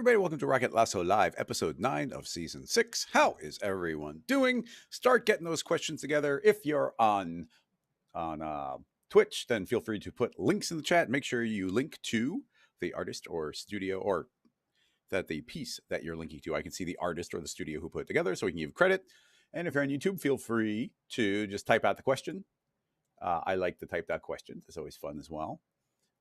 everybody. Welcome to Rocket Lasso Live, episode 9 of season 6. How is everyone doing? Start getting those questions together. If you're on Twitch, then feel free to put links in the chat. Make sure you link to the artist or studio, or that the piece that you're linking to. I can see the artist or the studio who put it together, so we can give credit. And if you're on YouTube, feel free to just type out the question. I like to type out questions. It's always fun as well.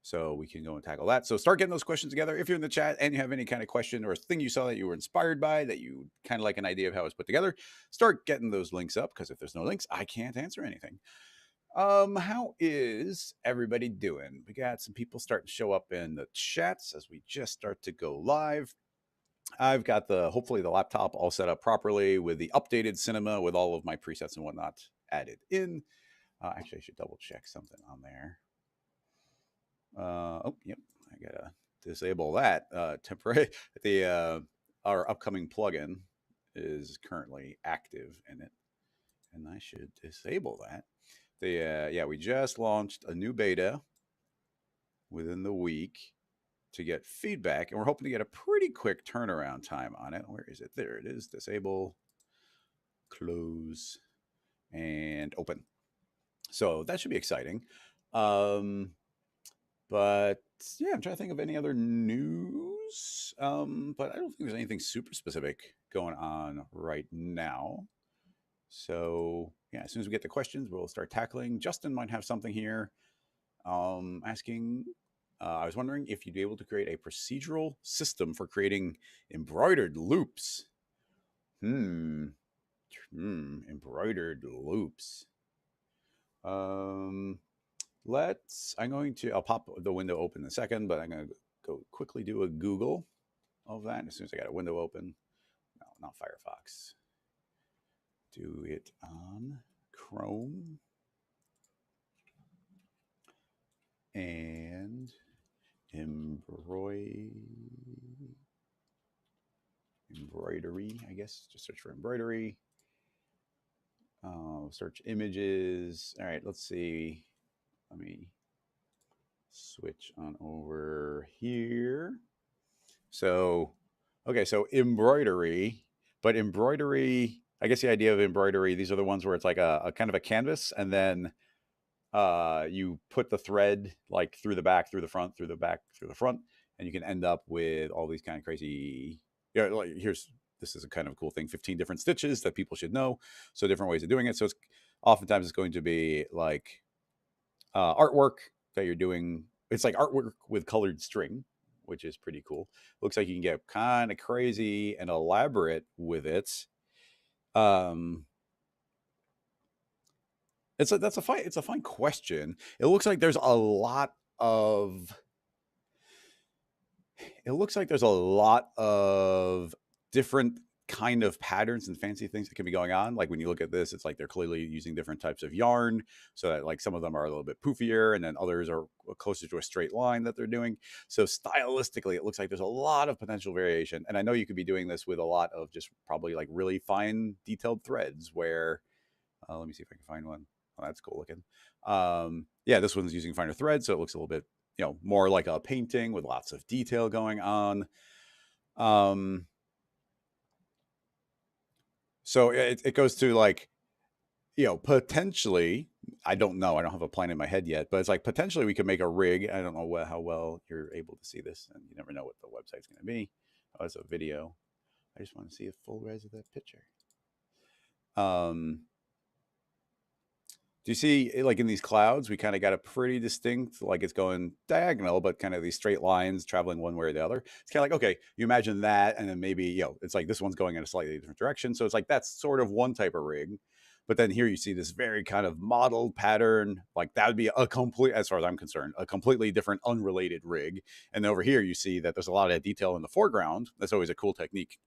So we can go and tackle that. So start getting those questions together. If you're in the chat and you have any kind of question or thing you saw that you were inspired by, that you kind of like an idea of how it's put together, start getting those links up, because if there's no links, I can't answer anything. How is everybody doing? We got some people starting to show up in the chats as we just start to go live. I've got hopefully the laptop all set up properly with the updated cinema with all of my presets and whatnot added in. Actually, I should double check something on there. Yep, I gotta disable that temporary. Our upcoming plugin is currently active in it, and I should disable that. We just launched a new beta within the week to get feedback, and we're hoping to get a pretty quick turnaround time on it. Where is it? There it is. Disable, close, and open. So that should be exciting. But yeah, I'm trying to think of any other news. But I don't think there's anything super specific going on right now. So yeah, as soon as we get the questions, we'll start tackling. Justin might have something here asking. I was wondering if you'd be able to create a procedural system for creating embroidered loops. Embroidered loops. I'll pop the window open in a second, but I'm going to go quickly do a Google of that as soon as I got a window open. No, not Firefox. Do it on Chrome. And embroidery, I guess. Just search for embroidery. Search images. All right, let's see. Let me switch on over here. So, okay, so embroidery, but embroidery, I guess the idea of embroidery, these are the ones where it's like a kind of a canvas, and then you put the thread like through the back, through the front, through the back, through the front, and you can end up with all these kind of crazy, like this is a kind of cool thing, 15 different stitches that people should know. So different ways of doing it. So oftentimes it's going to be like artwork that you're doing. It's like artwork with colored string, which is pretty cool. Looks like you can get kind of crazy and elaborate with it. It's a fine question. It looks like there's a lot of different kind of patterns and fancy things that can be going on. Like when you look at this, it's like they're clearly using different types of yarn, so that like some of them are a little bit poofier, and then others are closer to a straight line that they're doing. So stylistically, it looks like there's a lot of potential variation. And I know you could be doing this with a lot of just probably like really fine detailed threads where, let me see if I can find one. Oh, that's cool looking. Yeah, this one's using finer threads, so it looks a little bit, more like a painting with lots of detail going on. So it goes to like, potentially, I don't know. I don't have a plan in my head yet, but it's like potentially we could make a rig. I don't know how well you're able to see this, and you never know what the website's going to be. Oh, it's a video. I just want to see a full res of that picture. Do you see, like in these clouds, we kind of got a pretty distinct, like it's going diagonal, but kind of these straight lines traveling one way or the other. It's kind of like, okay, you imagine that, and then maybe, it's like this one's going in a slightly different direction. So it's like that's sort of one type of rig. But then here you see this very kind of modeled pattern. Like that would be a complete, as far as I'm concerned, a completely different, unrelated rig. And over here you see that there's a lot of detail in the foreground. That's always a cool technique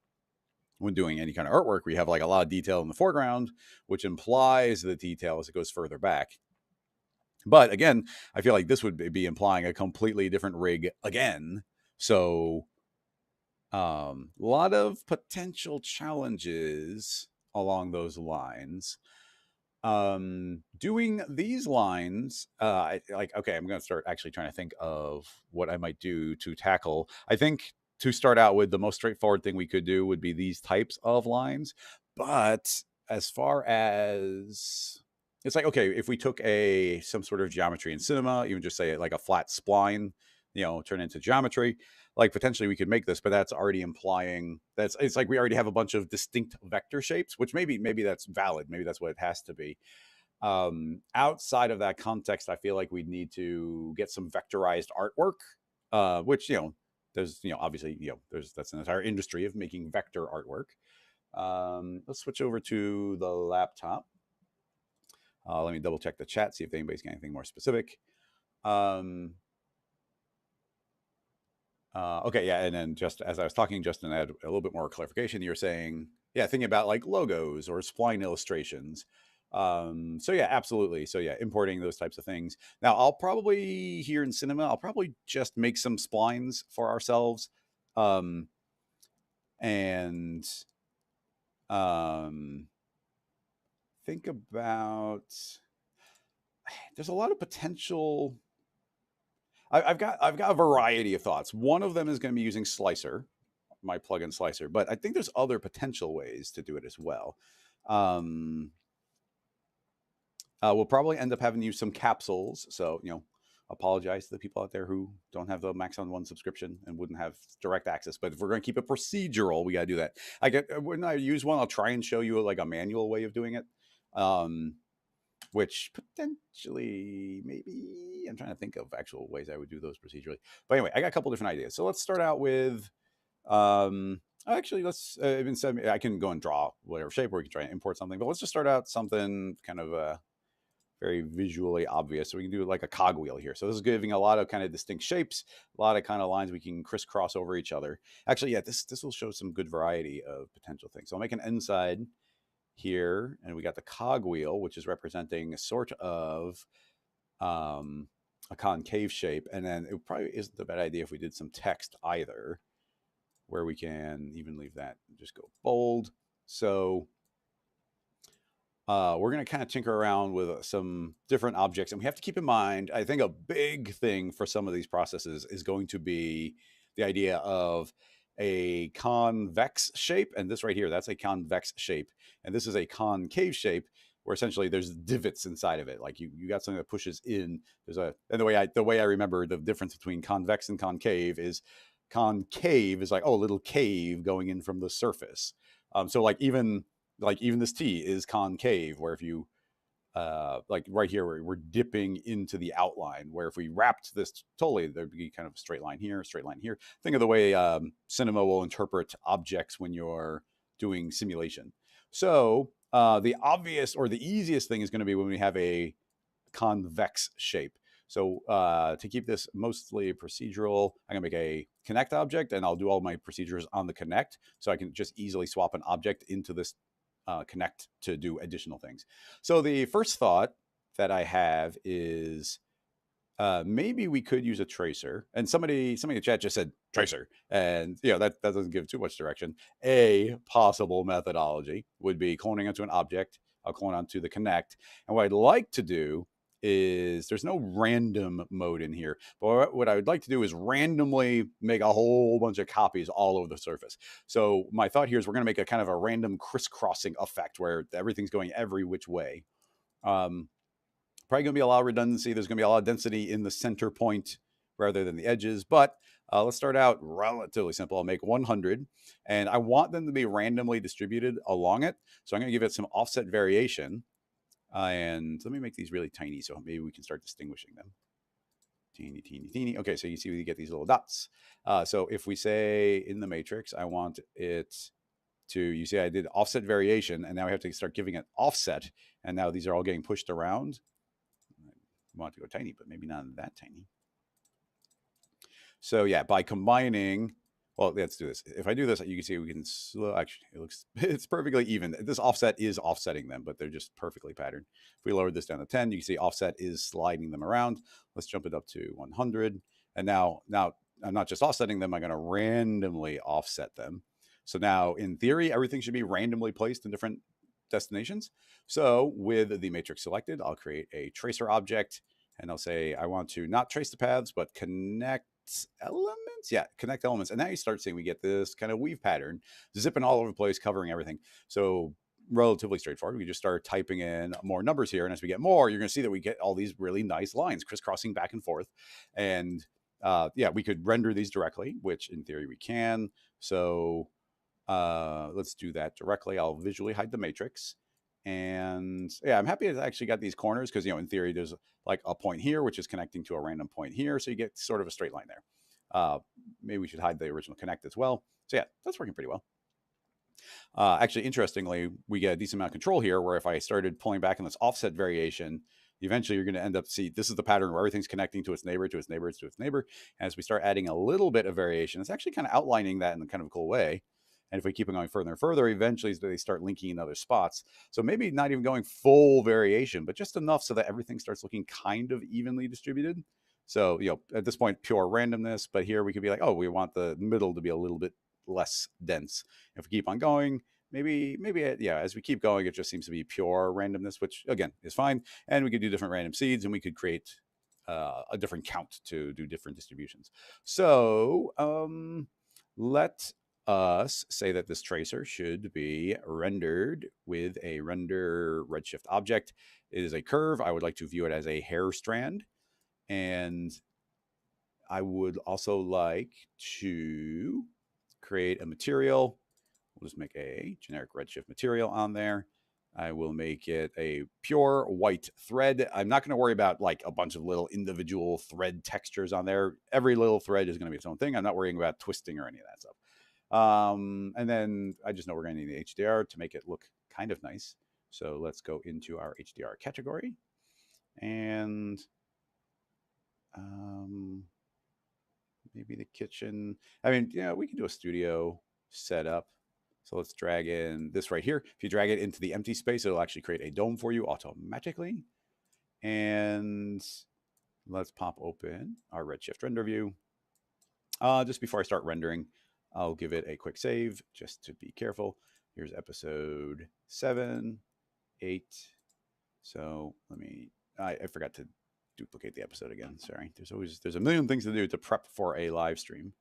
when doing any kind of artwork. We have like a lot of detail in the foreground, which implies the detail as it goes further back. But again, I feel like this would be implying a completely different rig again. So a lot of potential challenges along those lines. Doing these lines, okay, I'm going to start actually trying to think of what I might do to tackle. I think to start out with, the most straightforward thing we could do would be these types of lines. But as far as, it's like, okay, if we took some sort of geometry in cinema, even just say like a flat spline, turn into geometry, like potentially we could make this, but that's already implying it's like we already have a bunch of distinct vector shapes, which maybe that's valid. Maybe that's what it has to be. Outside of that context, I feel like we'd need to get some vectorized artwork, which, there's, obviously, that's an entire industry of making vector artwork. Let's switch over to the laptop. Let me double check the chat, see if anybody's got anything more specific. Okay, yeah, and then just as I was talking, Justin, I had a little bit more clarification. You're saying, yeah, thinking about like logos or spline illustrations. So yeah, absolutely. So yeah, importing those types of things. Now, I'll probably, here in cinema, I'll probably just make some splines for ourselves, and think about. There's a lot of potential. I've got a variety of thoughts. One of them is going to be using Slicer, my plugin Slicer, but I think there's other potential ways to do it as well. We'll probably end up having to use some capsules. So, apologize to the people out there who don't have the Max on One subscription and wouldn't have direct access. But if we're going to keep it procedural, we got to do that. When I use one, I'll try and show you like a manual way of doing it. Which potentially, maybe, I'm trying to think of actual ways I would do those procedurally. But anyway, I got a couple different ideas. So let's start out with, actually, I can go and draw whatever shape, or we can try and import something. But let's just start out something kind of very visually obvious. So we can do like a cogwheel here. So this is giving a lot of kind of distinct shapes, a lot of kind of lines we can crisscross over each other. Actually, yeah, this will show some good variety of potential things. So I'll make an end side here, and we got the cogwheel, which is representing a sort of a concave shape. And then it probably isn't a bad idea if we did some text either, where we can even leave that and just go bold. So we're going to kind of tinker around with some different objects. And we have to keep in mind, I think a big thing for some of these processes is going to be the idea of a convex shape. And this right here, that's a convex shape. And this is a concave shape, where essentially there's divots inside of it. Like you got something that pushes in. And the way I remember the difference between convex and concave is like, oh, a little cave going in from the surface. So even this T is concave, where if you like right here, we're dipping into the outline, where if we wrapped this totally, there'd be kind of a straight line here, straight line here. Think of the way cinema will interpret objects when you're doing simulation. So the obvious or the easiest thing is going to be when we have a convex shape. So to keep this mostly procedural, I'm gonna make a connect object, and I'll do all my procedures on the connect, so I can just easily swap an object into this connect to do additional things. So the first thought that I have is maybe we could use a tracer. And somebody in the chat just said tracer, and that doesn't give too much direction. A possible methodology would be cloning onto an object. I'll clone onto the connect, and what I'd like to do is, there's no random mode in here, but what I would like to do is randomly make a whole bunch of copies all over the surface. So my thought here is we're going to make a kind of a random crisscrossing effect where everything's going every which way. Probably going to be a lot of redundancy. There's going to be a lot of density in the center point rather than the edges, but let's start out relatively simple. I'll make 100, and I want them to be randomly distributed along it. So I'm going to give it some offset variation. And let me make these really tiny, so maybe we can start distinguishing them. Teeny, teeny, teeny. Okay, so you see we get these little dots. So if we say in the matrix, I want it to, you see I did offset variation, and now I have to start giving it offset, and now these are all getting pushed around. I want it to go tiny, but maybe not that tiny. So yeah, by combining, well, let's do this. If I do this, you can see we can slow, actually, it's perfectly even. This offset is offsetting them, but they're just perfectly patterned. If we lowered this down to 10, you can see offset is sliding them around. Let's jump it up to 100. And now I'm not just offsetting them, I'm going to randomly offset them. So now in theory, everything should be randomly placed in different destinations. So with the matrix selected, I'll create a tracer object, and I'll say I want to not trace the paths, but connect connect elements. Yeah, connect elements. And now you start seeing we get this kind of weave pattern zipping all over the place, covering everything. So relatively straightforward. We just start typing in more numbers here. And as we get more, you're going to see that we get all these really nice lines crisscrossing back and forth. And yeah, we could render these directly, which in theory we can. So let's do that directly. I'll visually hide the matrix. And yeah, I'm happy it's actually got these corners because, in theory, there's like a point here, which is connecting to a random point here. So you get sort of a straight line there. Maybe we should hide the original connect as well. So yeah, that's working pretty well. Actually, interestingly, we get a decent amount of control here where if I started pulling back in this offset variation, eventually you're going to end up see this is the pattern where everything's connecting to its neighbor, to its neighbor, to its neighbor. And as we start adding a little bit of variation, it's actually kind of outlining that in a kind of a cool way. And if we keep it going further and further, eventually they start linking in other spots. So maybe not even going full variation, but just enough so that everything starts looking kind of evenly distributed. So, at this point, pure randomness, but here we could be like, oh, we want the middle to be a little bit less dense. If we keep on going, maybe as we keep going, it just seems to be pure randomness, which again is fine. And we could do different random seeds, and we could create a different count to do different distributions. So let us say that this tracer should be rendered with a render redshift object. It is a curve. I would like to view it as a hair strand. And I would also like to create a material. We'll just make a generic redshift material on there. I will make it a pure white thread. I'm not going to worry about like a bunch of little individual thread textures on there. Every little thread is going to be its own thing. I'm not worrying about twisting or any of that stuff. And then I just know we're going to need the HDR to make it look kind of nice. So let's go into our HDR category. And maybe the kitchen. I mean, we can do a studio setup. So let's drag in this right here. If you drag it into the empty space, it'll actually create a dome for you automatically. And let's pop open our Redshift render view. Just before I start rendering, I'll give it a quick save just to be careful. Here's episode 7, 8. So I forgot to duplicate the episode again. Sorry. There's a million things to do to prep for a live stream.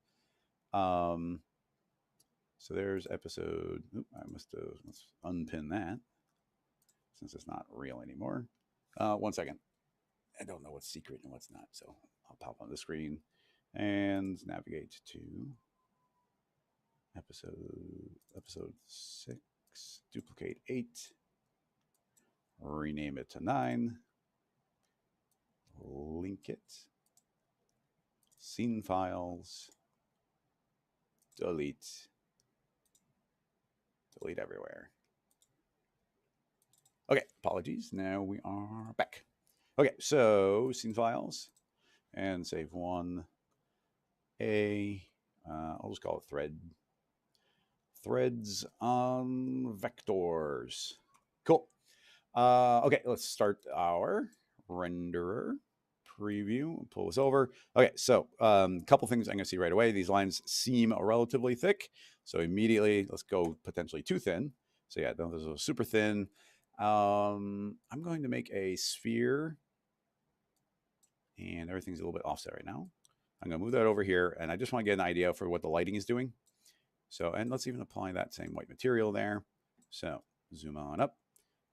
So there's episode. Let's unpin that since it's not real anymore. 1 second. I don't know what's secret and what's not. So I'll pop on the screen and navigate to episode 6, duplicate 8, rename it to 9, link it, scene files, delete everywhere. Okay, apologies. Now we are back. Okay, so scene files and save 1A. I'll just call it threads on vectors. Cool. Okay, let's start our renderer preview. Pull this over. Okay, so a couple things I'm going to see right away. These lines seem relatively thick. So immediately, let's go potentially too thin. So yeah, those are super thin. I'm going to make a sphere. And everything's a little bit offset right now. I'm going to move that over here. And I just want to get an idea for what the lighting is doing. So, and let's even apply that same white material there. So zoom on up.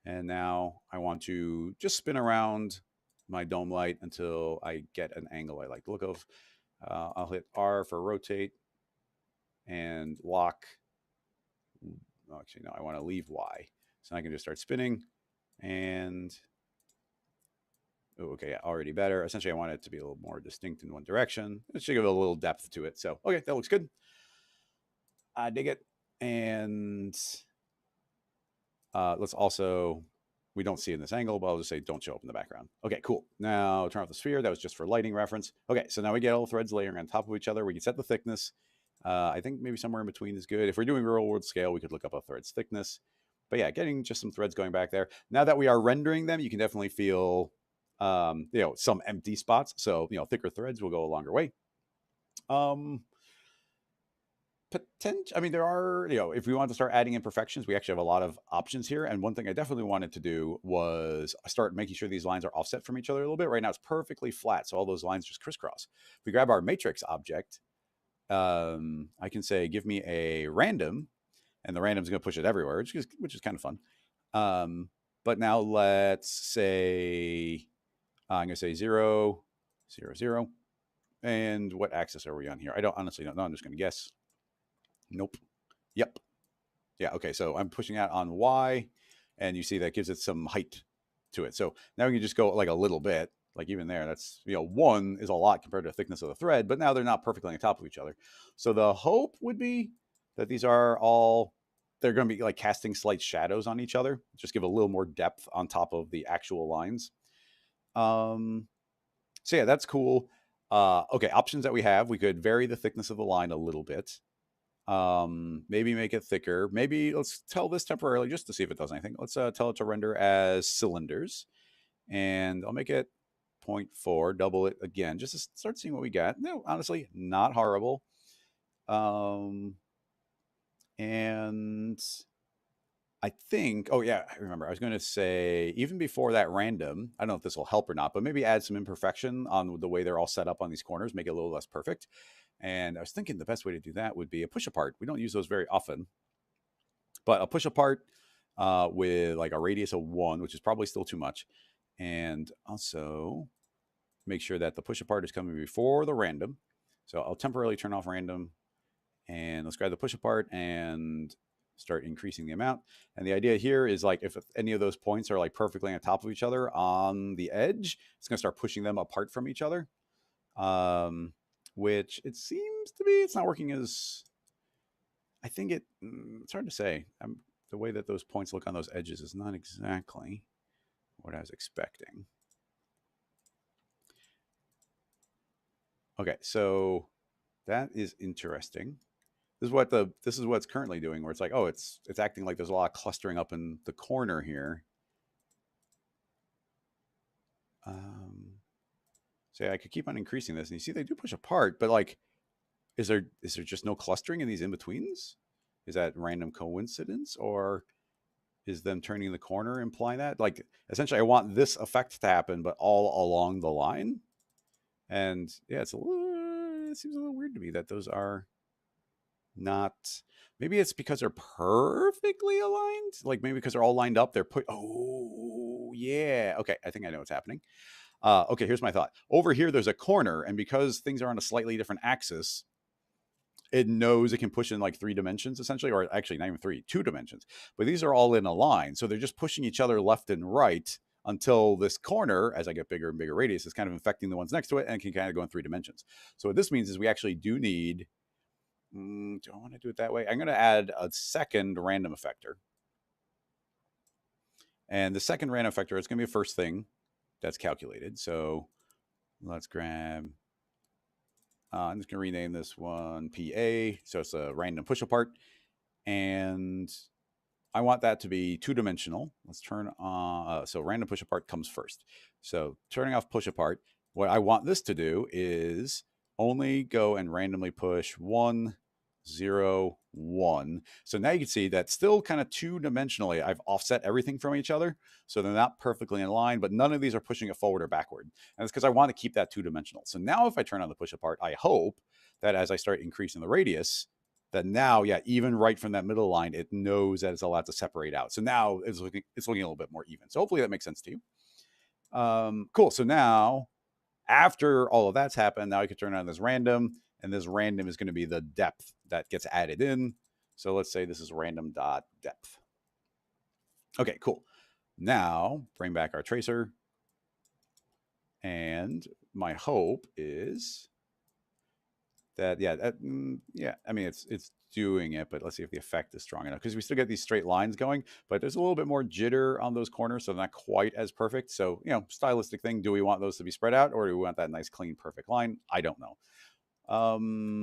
And now I want to just spin around my dome light until I get an angle I like the look of. I'll hit R for rotate and lock. Actually, no, I want to leave Y. So I can just start spinning and, okay, yeah, already better. Essentially, I want it to be a little more distinct in one direction. It should give it a little depth to it. So, okay, that looks good. I dig it. And let's also, we don't see in this angle, but I'll just say don't show up in the background. Okay, cool. Now turn off the sphere. That was just for lighting reference. Okay, so now we get all the threads layering on top of each other. We can set the thickness. I think maybe somewhere in between is good. If we're doing real world scale, we could look up a thread's thickness. But yeah, getting just some threads going back there. Now that we are rendering them, you can definitely feel, some empty spots. So, thicker threads will go a longer way. I mean, there are, you know, if we want to start adding imperfections, we actually have a lot of options here. And one thing I definitely wanted to do was start making sure these lines are offset from each other a little bit. Right now it's perfectly flat, so all those lines just crisscross. If we grab our matrix object, I can say, give me a random, and the random's going to push it everywhere, which is kind of fun. But now let's say I'm going to say 0, 0, 0. And what axis are we on here? I don't honestly don't know. I'm just going to guess. Nope. Yep. Yeah. Okay. So I'm pushing out on Y, and you see that gives it some height to it. So now we can just go like a little bit, like even there. That's, you know, 1 is a lot compared to the thickness of the thread, but now they're not perfectly on top of each other. So the hope would be that these are all, they're going to be like casting slight shadows on each other, just give a little more depth on top of the actual lines. So yeah, that's cool. Okay, options that we have: we could vary the thickness of the line a little bit. Maybe make it thicker. Maybe let's tell this temporarily just to see if it does anything. Let's tell it to render as cylinders, and I'll make it 0.4, double it again, just to start seeing what we got. No, honestly, not horrible. And I think, oh yeah, I remember. I was going to say, even before that random, I don't know if this will help or not, but maybe add some imperfection on the way they're all set up on these corners, make it a little less perfect. And I was thinking the best way to do that would be a push apart. We don't use those very often, but a push apart with like a radius of 1, which is probably still too much. And also make sure that the push apart is coming before the random. So I'll temporarily turn off random, and let's grab the push apart and start increasing the amount. And the idea here is like if any of those points are like perfectly on top of each other on the edge, it's going to start pushing them apart from each other. Which it seems to be, it's not working as I think it's hard to say. The way that those points look on those edges is not exactly what I was expecting. Okay, so that is interesting. This is what it's currently doing, where it's like, oh, it's acting like there's a lot of clustering up in the corner here. So I could keep on increasing this, and you see they do push apart, but like, is there just no clustering in these in betweens? Is that random coincidence, or is them turning the corner implying that? Like, essentially, I want this effect to happen, but all along the line. And yeah, it seems a little weird to me that those are not. Maybe it's because they're perfectly aligned. Like maybe because they're all lined up, they're put. Oh yeah. Okay, I think I know what's happening. Okay, here's my thought. Over here, there's a corner, and because things are on a slightly different axis, it knows it can push in like 3 dimensions essentially, or actually not even 3, 2 dimensions. But these are all in a line, so they're just pushing each other left and right until this corner, as I get bigger and bigger radius, is kind of infecting the ones next to it and can kind of go in 3 dimensions. So what this means is we actually do need. Do I want to do it that way? I'm going to add a second random effector. And the second random effector is going to be a first thing that's calculated. So let's grab. I'm just going to rename this one PA. So it's a random push apart. And I want that to be 2-dimensional. Let's turn on. So random push apart comes first. So turning off push apart, what I want this to do is only go and randomly push 1, 0, 1. So now you can see that still kind of 2-dimensionally, I've offset everything from each other. So they're not perfectly in line, but none of these are pushing it forward or backward. And it's because I want to keep that 2-dimensional. So now if I turn on the push apart, I hope that as I start increasing the radius, that now, yeah, even right from that middle line, it knows that it's allowed to separate out. So now it's looking a little bit more even. So hopefully that makes sense to you. Cool. So now, after all of that's happened, now I can turn on this random, and this random is going to be the depth that gets added in. So let's say this is random dot depth. Okay, cool. Now bring back our tracer, and my hope is that I mean it's doing it, but let's see if the effect is strong enough, because we still get these straight lines going, but there's a little bit more jitter on those corners, so they're not quite as perfect. So, you know, stylistic thing, do we want those to be spread out, or do we want that nice clean perfect line? I don't know.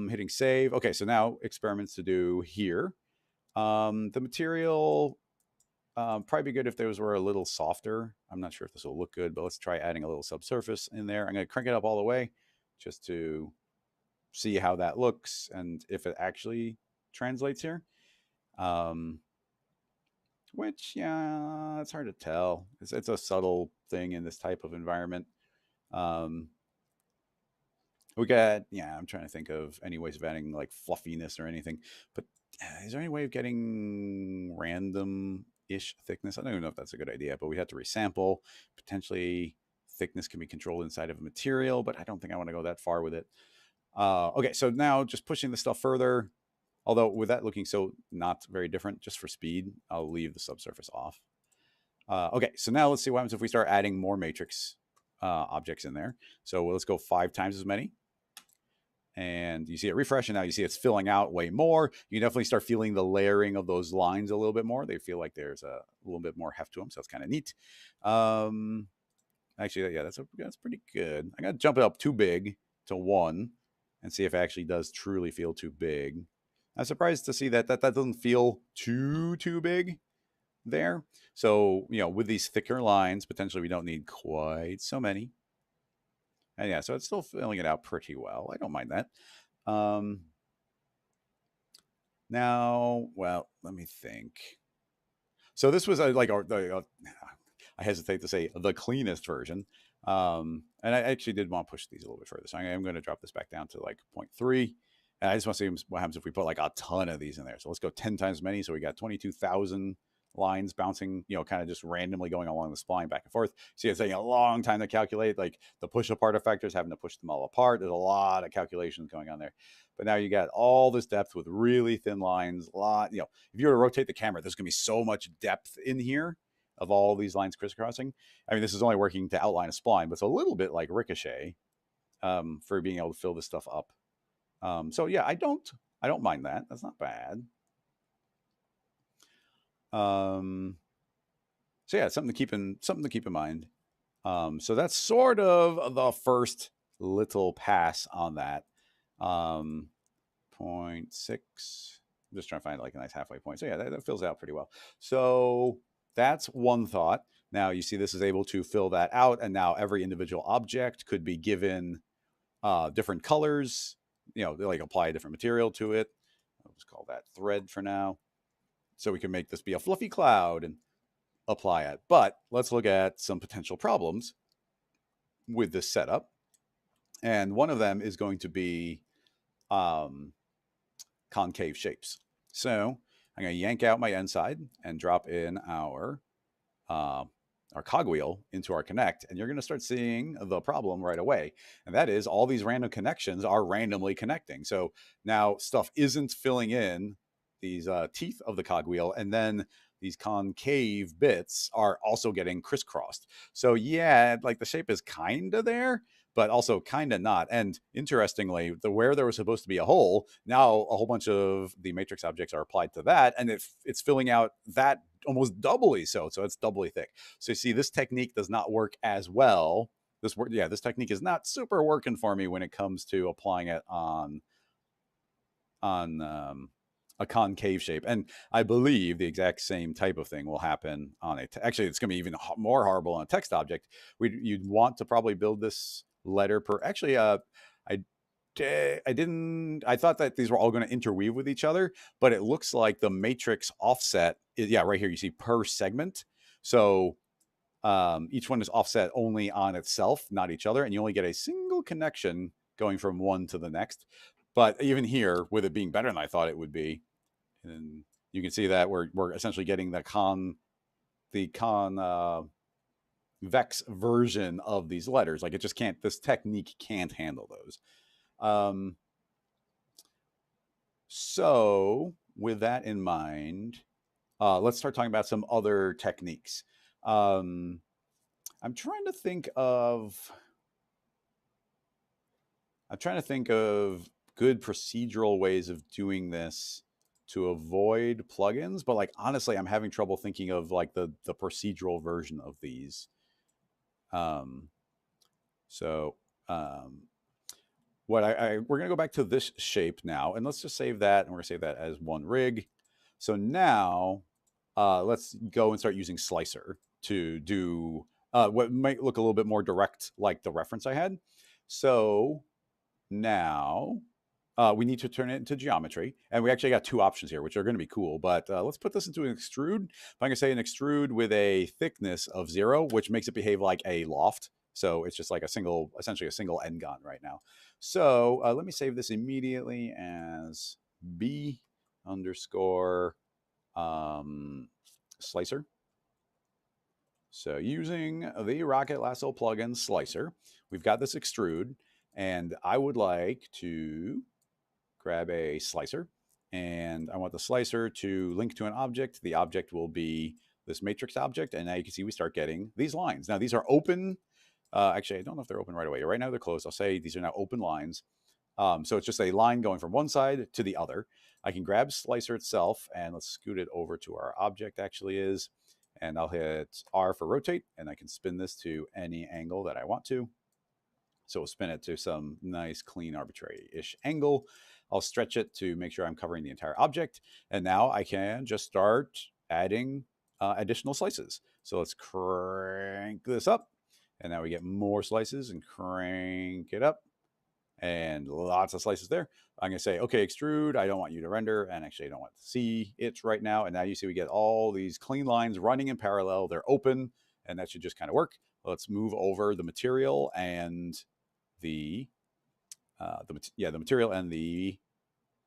Hitting save. Okay, so now experiments to do here. The material probably be good if those were a little softer. I'm not sure if this will look good, but let's try adding a little subsurface in there. I'm going to crank it up all the way just to see how that looks, and if it actually translates here. Which, yeah, it's hard to tell. It's a subtle thing in this type of environment. Um, we got, yeah, I'm trying to think of any ways of adding like fluffiness or anything. But is there any way of getting random-ish thickness? I don't even know if that's a good idea, but we have to resample. Potentially thickness can be controlled inside of a material, but I don't think I want to go that far with it. Okay, so now just pushing the stuff further. Although with that looking so not very different, just for speed, I'll leave the subsurface off. Okay, so now let's see what happens if we start adding more matrix objects in there. So let's go 5 times as many. And you see it refresh, and now you see it's filling out way more. You definitely start feeling the layering of those lines a little bit more. They feel like there's a little bit more heft to them, so it's kind of neat. Actually, yeah, that's pretty good. I got to jump it up too big to 1 and see if it actually does truly feel too big. I'm surprised to see that doesn't feel too big there. So, with these thicker lines, potentially we don't need quite so many. And yeah, so it's still filling it out pretty well. I don't mind that. Now, well, let me think. So this was I hesitate to say the cleanest version. And I actually did want to push these a little bit further. So I am going to drop this back down to like 0.3. And I just want to see what happens if we put like a ton of these in there. So let's go 10 times as many. So we got 22,000 lines bouncing, kind of just randomly going along the spline back and forth. See, it's taking a long time to calculate. Like the push apart effectors, having to push them all apart. There's a lot of calculations going on there. But now you got all this depth with really thin lines. A lot, if you were to rotate the camera, there's going to be so much depth in here of all these lines crisscrossing. I mean, this is only working to outline a spline, but it's a little bit like Ricochet for being able to fill this stuff up. So yeah, I don't mind that. That's not bad. So yeah, something to keep in mind. So that's sort of the first little pass on that. 0.6. I'm just trying to find like a nice halfway point. So yeah, that fills out pretty well. So that's one thought. Now you see this is able to fill that out, and now every individual object could be given different colors. They like apply a different material to it. I'll just call that thread for now. So we can make this be a fluffy cloud and apply it. But let's look at some potential problems with this setup. And one of them is going to be concave shapes. So I'm going to yank out my end side and drop in our cogwheel into our connect, and you're going to start seeing the problem right away. And that is all these random connections are randomly connecting. So now stuff isn't filling in these teeth of the cogwheel, and then these concave bits are also getting crisscrossed. So yeah, like the shape is kind of there, but also kind of not. And interestingly, where there was supposed to be a hole, now a whole bunch of the matrix objects are applied to that, and it's filling out that almost doubly so. So it's doubly thick. So you see, this technique does not work as well. This technique is not super working for me when it comes to applying it on a concave shape. And I believe the exact same type of thing will happen on actually, it's going to be even more horrible on a text object. You'd want to probably build this letter per. Actually, I thought that these were all going to interweave with each other, but it looks like the matrix offset right here you see per segment. So each one is offset only on itself, not each other, and you only get a single connection going from one to the next. But even here, with it being better than I thought it would be, and you can see that we're essentially getting the convex version of these letters. Like it just can't. This technique can't handle those. So with that in mind, let's start talking about some other techniques. I'm trying to think of good procedural ways of doing this to avoid plugins, but like honestly, I'm having trouble thinking of like the procedural version of these. We're gonna go back to this shape now, and let's just save that, and we're gonna save that as one rig. So now let's go and start using Slicer to do what might look a little bit more direct, like the reference I had. So now we need to turn it into geometry. And we actually got two options here, which are going to be cool. But let's put this into an extrude. I'm going to say an extrude with a thickness of 0, which makes it behave like a loft. So it's just like a single, essentially a single end gun right now. So let me save this immediately as B underscore slicer. So using the Rocket Lasso plugin slicer, we've got this extrude, and I would like to grab a slicer, and I want the slicer to link to an object. The object will be this matrix object, and now you can see we start getting these lines. Now these are open. Actually, I don't know if they're open right away. Right now they're closed. I'll say these are now open lines. So it's just a line going from one side to the other. I can grab slicer itself, and let's scoot it over to our object actually is, and I'll hit R for rotate, and I can spin this to any angle that I want to. So we'll spin it to some nice, clean, arbitrary-ish angle. I'll stretch it to make sure I'm covering the entire object. And now I can just start adding additional slices. So let's crank this up. And now we get more slices and crank it up. And lots of slices there. I'm going to say, okay, extrude. I don't want you to render. And actually, I don't want to see it right now. And now you see we get all these clean lines running in parallel. They're open. And that should just kind of work. Let's move over the material and the material and the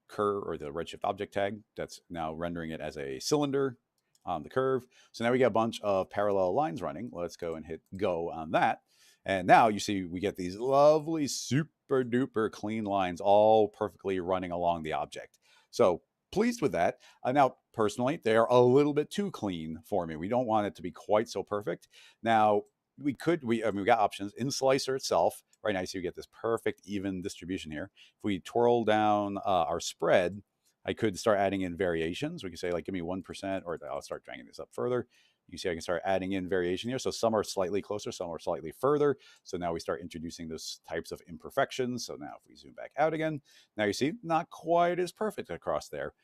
curve or the redshift object tag that's now rendering it as a cylinder on the curve. So now we get a bunch of parallel lines running. Let's go and hit go on that. And now you see we get these lovely super duper clean lines all perfectly running along the object. So pleased with that. Now, personally, they're a little bit too clean for me. We don't want it to be quite so perfect. Now, we got options in slicer itself. Right now, you see we get this perfect even distribution here. If we twirl down our spread, I could start adding in variations. We can say, like, give me 1%, or I'll start dragging this up further. You see I can start adding in variation here. So some are slightly closer, some are slightly further. So now we start introducing those types of imperfections. So now if we zoom back out again, now you see not quite as perfect across there.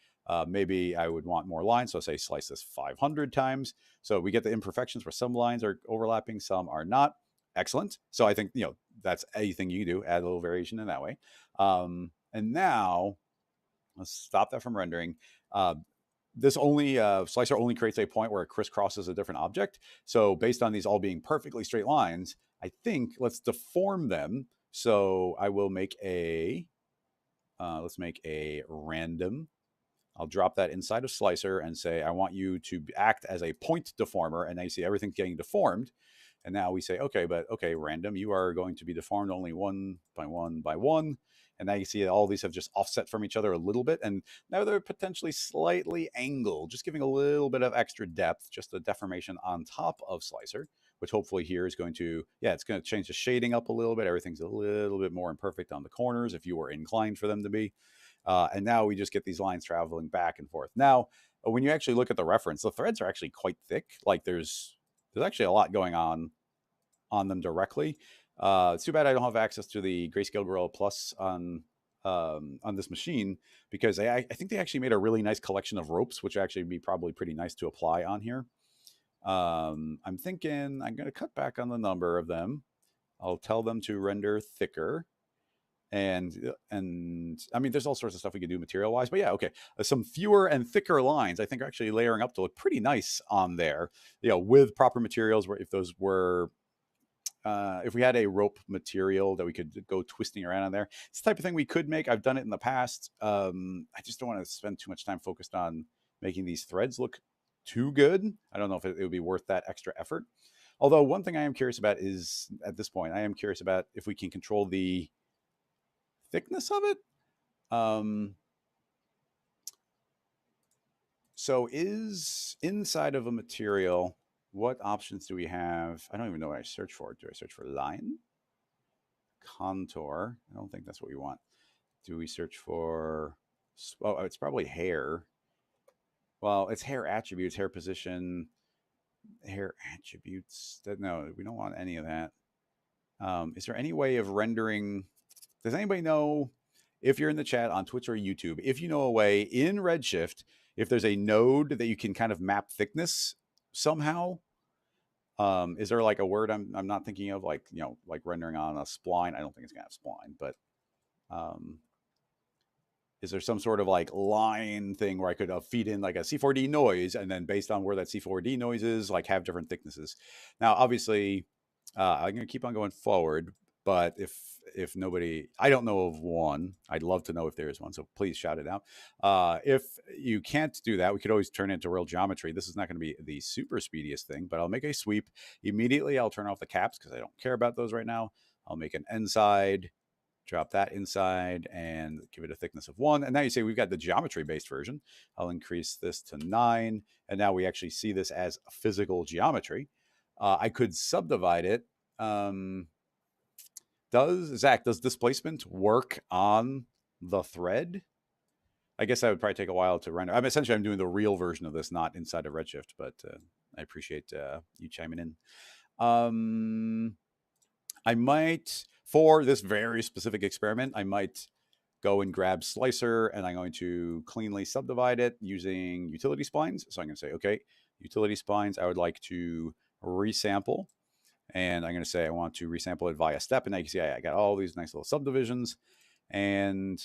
Maybe I would want more lines. So say slice this 500 times. So we get the imperfections where some lines are overlapping, some are not. Excellent. So I think, that's anything you can do, add a little variation in that way. And now let's stop that from rendering. This slicer only creates a point where it crisscrosses a different object. So based on these all being perfectly straight lines, I think let's deform them. So I will make let's make a random. I'll drop that inside of slicer and say, I want you to act as a point deformer. And now you see everything's getting deformed. And now we say, okay, random, you are going to be deformed only 1 by 1 by 1. And now you see all these have just offset from each other a little bit. And now they're potentially slightly angled, just giving a little bit of extra depth, just a deformation on top of slicer, which hopefully here is going to, it's going to change the shading up a little bit. Everything's a little bit more imperfect on the corners if you were inclined for them to be. And now we just get these lines traveling back and forth. Now, when you actually look at the reference, the threads are actually quite thick. Like there's actually a lot going on them directly. It's too bad I don't have access to the Grayscale Gorilla Plus on this machine, because I think they actually made a really nice collection of ropes, which actually be probably pretty nice to apply on here. I'm thinking I'm going to cut back on the number of them. I'll tell them to render thicker. And I mean, there's all sorts of stuff we can do material wise, but yeah, okay. Some fewer and thicker lines, I think, are actually layering up to look pretty nice on there, with proper materials. Where if those were, if we had a rope material that we could go twisting around on there, it's the type of thing we could make. I've done it in the past. I just don't want to spend too much time focused on making these threads look too good. I don't know if it would be worth that extra effort. Although one thing I am curious about is, at this point, I am curious about if we can control the thickness of it. So is inside of a material, what options do we have? I don't even know what I search for. Do I search for line? Contour? I don't think that's what we want. Do we search for, oh, it's probably hair. Well, it's hair attributes, hair position, hair attributes. No, we don't want any of that. Is there any way of rendering? Does anybody know, if you're in the chat on Twitch or YouTube, if you know a way in Redshift, if there's a node that you can kind of map thickness somehow? Is there like a word I'm not thinking of, like, like rendering on a spline? I don't think it's gonna have spline, but is there some sort of like line thing where I could feed in like a C4D noise, and then based on where that C4D noise is, like have different thicknesses? Now, obviously, I'm going to keep on going forward, but if nobody, I don't know of one. I'd love to know if there is one, so please shout it out. If you can't do that, we could always turn it into real geometry. This is not going to be the super speediest thing, but I'll make a sweep. Immediately, I'll turn off the caps because I don't care about those right now. I'll make an end side, drop that inside, and give it a thickness of 1. And now you say we've got the geometry-based version. I'll increase this to 9, and now we actually see this as physical geometry. I could subdivide it. Does displacement work on the thread? I guess that would probably take a while to render. I'm doing the real version of this, not inside of Redshift, but I appreciate you chiming in. I might, for this very specific experiment, I might go and grab Slicer, and I'm going to cleanly subdivide it using utility splines. So I'm going to say, okay, utility splines, I would like to resample. And I'm going to say I want to resample it via step. And now you can see I got all these nice little subdivisions. And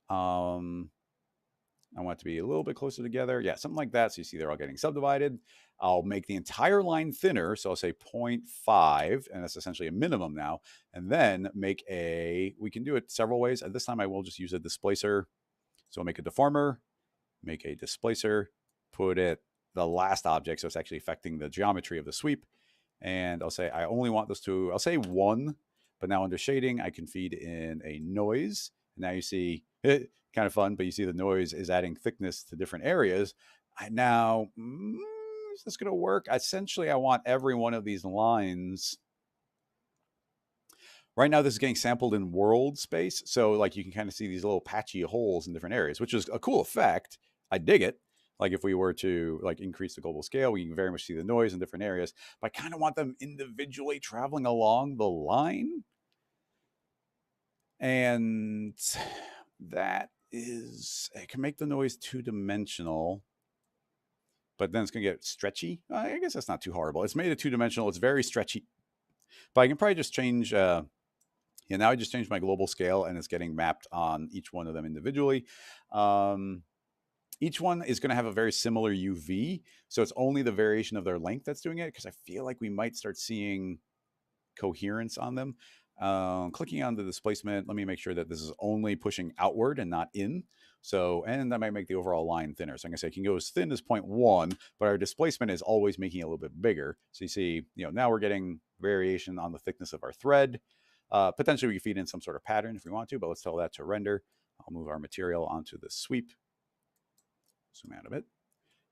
I want it to be a little bit closer together. Yeah, something like that. So you see they're all getting subdivided. I'll make the entire line thinner. So I'll say 0.5, and that's essentially a minimum now. And then make we can do it several ways. At this time, I will just use a displacer. So I'll make a deformer, make a displacer, put it the last object. So it's actually affecting the geometry of the sweep. And I'll say I only want this to, I'll say 1, but now under shading, I can feed in a noise. And now you see it, kind of fun, but you see the noise is adding thickness to different areas. Now, is this going to work? Essentially, I want every one of these lines. Right now, this is getting sampled in world space. So like you can kind of see these little patchy holes in different areas, which is a cool effect. I dig it. Like if we were to like increase the global scale, we can very much see the noise in different areas, but I kind of want them individually traveling along the line. And that is, it can make the noise 2-dimensional, but then it's going to get stretchy. I guess that's not too horrible. It's made it 2-dimensional. It's very stretchy, but I can probably just change, now I just changed my global scale and it's getting mapped on each one of them individually. Each one is going to have a very similar UV. So it's only the variation of their length that's doing it, because I feel like we might start seeing coherence on them. Clicking on the displacement, let me make sure that this is only pushing outward and not in. So, and that might make the overall line thinner. So I'm going to say it can go as thin as 0.1, but our displacement is always making it a little bit bigger. So you see, now we're getting variation on the thickness of our thread. Potentially we can feed in some sort of pattern if we want to, but let's tell that to render. I'll move our material onto the sweep. Zoom out a bit.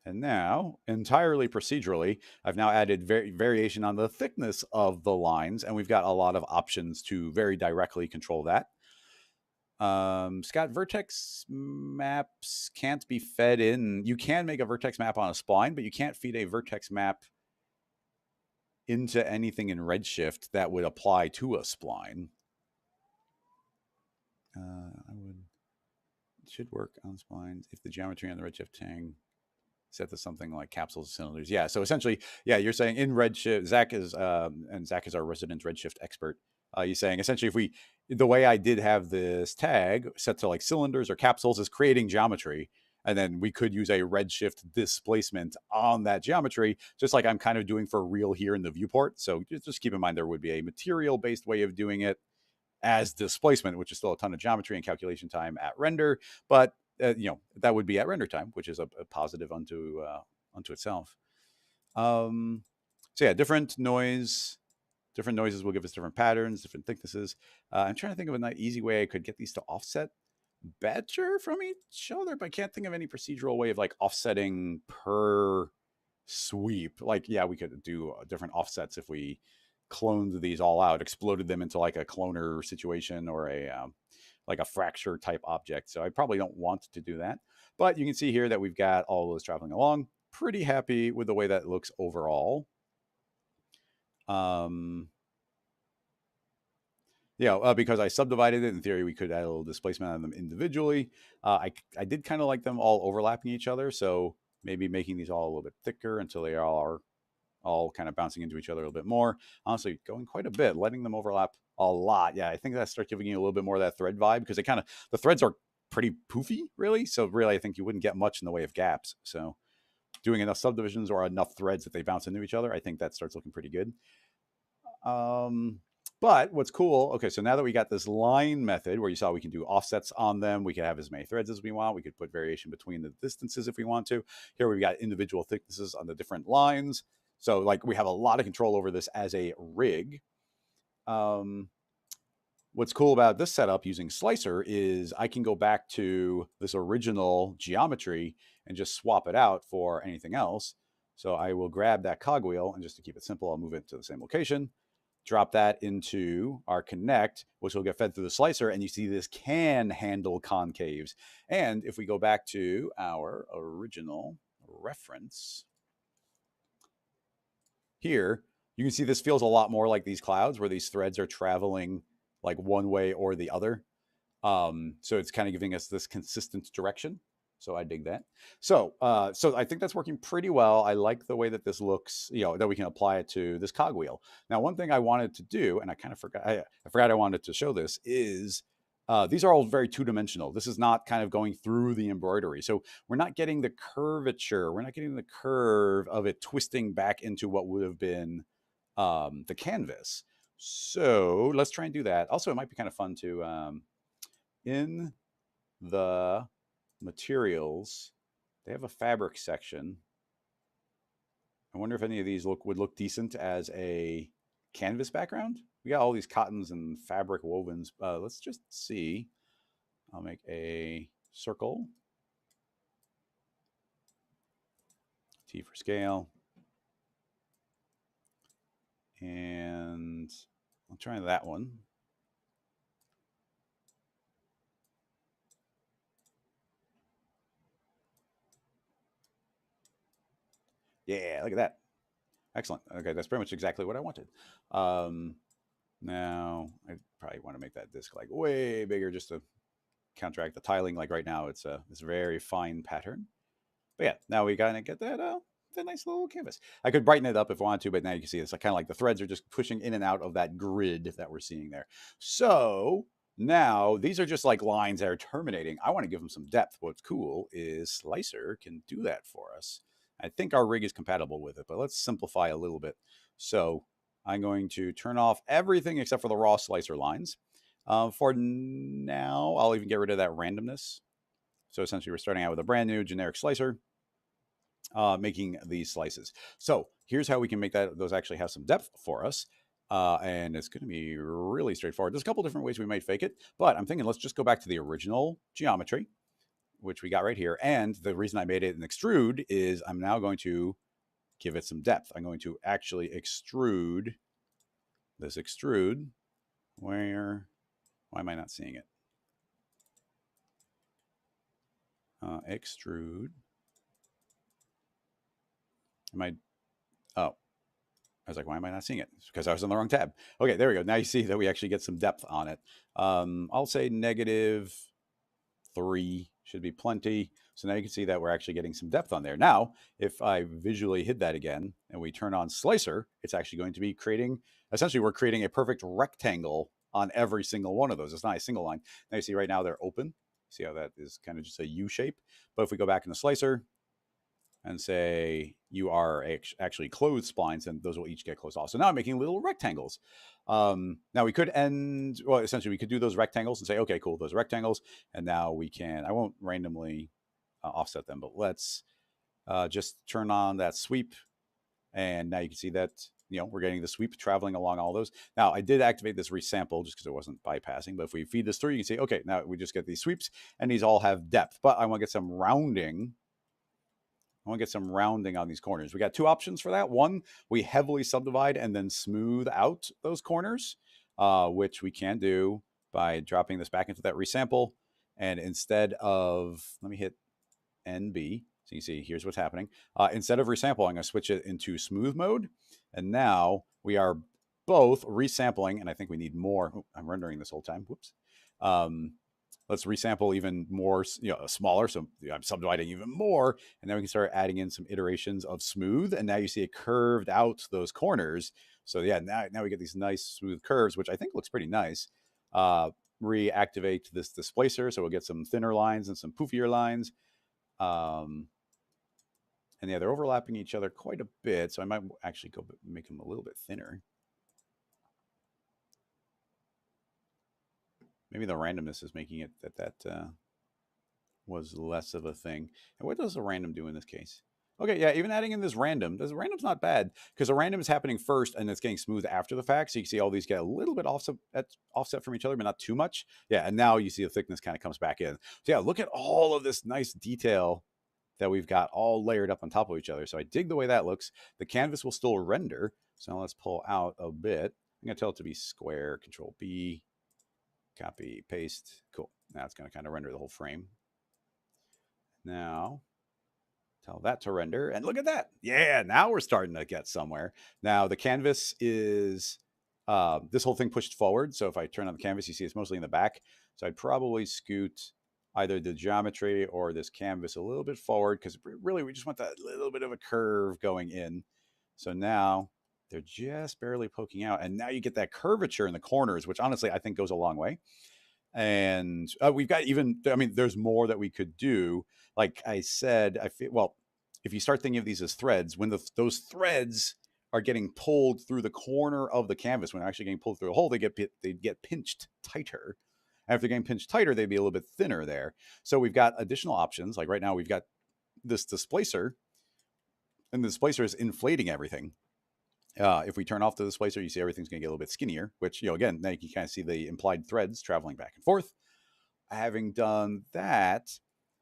And now, entirely procedurally, I've now added variation on the thickness of the lines, and we've got a lot of options to very directly control that. Scott, vertex maps can't be fed in. You can make a vertex map on a spline, but you can't feed a vertex map into anything in Redshift that would apply to a spline. It should work on splines if the geometry on the Redshift tang set to something like capsules, cylinders. Yeah. So essentially, yeah, you're saying in Redshift, Zach is our resident Redshift expert. You're saying essentially, the way I did have this tag set to like cylinders or capsules is creating geometry. And then we could use a Redshift displacement on that geometry, just like I'm kind of doing for real here in the viewport. So just keep in mind, there would be a material-based way of doing it as displacement, which is still a ton of geometry and calculation time at render. But that would be at render time, which is a positive unto itself. So yeah, different noises will give us different patterns, different thicknesses. I'm trying to think of an easy way I could get these to offset better from each other, but I can't think of any procedural way of like offsetting per sweep. Like, yeah, we could do different offsets if we cloned these all out, exploded them into like a cloner situation or like a fracture type object. So I probably don't want to do that, but you can see here that we've got all those traveling along. Pretty happy with the way that looks overall. Because I subdivided it, in theory, we could add a little displacement on them individually. I did kind of like them all overlapping each other. So maybe making these all a little bit thicker until they are all kind of bouncing into each other a little bit more. Honestly, going quite a bit, letting them overlap a lot. Yeah, I think that starts giving you a little bit more of that thread vibe, because the threads are pretty poofy, really. So really, I think you wouldn't get much in the way of gaps. So doing enough subdivisions or enough threads that they bounce into each other, I think that starts looking pretty good. But what's cool, okay, so now that we got this line method where you saw we can do offsets on them, we can have as many threads as we want, we could put variation between the distances if we want to. Here we've got individual thicknesses on the different lines. So like we have a lot of control over this as a rig. What's cool about this setup using Slicer is I can go back to this original geometry and just swap it out for anything else. So I will grab that cogwheel, and just to keep it simple, I'll move it to the same location, drop that into our connect, which will get fed through the slicer. And you see this can handle concaves. And if we go back to our original reference here, you can see this feels a lot more like these clouds where these threads are traveling like one way or the other. So it's kind of giving us this consistent direction. So I dig that. So I think that's working pretty well. I like the way that this looks, that we can apply it to this cogwheel. Now, one thing I wanted to do, and I kind of forgot, I forgot I wanted to show this, is these are all very two-dimensional. This is not kind of going through the embroidery. So we're not getting the curvature. We're not getting the curve of it twisting back into what would have been the canvas. So let's try and do that. Also, it might be kind of fun to, in the materials, they have a fabric section. I wonder if any of these would look decent as a canvas background. We got all these cottons and fabric wovens. Let's just see. I'll make a circle. T for scale. And I'll try that one. Yeah, look at that. Excellent. Okay, that's pretty much exactly what I wanted. Now, I probably want to make that disc like way bigger just to counteract the tiling. Like right now, it's a very fine pattern. But yeah, now we gotta get that nice little canvas. I could brighten it up if I wanted to, but now you can see it's like, kind of like the threads are just pushing in and out of that grid that we're seeing there. So now these are just like lines that are terminating. I want to give them some depth. What's cool is Slicer can do that for us. I think our rig is compatible with it, but let's simplify a little bit. So I'm going to turn off everything except for the raw slicer lines. For now, I'll even get rid of that randomness. So essentially, we're starting out with a brand new generic slicer, making these slices. So here's how we can make those actually have some depth for us. And it's going to be really straightforward. There's a couple different ways we might fake it, but I'm thinking let's just go back to the original geometry, which we got right here. And the reason I made it an extrude is I'm now going to give it some depth. I'm going to actually extrude this extrude. Why am I not seeing it? Extrude. Oh, I was like, why am I not seeing it? It's because I was on the wrong tab. Okay, there we go. Now you see that we actually get some depth on it. I'll say -3 should be plenty. So now you can see that we're actually getting some depth on there. Now, if I visually hit that again and we turn on Slicer, it's actually going to be essentially we're creating a perfect rectangle on every single one of those. It's not a single line. Now you see right now they're open. See how that is kind of just a U shape. But if we go back in the Slicer and say you are actually closed splines, and those will each get closed off. So now I'm making little rectangles. Now we could essentially we could do those rectangles and say, okay, cool, those are rectangles. And now we can, I won't randomly offset them, but let's just turn on that sweep. And now you can see that, we're getting the sweep traveling along all those. Now I did activate this resample just because it wasn't bypassing, but if we feed this through, you can see, okay, now we just get these sweeps and these all have depth, but I want to get some rounding. I want to get some rounding on these corners. We got two options for that. One, we heavily subdivide and then smooth out those corners, which we can do by dropping this back into that resample. And instead of, let me hit NB. So you see, here's what's happening. Instead of resample, I'm going to switch it into smooth mode. And now we are both resampling, and I think we need more. Oh, I'm rendering this whole time. Whoops. Let's resample even more, smaller. So I'm subdividing even more. And then we can start adding in some iterations of smooth. And now you see it curved out those corners. So yeah, now we get these nice smooth curves, which I think looks pretty nice. reactivate this displacer, so we'll get some thinner lines and some poofier lines. And yeah, they're overlapping each other quite a bit, so I might actually go make them a little bit thinner. Maybe the randomness is making it that was less of a thing. And what does a random do in this case? Okay, yeah, even adding in this random, this random's not bad because a random is happening first and it's getting smooth after the fact. So you can see all these get a little bit offset from each other, but not too much. Yeah, and now you see the thickness kind of comes back in. So yeah, look at all of this nice detail that we've got all layered up on top of each other. So I dig the way that looks. The canvas will still render. So now let's pull out a bit. I'm gonna tell it to be square, Control B, copy, paste. Cool. Now it's gonna kind of render the whole frame. Now tell that to render, and look at that. Yeah, now we're starting to get somewhere. Now the canvas is this whole thing pushed forward. So if I turn on the canvas, you see it's mostly in the back. So I'd probably scoot either the geometry or this canvas a little bit forward because really we just want that little bit of a curve going in. So now they're just barely poking out, and now you get that curvature in the corners, which honestly I think goes a long way. And we've got even, I mean, there's more that we could do. Like I said, I feel, well, if you start thinking of these as threads, when those threads are getting pulled through the corner of the canvas, when they're actually getting pulled through a hole, they get pinched tighter. And if they're getting pinched tighter, they'd be a little bit thinner there. So we've got additional options. Like right now, we've got this displacer, and the displacer is inflating everything. If we turn off the displacer, you see everything's going to get a little bit skinnier, which, again, now you can kind of see the implied threads traveling back and forth. Having done that,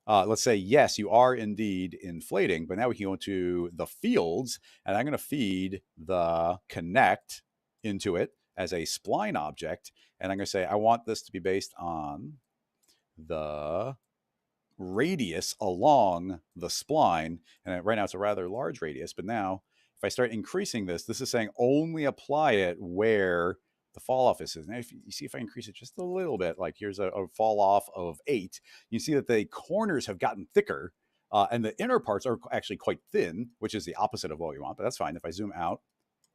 let's say, yes, you are indeed inflating, but now we can go into the fields, and I'm going to feed the connect into it as a spline object. And I'm going to say, I want this to be based on the radius along the spline. And right now it's a rather large radius, but now if I start increasing this, this is saying only apply it where the fall off is. And if you see, if I increase it just a little bit, like here's a fall off of 8, you see that the corners have gotten thicker and the inner parts are actually quite thin, which is the opposite of what we want, but that's fine. If I zoom out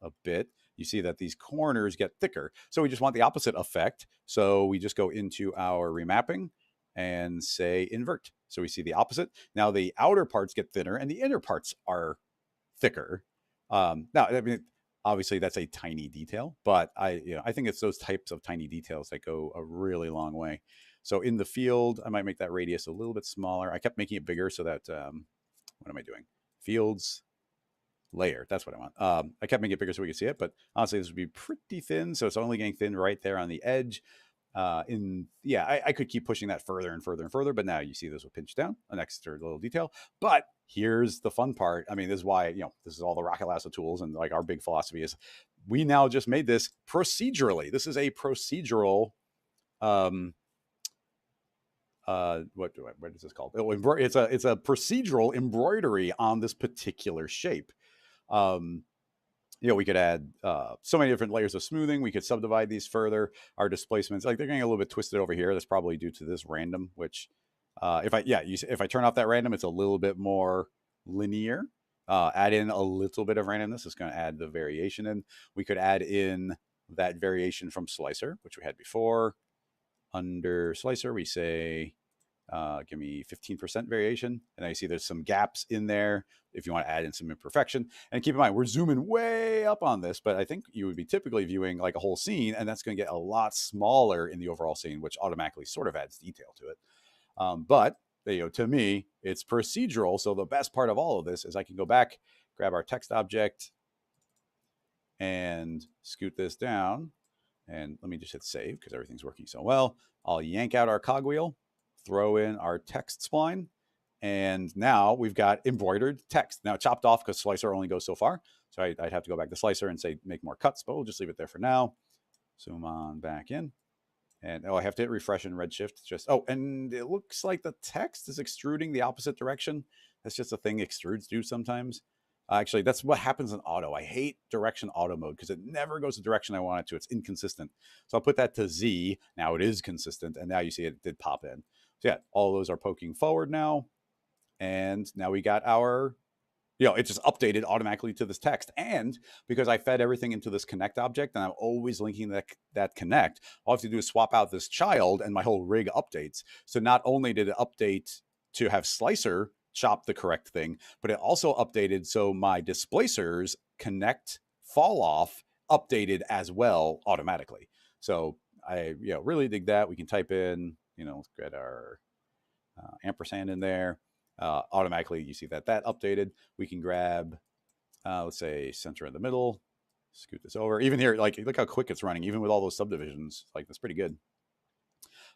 a bit, you see that these corners get thicker. So we just want the opposite effect. So we just go into our remapping and say invert. So we see the opposite. Now the outer parts get thinner and the inner parts are thicker. Now, I mean, obviously that's a tiny detail, but I think it's those types of tiny details that go a really long way. So in the field, I might make that radius a little bit smaller. I kept making it bigger so that, what am I doing? Fields, layer. That's what I want. I kept making it bigger so we could see it, but honestly, this would be pretty thin. So it's only getting thin right there on the edge. I could keep pushing that further and further and further, but now you see this will pinch down an extra little detail. But here's the fun part. I mean, this is why, this is all the Rocket Lasso tools, and like our big philosophy is we now just made this procedurally. This is a procedural, what is this called? It's a procedural embroidery on this particular shape. We could add so many different layers of smoothing. We could subdivide these further. Our displacements, like they're getting a little bit twisted over here. That's probably due to this random, which if I turn off that random, it's a little bit more linear. Add in a little bit of randomness. It's going to add the variation in. We could add in that variation from slicer, which we had before. Under slicer, we say, give me 15% variation. And I see there's some gaps in there if you want to add in some imperfection. And keep in mind, we're zooming way up on this, but I think you would be typically viewing like a whole scene, and that's going to get a lot smaller in the overall scene, which automatically sort of adds detail to it. But to me, it's procedural. So the best part of all of this is I can go back, grab our text object, and scoot this down. And let me just hit save because everything's working so well. I'll yank out our cogwheel, throw in our text spline, and now we've got embroidered text. Now chopped off because slicer only goes so far. So I'd have to go back to slicer and say make more cuts, but we'll just leave it there for now. Zoom on back in. And I have to hit refresh in Redshift. And it looks like the text is extruding the opposite direction. That's just a thing extrudes do sometimes. Actually, that's what happens in auto. I hate direction auto mode because it never goes the direction I want it to. It's inconsistent. So I'll put that to Z. Now it is consistent. And now you see it did pop in. So yeah, all of those are poking forward now. And now we got our it just updated automatically to this text. And because I fed everything into this connect object and I'm always linking that connect, all I have to do is swap out this child and my whole rig updates. So not only did it update to have slicer chop the correct thing, but it also updated so my displacers connect fall off updated as well automatically. So I really dig that. We can type in, let's get our ampersand in there. Automatically, you see that updated. We can grab, let's say, center in the middle, scoot this over. Even here, like, look how quick it's running, even with all those subdivisions. Like, that's pretty good.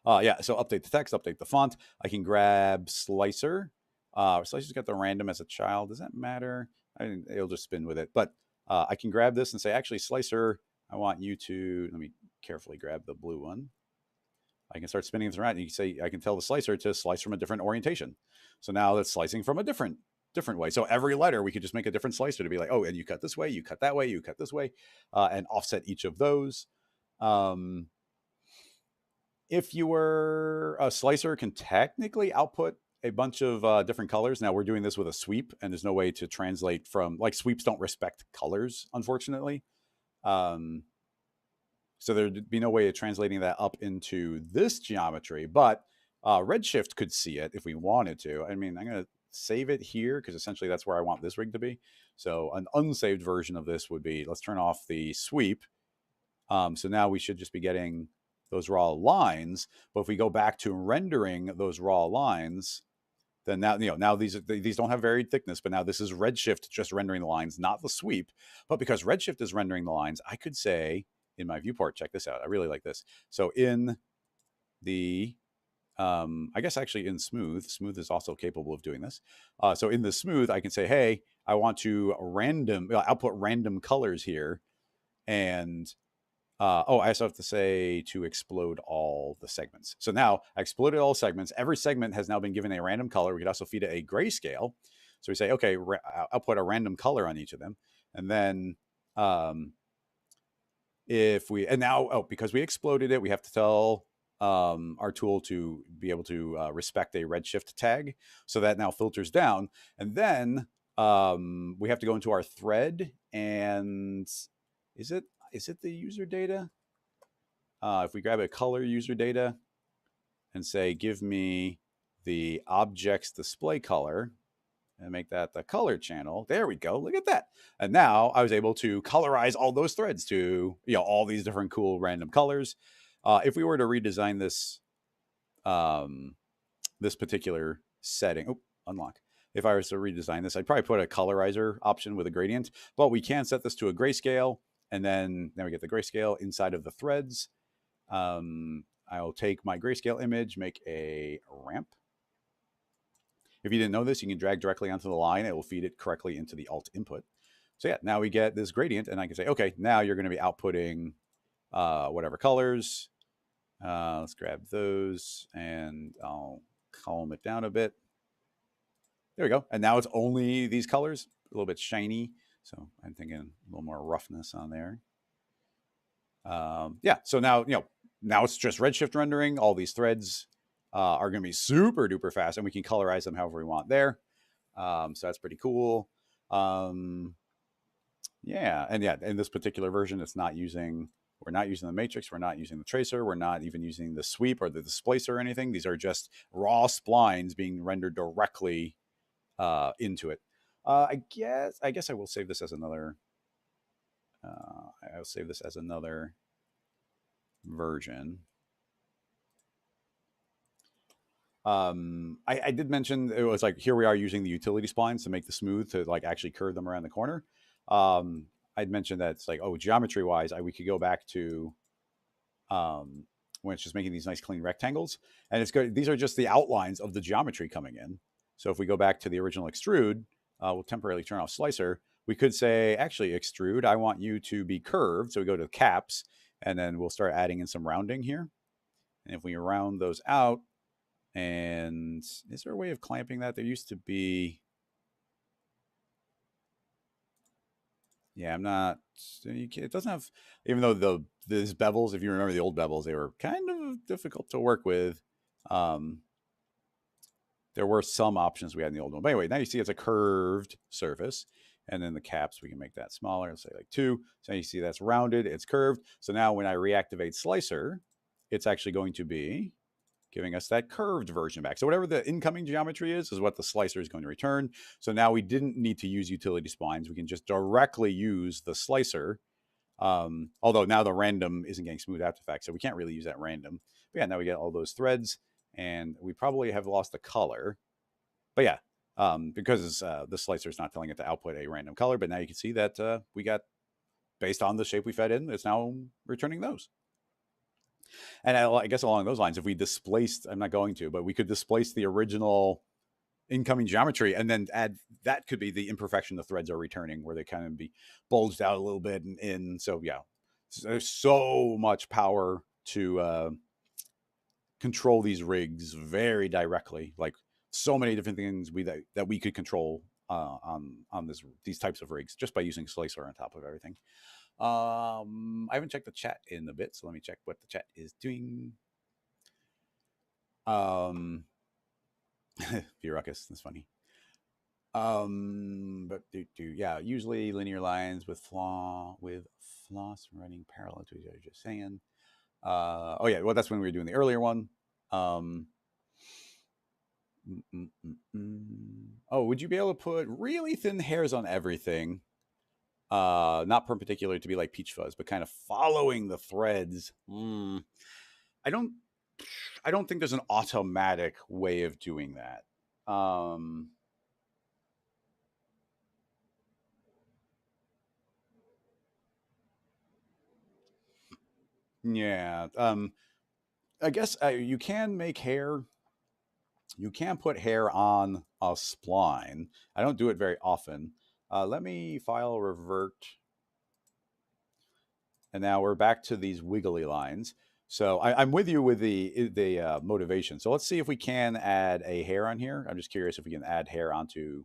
Yeah, so update the text, update the font. I can grab slicer. Slicer's got the random as a child. Does that matter? It'll just spin with it. But I can grab this and say, actually, slicer, I want you to, let me carefully grab the blue one. I can start spinning this around. You can say, I can tell the slicer to slice from a different orientation. So now that's slicing from a different way. So every letter, we could just make a different slicer to be like, oh, and you cut this way, you cut that way, you cut this way, and offset each of those. If you were a slicer, can technically output a bunch of different colors. Now we're doing this with a sweep, and there's no way to translate from, like, sweeps don't respect colors, unfortunately. So there'd be no way of translating that up into this geometry, but Redshift could see it if we wanted to. I mean, I'm going to save it here because essentially that's where I want this rig to be. So an unsaved version of this would be, let's turn off the sweep. So now we should just be getting those raw lines. But if we go back to rendering those raw lines, then now these don't have varied thickness, but now this is Redshift just rendering the lines, not the sweep. But because Redshift is rendering the lines, I could say, in my viewport, check this out. I really like this. So in the, I guess actually in smooth is also capable of doing this. So in the smooth, I can say, hey, I want to output random colors here. And I also have to say to explode all the segments. So now I exploded all segments. Every segment has now been given a random color. We could also feed it a grayscale. So we say, okay, output a random color on each of them. And then because we exploded it, we have to tell our tool to be able to respect a Redshift tag. So that now filters down. And then we have to go into our thread. And is it the user data? If we grab a color user data and say, give me the object's display color, and make that the color channel. There we go. Look at that. And now I was able to colorize all those threads to, all these different cool random colors. If we were to redesign this, this particular setting, unlock. If I was to redesign this, I'd probably put a colorizer option with a gradient, but we can set this to a grayscale. And then we get the grayscale inside of the threads. I'll take my grayscale image, make a ramp. If you didn't know this, you can drag directly onto the line. It will feed it correctly into the alt input. So yeah, now we get this gradient, and I can say, okay, now you're going to be outputting whatever colors. Let's grab those, and I'll calm it down a bit. There we go. And now it's only these colors, a little bit shiny. So I'm thinking a little more roughness on there. Yeah, so now, now it's just Redshift rendering. All these threads are going to be super duper fast, and we can colorize them however we want there. So that's pretty cool. Yeah, and in this particular version, we're not using the matrix, we're not using the tracer, we're not even using the sweep or the displacer or anything. These are just raw splines being rendered directly into it. I guess I will save this as another. I'll save this as another version. I did mention it was like, here we are using the utility splines to make the smooth to like actually curve them around the corner. I'd mentioned that it's like, geometry wise, we could go back to when it's just making these nice clean rectangles, and it's good. These are just the outlines of the geometry coming in. So if we go back to the original extrude, we'll temporarily turn off slicer. We could say, actually, extrude, I want you to be curved. So we go to caps, and then we'll start adding in some rounding here. And if we round those out, and is there a way of clamping that? There used to be. Yeah, I'm not. It doesn't have, even though these bevels, if you remember the old bevels, they were kind of difficult to work with. there were some options we had in the old one. But anyway, now you see it's a curved surface. And then the caps, we can make that smaller, let's say like 2. So now you see that's rounded, it's curved. So now when I reactivate Slicer, it's actually going to be giving us that curved version back. So whatever the incoming geometry is what the slicer is going to return. So now we didn't need to use utility splines. We can just directly use the slicer. Although now the random isn't getting smoothed out the fact, so we can't really use that random. But yeah, now we get all those threads, and we probably have lost the color. But yeah, because the slicer is not telling it to output a random color. But now you can see that we got, based on the shape we fed in, it's now returning those. And I guess along those lines, if we displaced, I'm not going to, but we could displace the original incoming geometry and then add, that could be the imperfection the threads are returning, where they kind of be bulged out a little bit and in. So yeah, there's so much power to control these rigs very directly. Like so many different things that we could control on these types of rigs just by using Slicer on top of everything. I haven't checked the chat in a bit, so let me check what the chat is doing. Ruckus, that's funny. But yeah, usually linear lines with floss running parallel to each other. Just saying. Oh yeah, well that's when we were doing the earlier one. Oh, would you be able to put really thin hairs on everything? Not perpendicular to be like peach fuzz, but kind of following the threads. I don't think there's an automatic way of doing that. Yeah. I guess you can make hair. You can put hair on a spline. I don't do it very often. Let me file revert. And now we're back to these wiggly lines. So I'm with you with the motivation. So let's see if we can add a hair on here. I'm just curious if we can add hair onto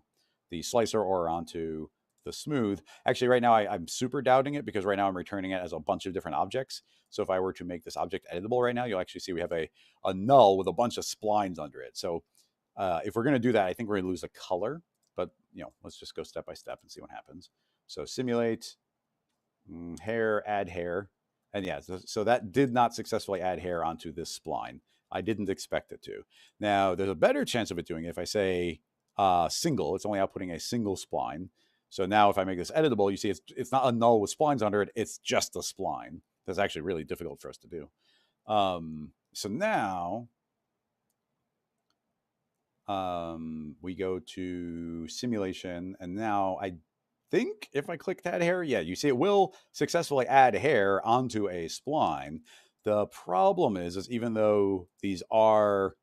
the slicer or onto the smooth. Actually, right now I'm super doubting it, because right now I'm returning it as a bunch of different objects. So if I were to make this object editable right now, you'll actually see we have a null with a bunch of splines under it. So if we're going to do that, I think we're going to lose the color. But let's just go step by step and see what happens. So simulate. Hair, add hair. And yeah, so that did not successfully add hair onto this spline. I didn't expect it to. Now, there's a better chance of it doing it if I say single. It's only outputting a single spline. So now if I make this editable, you see it's not a null with splines under it. It's just a spline. That's actually really difficult for us to do. So now we go to simulation, and now I think if I click that hair, yeah, you see it will successfully add hair onto a spline. The problem is even though these are,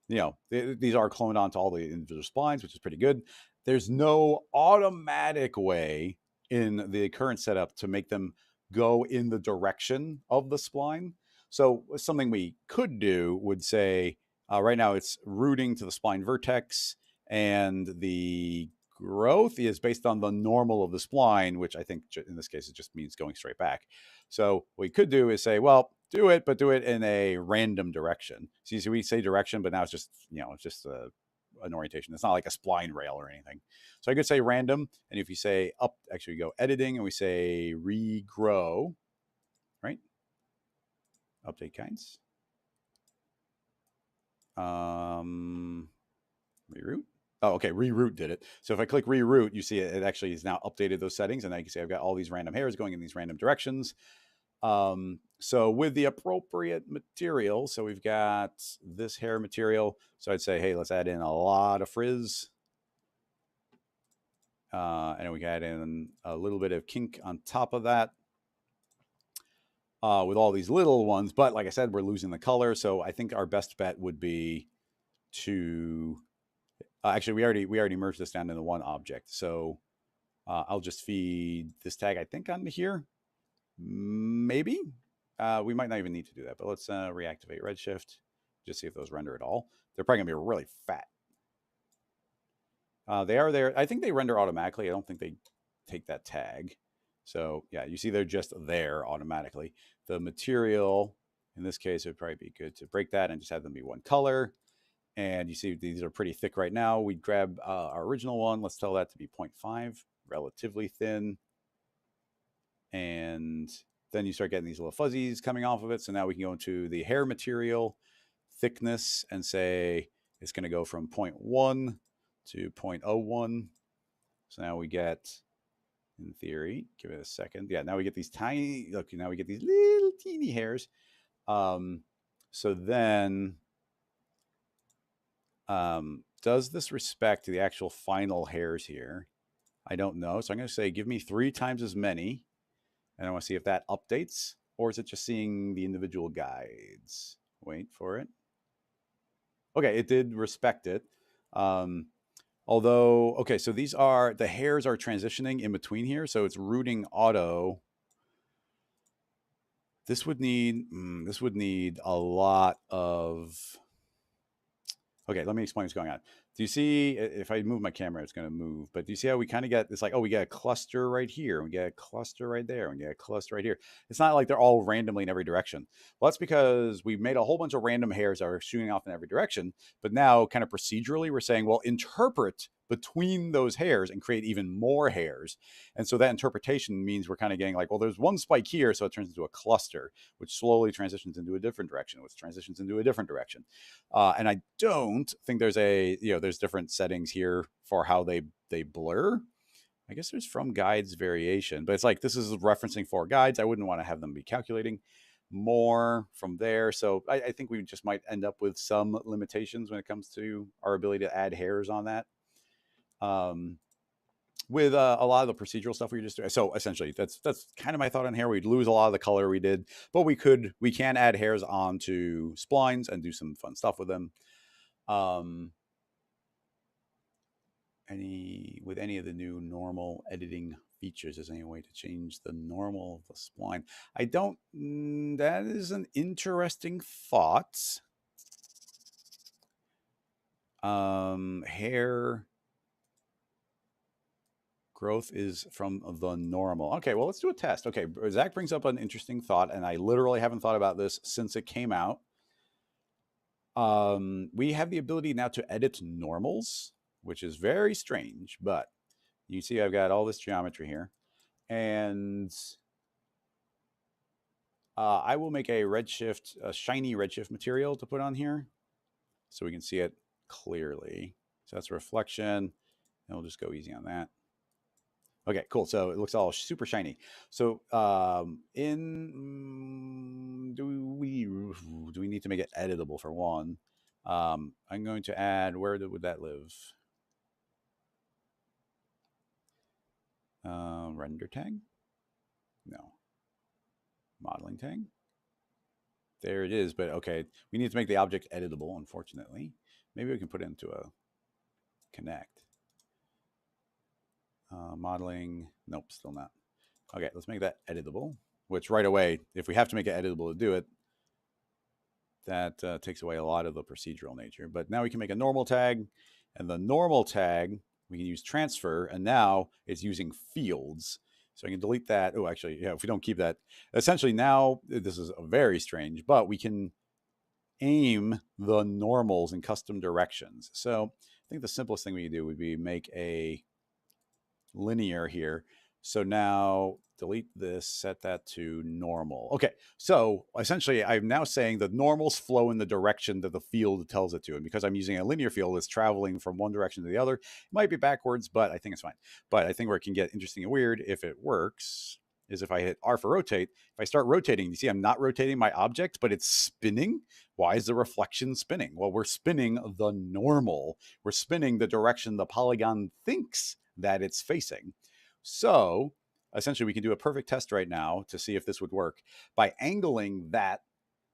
these are cloned onto all the individual splines, which is pretty good, there's no automatic way in the current setup to make them go in the direction of the spline. So something we could do would say, right now it's routing to the spline vertex, and the growth is based on the normal of the spline, which I think in this case it just means going straight back. So what we could do is say, well, do it, but do it in a random direction. So we say direction, but now it's just, it's just an orientation. It's not like a spline rail or anything. So I could say random. And if you say up, actually we go editing and we say regrow, right? Update kinds. Reroute. Oh, okay. Reroute did it. So if I click reroute, you see it actually is now updated those settings. And now you can see I've got all these random hairs going in these random directions. So with the appropriate material, so we've got this hair material. So I'd say, hey, let's add in a lot of frizz. And we can add in a little bit of kink on top of that. With all these little ones. But like I said, we're losing the color. So I think our best bet would be to... actually, we already merged this down into one object. So I'll just feed this tag, I think, onto here. Maybe. We might not even need to do that, but let's reactivate Redshift. Just see if those render at all. They're probably going to be really fat. They are there. I think they render automatically. I don't think they take that tag. So yeah, you see they're just there automatically. The material, in this case, it would probably be good to break that and just have them be one color. And you see these are pretty thick right now. We grab our original one. Let's tell that to be 0.5, relatively thin. And then you start getting these little fuzzies coming off of it. So now we can go into the hair material thickness and say it's going to go from 0.1 to 0.01. So now we get, in theory, give it a second. Yeah, now we get these tiny, look, now we get these little teeny hairs. So then, does this respect the actual final hairs here? I don't know. So I'm going to say, give me 3 times as many. And I want to see if that updates, or is it just seeing the individual guides? Wait for it. Okay, it did respect it. Although, okay, so these are, the hairs are transitioning in between here. So it's rooting auto. This would need a lot of, okay, let me explain what's going on. Do you see, if I move my camera, it's going to move, but do you see how we kind of get this, like, oh, we get a cluster right here, we get a cluster right there, we get a cluster right here. It's not like they're all randomly in every direction. Well, that's because we made a whole bunch of random hairs that are shooting off in every direction. But now, kind of procedurally, we're saying, well, interpret between those hairs and create even more hairs. And so that interpretation means we're kind of getting like, well, there's one spike here, so it turns into a cluster, which slowly transitions into a different direction, which transitions into a different direction. And I don't think there's there's different settings here for how they blur. I guess there's from guides variation, but it's like, this is referencing 4 guides. I wouldn't want to have them be calculating more from there. So I think we just might end up with some limitations when it comes to our ability to add hairs on that. With a lot of the procedural stuff we just doing. So essentially, that's kind of my thought on hair. We'd lose a lot of the color we did, but we can add hairs onto splines and do some fun stuff with them. With any of the new normal editing features, is any way to change the normal of the spline? I don't. That is an interesting thought. Hair growth is from the normal. Okay, well, let's do a test. Okay, Zach brings up an interesting thought, and I literally haven't thought about this since it came out. We have the ability now to edit normals, which is very strange, but you see I've got all this geometry here, and I will make a shiny redshift material to put on here so we can see it clearly. So that's reflection, and we'll just go easy on that. Okay, cool. So it looks all super shiny. So do we need to make it editable for one? I'm going to add, where would that live? Render tag? No. Modeling tag? There it is, but okay. We need to make the object editable, unfortunately. Maybe we can put it into a connect. Modeling, nope, still not. Okay, let's make that editable, which right away, if we have to make it editable to do it, that takes away a lot of the procedural nature. But now we can make a normal tag, and the normal tag, we can use transfer, and now it's using fields. So I can delete that. Oh, actually, yeah, if we don't keep that, essentially now, this is very strange, but we can aim the normals in custom directions. So I think the simplest thing we can do would be make a linear here. So now delete this, set that to normal. Okay, so essentially I'm now saying the normals flow in the direction that the field tells it to. And because I'm using a linear field, it's traveling from one direction to the other. It might be backwards, but I think it's fine. But I think where it can get interesting and weird, if it works, is if I hit R for rotate. If I start rotating, you see I'm not rotating my object, but it's spinning. Why is the reflection spinning? Well, we're spinning the normal. We're spinning the direction the polygon thinks that it's facing. So essentially, we can do a perfect test right now to see if this would work. By angling that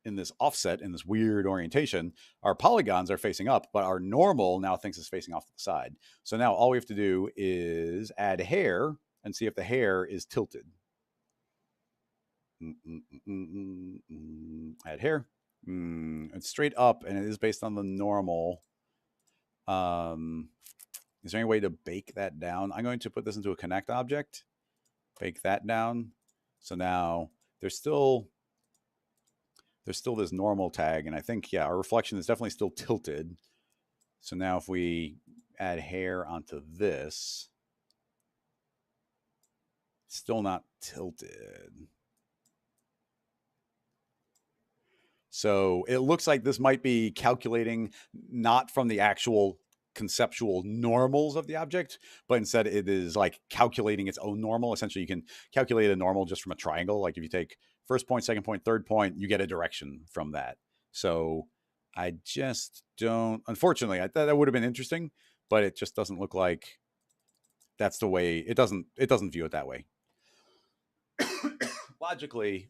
in this offset, in this weird orientation, our polygons are facing up, but our normal now thinks it's facing off to the side. So now all we have to do is add hair and see if the hair is tilted. Add hair. It's straight up, and it is based on the normal. Is there any way to bake that down? I'm going to put this into a connect object, bake that down. So now there's still this normal tag, and I think, yeah, our reflection is definitely still tilted. So now if we add hair onto this, still not tilted. So it looks like this might be calculating not from the actual conceptual normals of the object, but instead it is like calculating its own normal. Essentially, you can calculate a normal just from a triangle. Like if you take first point, second point, third point, you get a direction from that. So I just don't, unfortunately, I thought that would have been interesting, but it just doesn't look like that's the way it doesn't view it that way. Logically,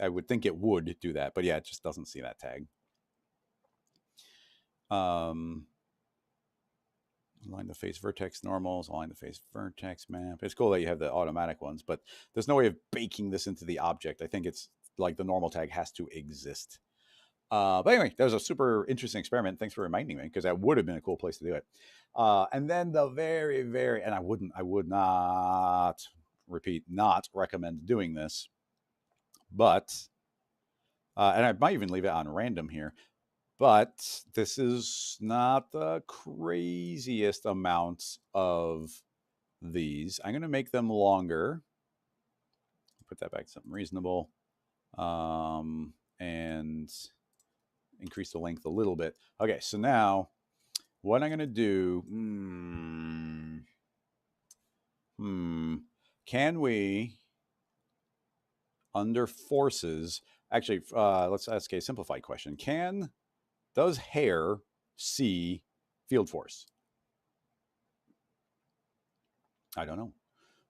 I would think it would do that, but yeah, it just doesn't see that tag. Align the face vertex normals, align the face vertex map. It's cool that you have the automatic ones, but there's no way of baking this into the object. I think it's like the normal tag has to exist. But anyway, that was a super interesting experiment. Thanks for reminding me, because that would have been a cool place to do it. And then the very, and I would not recommend doing this, but, and I might even leave it on random here, but this is not the craziest amount of these. I'm going to make them longer. Put that back to something reasonable. And increase the length a little bit. Okay, so now what I'm going to do, can we, under forces, actually, let's ask a simplified question. Does hair see field force? I don't know.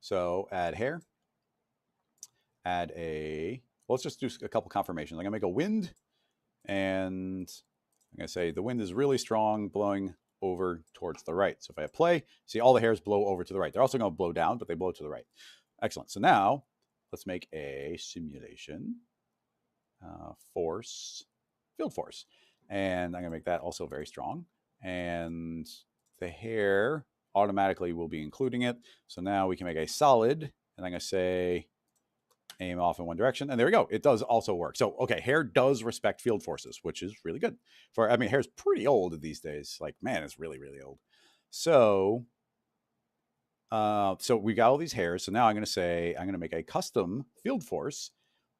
So add hair, add let's just do a couple confirmations. I'm going to make a wind, and I'm going to say the wind is really strong, blowing over towards the right. So if I hit play, see all the hairs blow over to the right. They're also going to blow down, but they blow to the right. Excellent. So now let's make a simulation force, field force. And I'm going to make that also very strong. And the hair automatically will be including it. So now we can make a solid, and I'm going to say aim off in one direction, and there we go. It does also work. So, okay, hair does respect field forces, which is really good. Hair's pretty old these days. Like, man, it's really, really old. So, so we got all these hairs. So now I'm going to make a custom field force,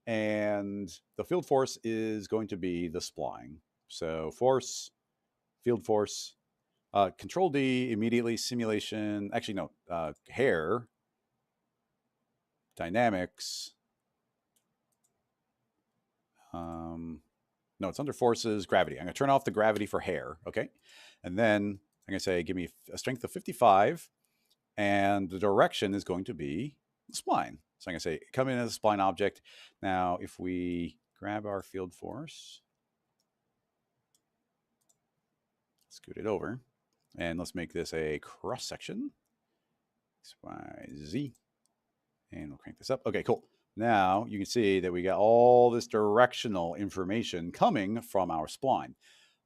and the field force is going to be the spline. So force, field force, Control D, immediately simulation. Actually, no, hair, dynamics. No, it's under forces, gravity. I'm going to turn off the gravity for hair. Okay. And then I'm going to say, give me a strength of 55. And the direction is going to be the spline. So I'm going to say, come in as a spline object. Now, if we grab our field force, scoot it over, and let's make this a cross section. X, Y, Z. And we'll crank this up. Okay, cool. Now you can see that we got all this directional information coming from our spline.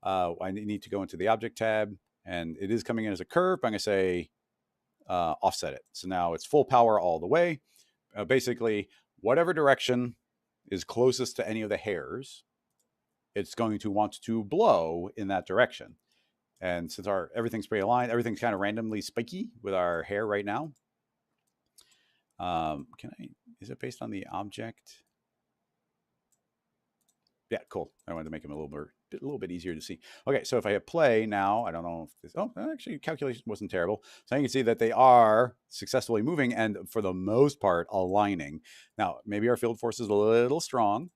I need to go into the object tab, and it is coming in as a curve. I'm going to say offset it. So now it's full power all the way. Basically, whatever direction is closest to any of the hairs, it's going to want to blow in that direction. And since everything's pretty aligned, everything's kind of randomly spiky with our hair right now. Is it based on the object? Yeah, cool. I wanted to make them a little bit easier to see. Okay, so if I hit play now, I don't know if this, actually calculation wasn't terrible. So you can see that they are successfully moving and for the most part aligning. Now, maybe our field force is a little strong.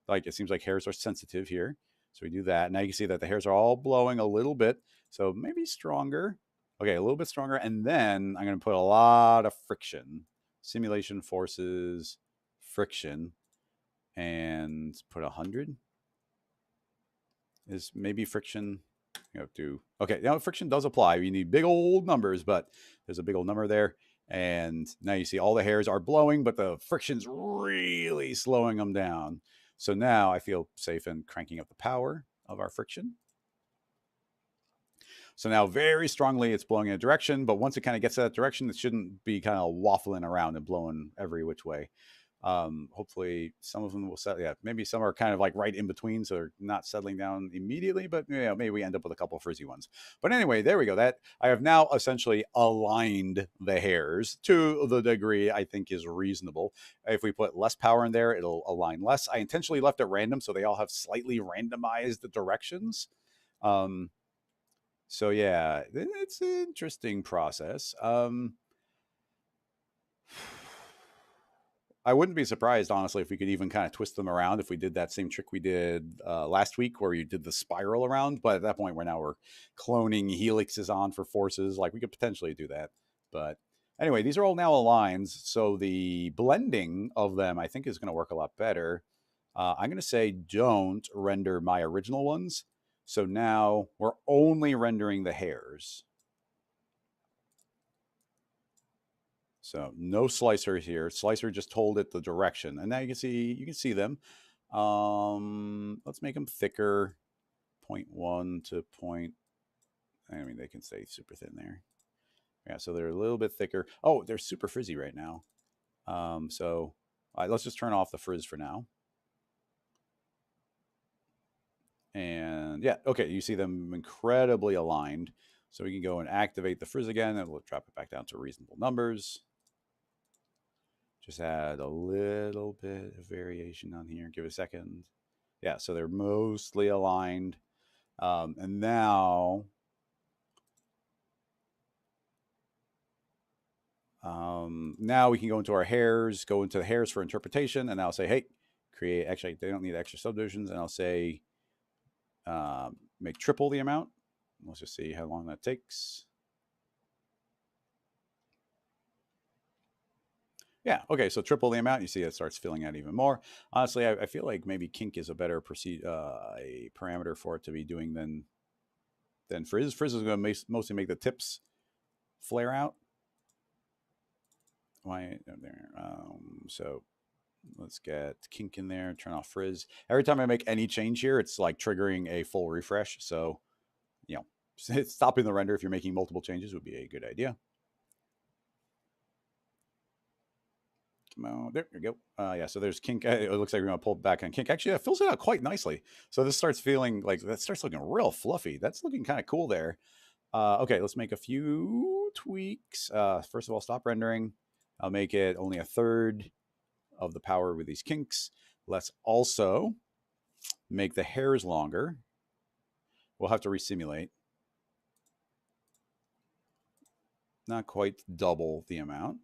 Like it seems like hairs are sensitive here. So we do that. Now you can see that the hairs are all blowing a little bit. So maybe stronger. Okay, a little bit stronger. And then I'm going to put a lot of friction. Simulation forces, friction, and put 100. Is maybe friction, okay, now friction does apply. You need big old numbers, but there's a big old number there. And now you see all the hairs are blowing, but the friction's really slowing them down. So now I feel safe in cranking up the power of our friction. So now very strongly it's blowing in a direction, but once it kind of gets to that direction, it shouldn't be kind of waffling around and blowing every which way. Hopefully some of them will settle. Yeah, maybe some are kind of like right in between, so they're not settling down immediately. But maybe we end up with a couple frizzy ones. But anyway, there we go. That I have now essentially aligned the hairs to the degree I think is reasonable. If we put less power in there, it'll align less. I intentionally left it random so they all have slightly randomized directions. Um, so yeah, it's an interesting process. I wouldn't be surprised, honestly, if we could even kind of twist them around if we did that same trick we did last week where you did the spiral around. But at that point, we're cloning helixes on for forces. Like we could potentially do that. But anyway, these are all now aligns. So the blending of them, I think, is going to work a lot better. I'm going to say don't render my original ones. So now we're only rendering the hairs. So no slicer here. Slicer just told it the direction, and now you can see them. Let's make them thicker. 0.1 to point. I mean, they can stay super thin there. Yeah, so they're a little bit thicker. Oh, they're super frizzy right now. So let's just turn off the frizz for now. And yeah, okay, you see them incredibly aligned. So we can go and activate the frizz again, and we'll drop it back down to reasonable numbers. Just add a little bit of variation on here. Give it a second. Yeah, so they're mostly aligned. And now now we can go into our hairs, go into the hairs for interpretation, and I'll say, hey, create, actually, they don't need extra subdivisions, and I'll say, make triple the amount. Let's just see how long that takes. Yeah, okay, so triple the amount. You see it starts filling out even more. Honestly, I feel like maybe kink is a better a parameter for it to be doing than frizz. Frizz is going to mostly make the tips flare out. Why there? So let's get kink in there. Turn off frizz. Every time I make any change here, it's like triggering a full refresh. So stopping the render if you're making multiple changes would be a good idea. There you go. Yeah, so there's kink. It looks like we're going to pull back on kink. Actually, that fills it out quite nicely. So this starts feeling like that starts looking real fluffy. That's looking kind of cool there. Okay, let's make a few tweaks. First of all, stop rendering. I'll make it only a third of the power with these kinks. Let's also make the hairs longer. We'll have to resimulate. Not quite double the amount.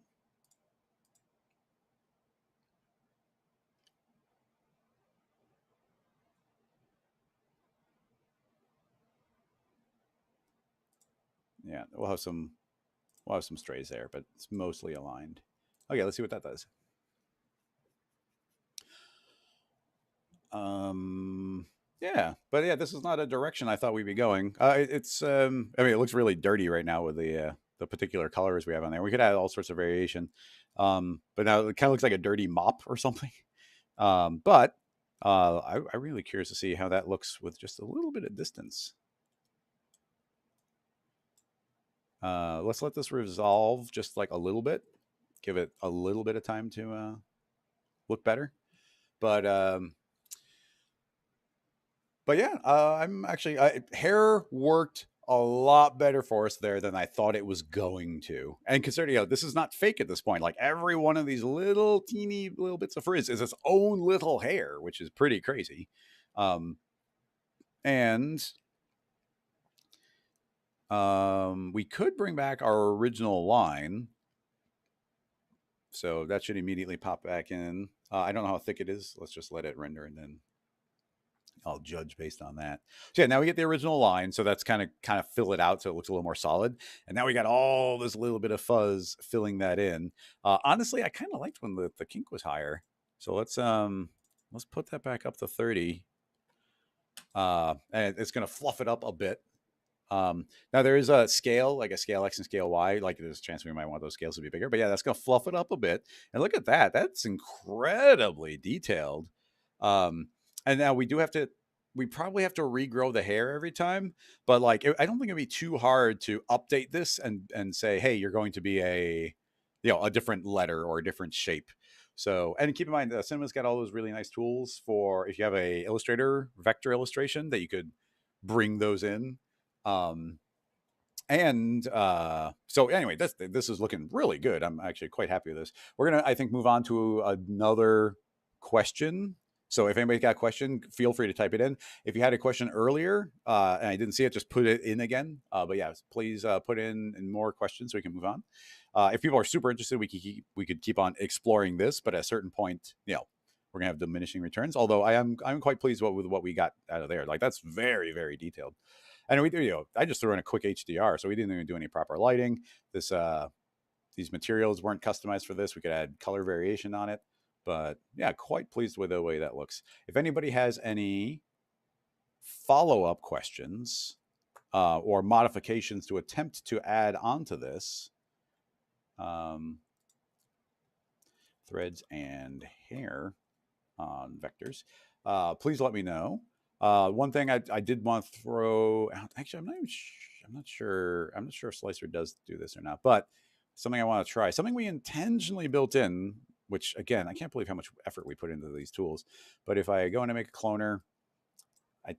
Yeah, we'll have some strays there, but it's mostly aligned. Okay, let's see what that does. Yeah, but yeah, this is not a direction I thought we'd be going. It's I mean, it looks really dirty right now with the particular colors we have on there. We could add all sorts of variation. But now it kind of looks like a dirty mop or something. But I'm really curious to see how that looks with just a little bit of distance. Let's let this resolve just like a little bit. Give it a little bit of time to look better. But yeah, I'm actually hair worked a lot better for us there than I thought it was going to. And considering this is not fake at this point, like every one of these little teeny little bits of frizz is its own little hair, which is pretty crazy. And we could bring back our original line. So that should immediately pop back in. I don't know how thick it is. Let's just let it render and then I'll judge based on that. So yeah, now we get the original line. So that's kind of fill it out so it looks a little more solid. And now we got all this little bit of fuzz filling that in. Honestly, I kind of liked when the kink was higher. So let's put that back up to 30. And it's gonna fluff it up a bit. Now there is a scale, like a scale X and scale Y. Like there's a chance we might want those scales to be bigger, but yeah, that's gonna fluff it up a bit. And look at that. That's incredibly detailed. And now we probably have to regrow the hair every time, but like, I don't think it'd be too hard to update this and say, hey, you're going to be a different letter or a different shape. So, and keep in mind, Cinema's got all those really nice tools for if you have a Illustrator vector illustration that you could bring those in. So anyway, this is looking really good. I'm actually quite happy with this. We're gonna, I think, move on to another question. So if anybody's got a question, feel free to type it in. If you had a question earlier and I didn't see it, just put it in again. But yeah, please put in more questions so we can move on. If people are super interested, we could keep on exploring this, but at a certain point, we're gonna have diminishing returns. Although I'm quite pleased with what we got out of there. Like that's very, very detailed. And I just threw in a quick HDR, so we didn't even do any proper lighting. These materials weren't customized for this. We could add color variation on it, but yeah, quite pleased with the way that looks. If anybody has any follow-up questions or modifications to attempt to add onto this, threads and hair on vectors, please let me know. One thing I did want to throw out, actually, I'm not sure if Slicer does do this or not, but something I want to try, something we intentionally built in, which again, I can't believe how much effort we put into these tools. But if I go in and make a cloner, I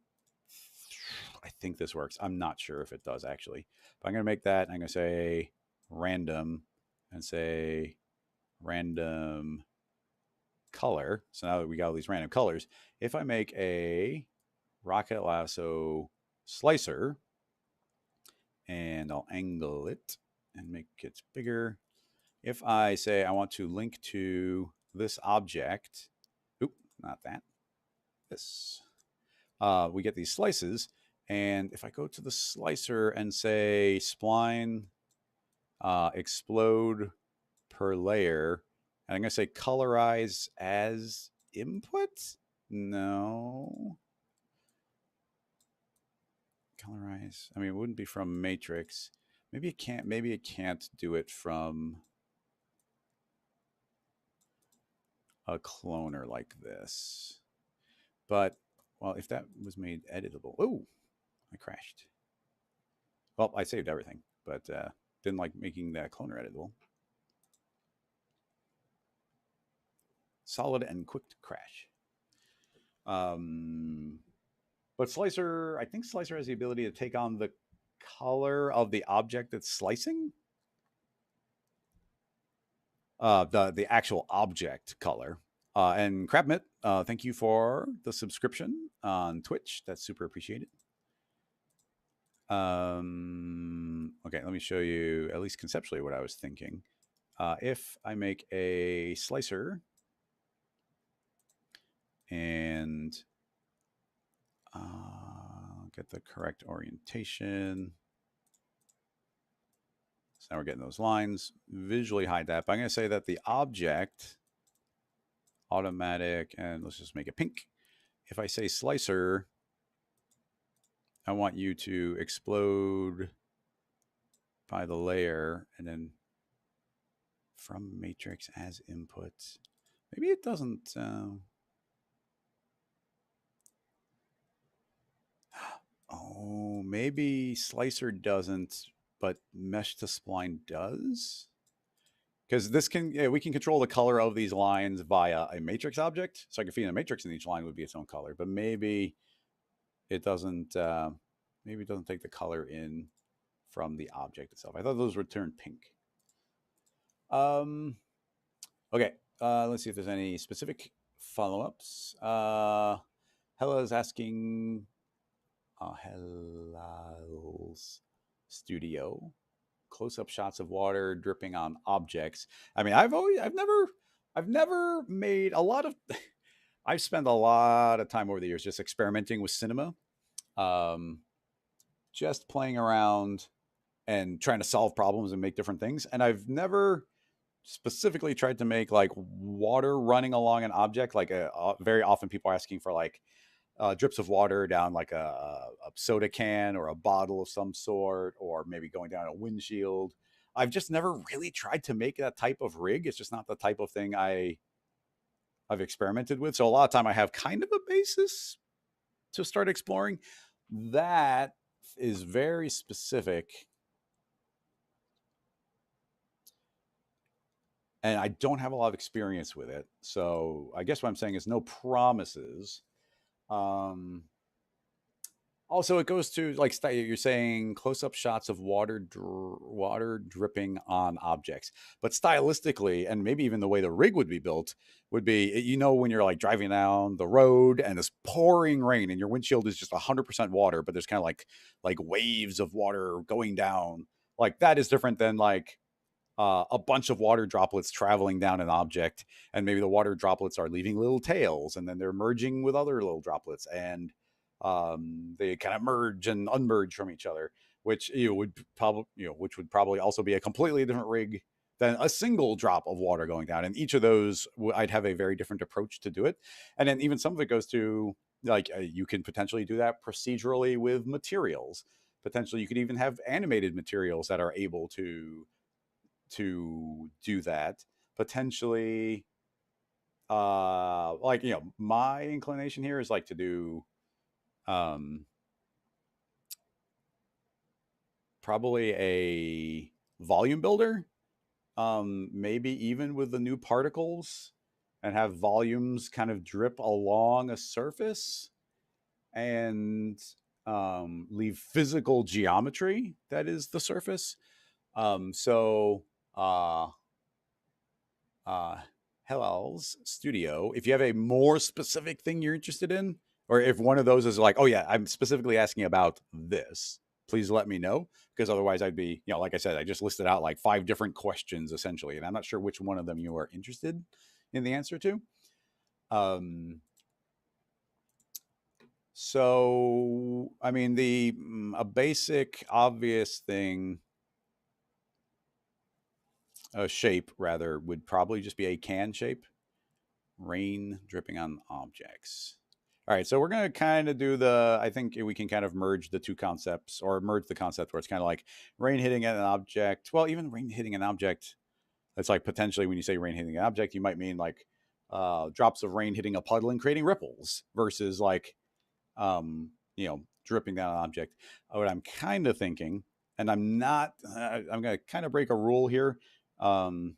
think this works. I'm not sure if it does actually, but I'm going to make that. I'm going to say random and say random color. So now that we got all these random colors, if I make a Rocket Lasso slicer and I'll angle it and make it bigger. If I say I want to link to this object, not that, this, we get these slices. And if I go to the slicer and say spline explode per layer, and I'm going to say colorize as input. No. Colorize. I mean, it wouldn't be from matrix. Maybe it can't. Maybe it can't do it from a cloner like this. But well, if that was made editable, oh, I crashed. Well, I saved everything, but didn't like making that cloner editable. Solid and quick to crash. But Slicer, I think Slicer has the ability to take on the color of the object that's slicing. The actual object color. And Crabmit, thank you for the subscription on Twitch. That's super appreciated. Okay, let me show you at least conceptually what I was thinking. If I make a slicer and get the correct orientation. So now we're getting those lines. Visually hide that. But I'm going to say that the object, automatic, and let's just make it pink. If I say slicer, I want you to explode by the layer and then from matrix as input. Maybe it doesn't. Oh, maybe slicer doesn't, but mesh to spline does. Because this can, we can control the color of these lines via a matrix object. So I can feed in a matrix and each line would be its own color. But maybe it doesn't, maybe it doesn't take the color in from the object itself. I thought those would turn pink. Okay, let's see if there's any specific follow-ups. Hella's asking, Hella's Studio, close-up shots of water dripping on objects. I mean, I've never made a lot of. I've spent a lot of time over the years just experimenting with cinema, just playing around and trying to solve problems and make different things. And I've never specifically tried to make like water running along an object. Like very often people are asking for like drips of water down like a soda can or a bottle of some sort, or maybe going down a windshield. I've just never really tried to make that type of rig. It's just not the type of thing I've experimented with. So a lot of time I have kind of a basis to start exploring. That is very specific. and I don't have a lot of experience with it. So I guess what I'm saying is no promises. Um, Also, it goes to like you're saying close-up shots of water dripping on objects, but stylistically, and maybe even the way the rig would be built would be, when you're like driving down the road and it's pouring rain and your windshield is just 100% water, but there's kind of like waves of water going down. Like that is different than like a bunch of water droplets traveling down an object, and maybe the water droplets are leaving little tails, and then they're merging with other little droplets, and they kind of merge and unmerge from each other, which which would probably also be a completely different rig than a single drop of water going down. And each of those, I'd have a very different approach to do it. And then even some of it goes to like you can potentially do that procedurally with materials. Potentially, you could even have animated materials that are able to do that. Potentially, like my inclination here is like to do um probably a volume builder, maybe even with the new particles, and have volumes kind of drip along a surface, and leave physical geometry that is the surface. So uh uh, Hell's Studio, if you have a more specific thing you're interested in, or if one of those is like, oh yeah, I'm specifically asking about this, please let me know. Because otherwise, I'd be, like I said, I just listed out like 5 different questions essentially, and I'm not sure which one of them you are interested in the answer to. Um, so, I mean, a basic, obvious thing, a shape rather, would probably just be a can shape. Rain dripping on objects. All right, so we're going to kind of do I think we can kind of merge the two concepts, or merge the concept where it's kind of like rain hitting at an object. Well, even rain hitting an object, it's like potentially when you say rain hitting an object, you might mean like drops of rain hitting a puddle and creating ripples versus like, dripping down an object. What I'm kind of thinking, and I'm going to kind of break a rule here. Um,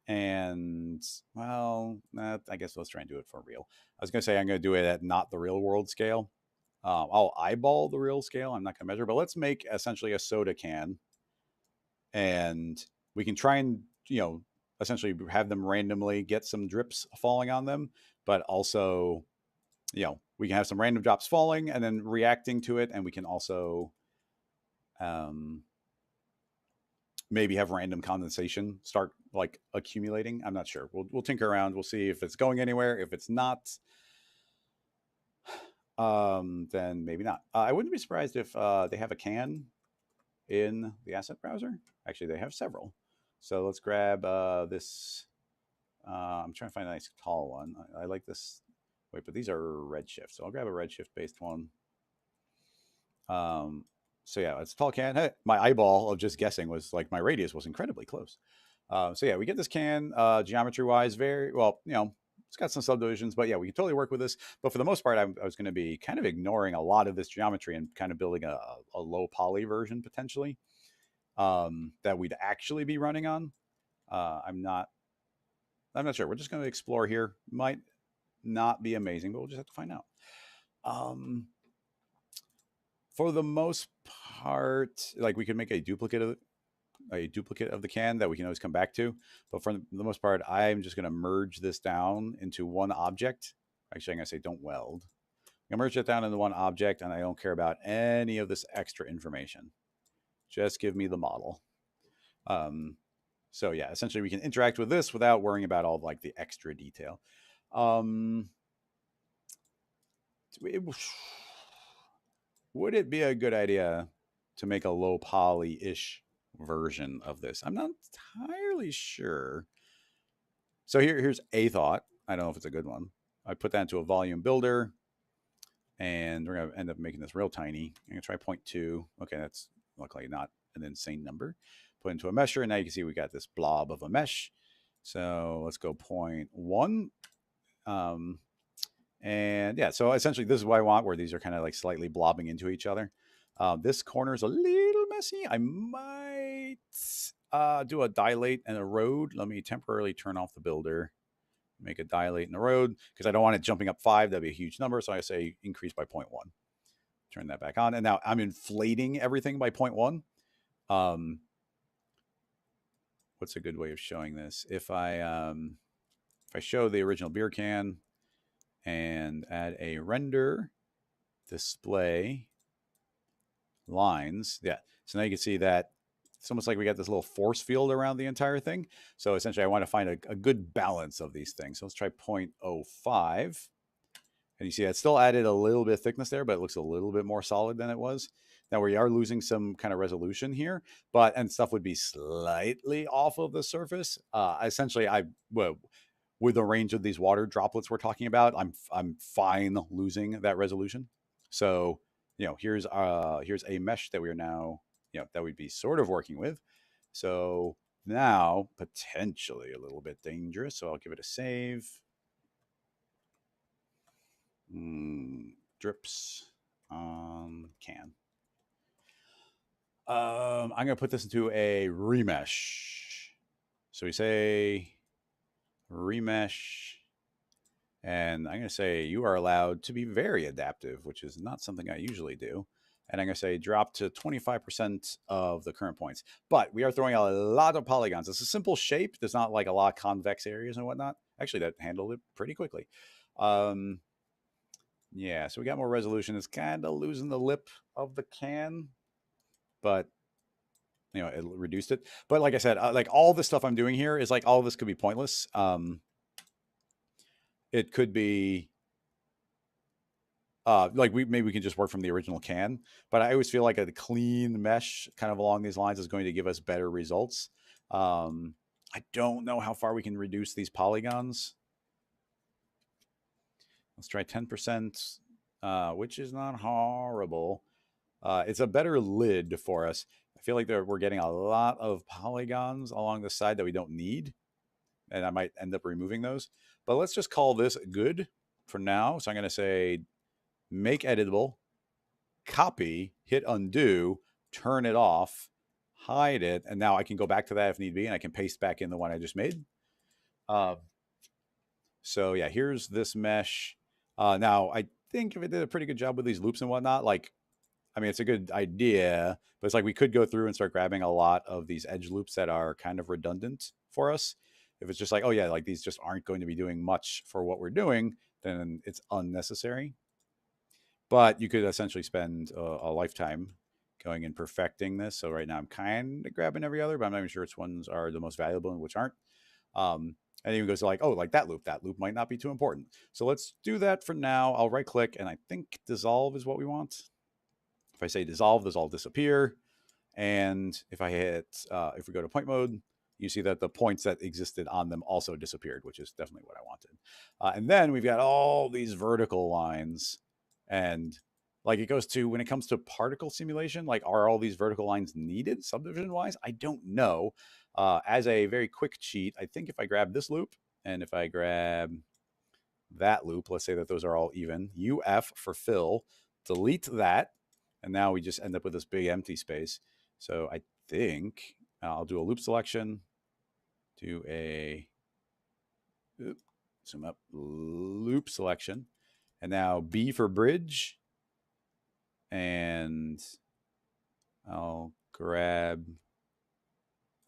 and well, I guess let's try and do it for real. I was going to say I'm going to do it at not the real world scale. I'll eyeball the real scale. I'm not going to measure, but let's make essentially a soda can, and we can try and essentially have them randomly get some drips falling on them, but also we can have some random drops falling and then reacting to it, and we can also um, maybe have random condensation start like accumulating. I'm not sure. We'll tinker around. We'll see if it's going anywhere. If it's not, then maybe not. I wouldn't be surprised if they have a can in the asset browser. Actually, they have several. So let's grab this. I'm trying to find a nice tall one. I like this. Wait, but these are Redshift. So I'll grab a Redshift based one. So yeah, it's a tall can. Hey, my eyeball of just guessing was like my radius was incredibly close. So yeah, we get this can geometry wise very well. It's got some subdivisions, but yeah, we can totally work with this. But for the most part, I was going to be kind of ignoring a lot of this geometry and kind of building a low poly version potentially that we'd actually be running on. I'm not. I'm not sure. We're just going to explore here. Might not be amazing, but we'll just have to find out. For the most part, like we could make a duplicate of the can that we can always come back to. But for the most part, I'm just going to merge this down into one object. Actually, I'm going to say don't weld. I'm going to merge it down into one object, and I don't care about any of this extra information. Just give me the model. So yeah, essentially we can interact with this without worrying about all like the extra detail. Would it be a good idea to make a low poly-ish version of this? I'm not entirely sure. So here's a thought. I don't know if it's a good one. I put that into a volume builder, and we're going to end up making this real tiny. I'm going to try 0.2. Okay, that's luckily not an insane number. Put into a mesher, and now you can see we got this blob of a mesh. So let's go 0.1. And yeah, so essentially this is what I want, where these are kind of like slightly blobbing into each other. This corner is a little messy. I might do a dilate and erode. Let me temporarily turn off the builder, make a dilate and erode, because I don't want it jumping up 5. That'd be a huge number. So I say increase by 0.1. Turn that back on. And now I'm inflating everything by 0.1. What's a good way of showing this? If I show the original beer can and add a render display lines, yeah. So now you can see that it's almost like we got this little force field around the entire thing. So essentially, I want to find a good balance of these things. So let's try 0.05. And you see that still added a little bit of thickness there, but it looks a little bit more solid than it was. Now we are losing some kind of resolution here, and stuff would be slightly off of the surface. Essentially, with the range of these water droplets we're talking about, I'm fine losing that resolution. So here's a mesh that we're now that we'd be sort of working with. So now potentially a little bit dangerous. So I'll give it a save. Drips on can. I'm going to put this into a remesh. So we say remesh, and I'm going to say you are allowed to be very adaptive, which is not something I usually do. And I'm going to say drop to 25% of the current points. But we are throwing a lot of polygons. It's a simple shape. There's not like a lot of convex areas and whatnot. Actually, that handled it pretty quickly. Yeah, so we got more resolution. It's kind of losing the lip of the can, but it reduced it. But like I said, like all the stuff I'm doing here is like all of this could be pointless. It could be like maybe we can just work from the original can, but I always feel like a clean mesh kind of along these lines is going to give us better results. I don't know how far we can reduce these polygons. Let's try 10%, which is not horrible. It's a better lid for us. I feel like we're getting a lot of polygons along the side that we don't need, and I might end up removing those. But let's just call this good for now. So I'm going to say make editable, copy, hit undo, turn it off, hide it, and now I can go back to that if need be, and I can paste back in the one I just made. So yeah, here's this mesh. Now I think if it did a pretty good job with these loops and whatnot, like, I mean, it's a good idea, but it's like we could go through and start grabbing a lot of these edge loops that are kind of redundant for us. If it's just like, oh yeah, like these just aren't going to be doing much for what we're doing, then it's unnecessary. But you could essentially spend a lifetime going and perfecting this. So right now I'm kind of grabbing every other, but I'm not even sure which ones are the most valuable and which aren't. And even goes to like, oh, like that loop might not be too important. So let's do that for now. I'll right click, and I think dissolve is what we want. If I say dissolve, those all disappear. And if I hit, if we go to point mode, you see that the points that existed on them also disappeared, which is definitely what I wanted. And then we've got all these vertical lines. And like it goes to, when it comes to particle simulation, like are all these vertical lines needed subdivision wise? I don't know. As a very quick cheat, I think if I grab this loop and if I grab that loop, let's say that those are all even, UF for fill, delete that. And now we just end up with this big empty space. So I think I'll do a loop selection, do a zoom up, loop selection, and now B for bridge. And I'll grab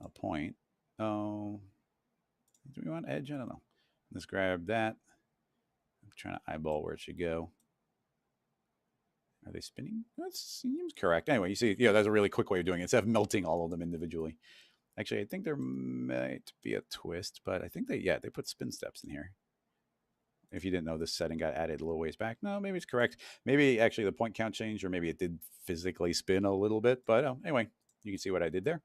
a point. Oh, do we want edge? I don't know. Let's grab that. I'm trying to eyeball where it should go. Are they spinning? That seems correct. Anyway, you see, that's a really quick way of doing it instead of melting all of them individually. Actually, I think there might be a twist, but I think they put spin steps in here. If you didn't know, this setting got added a little ways back. No, maybe it's correct. Maybe actually the point count changed, or maybe it did physically spin a little bit. But anyway, you can see what I did there.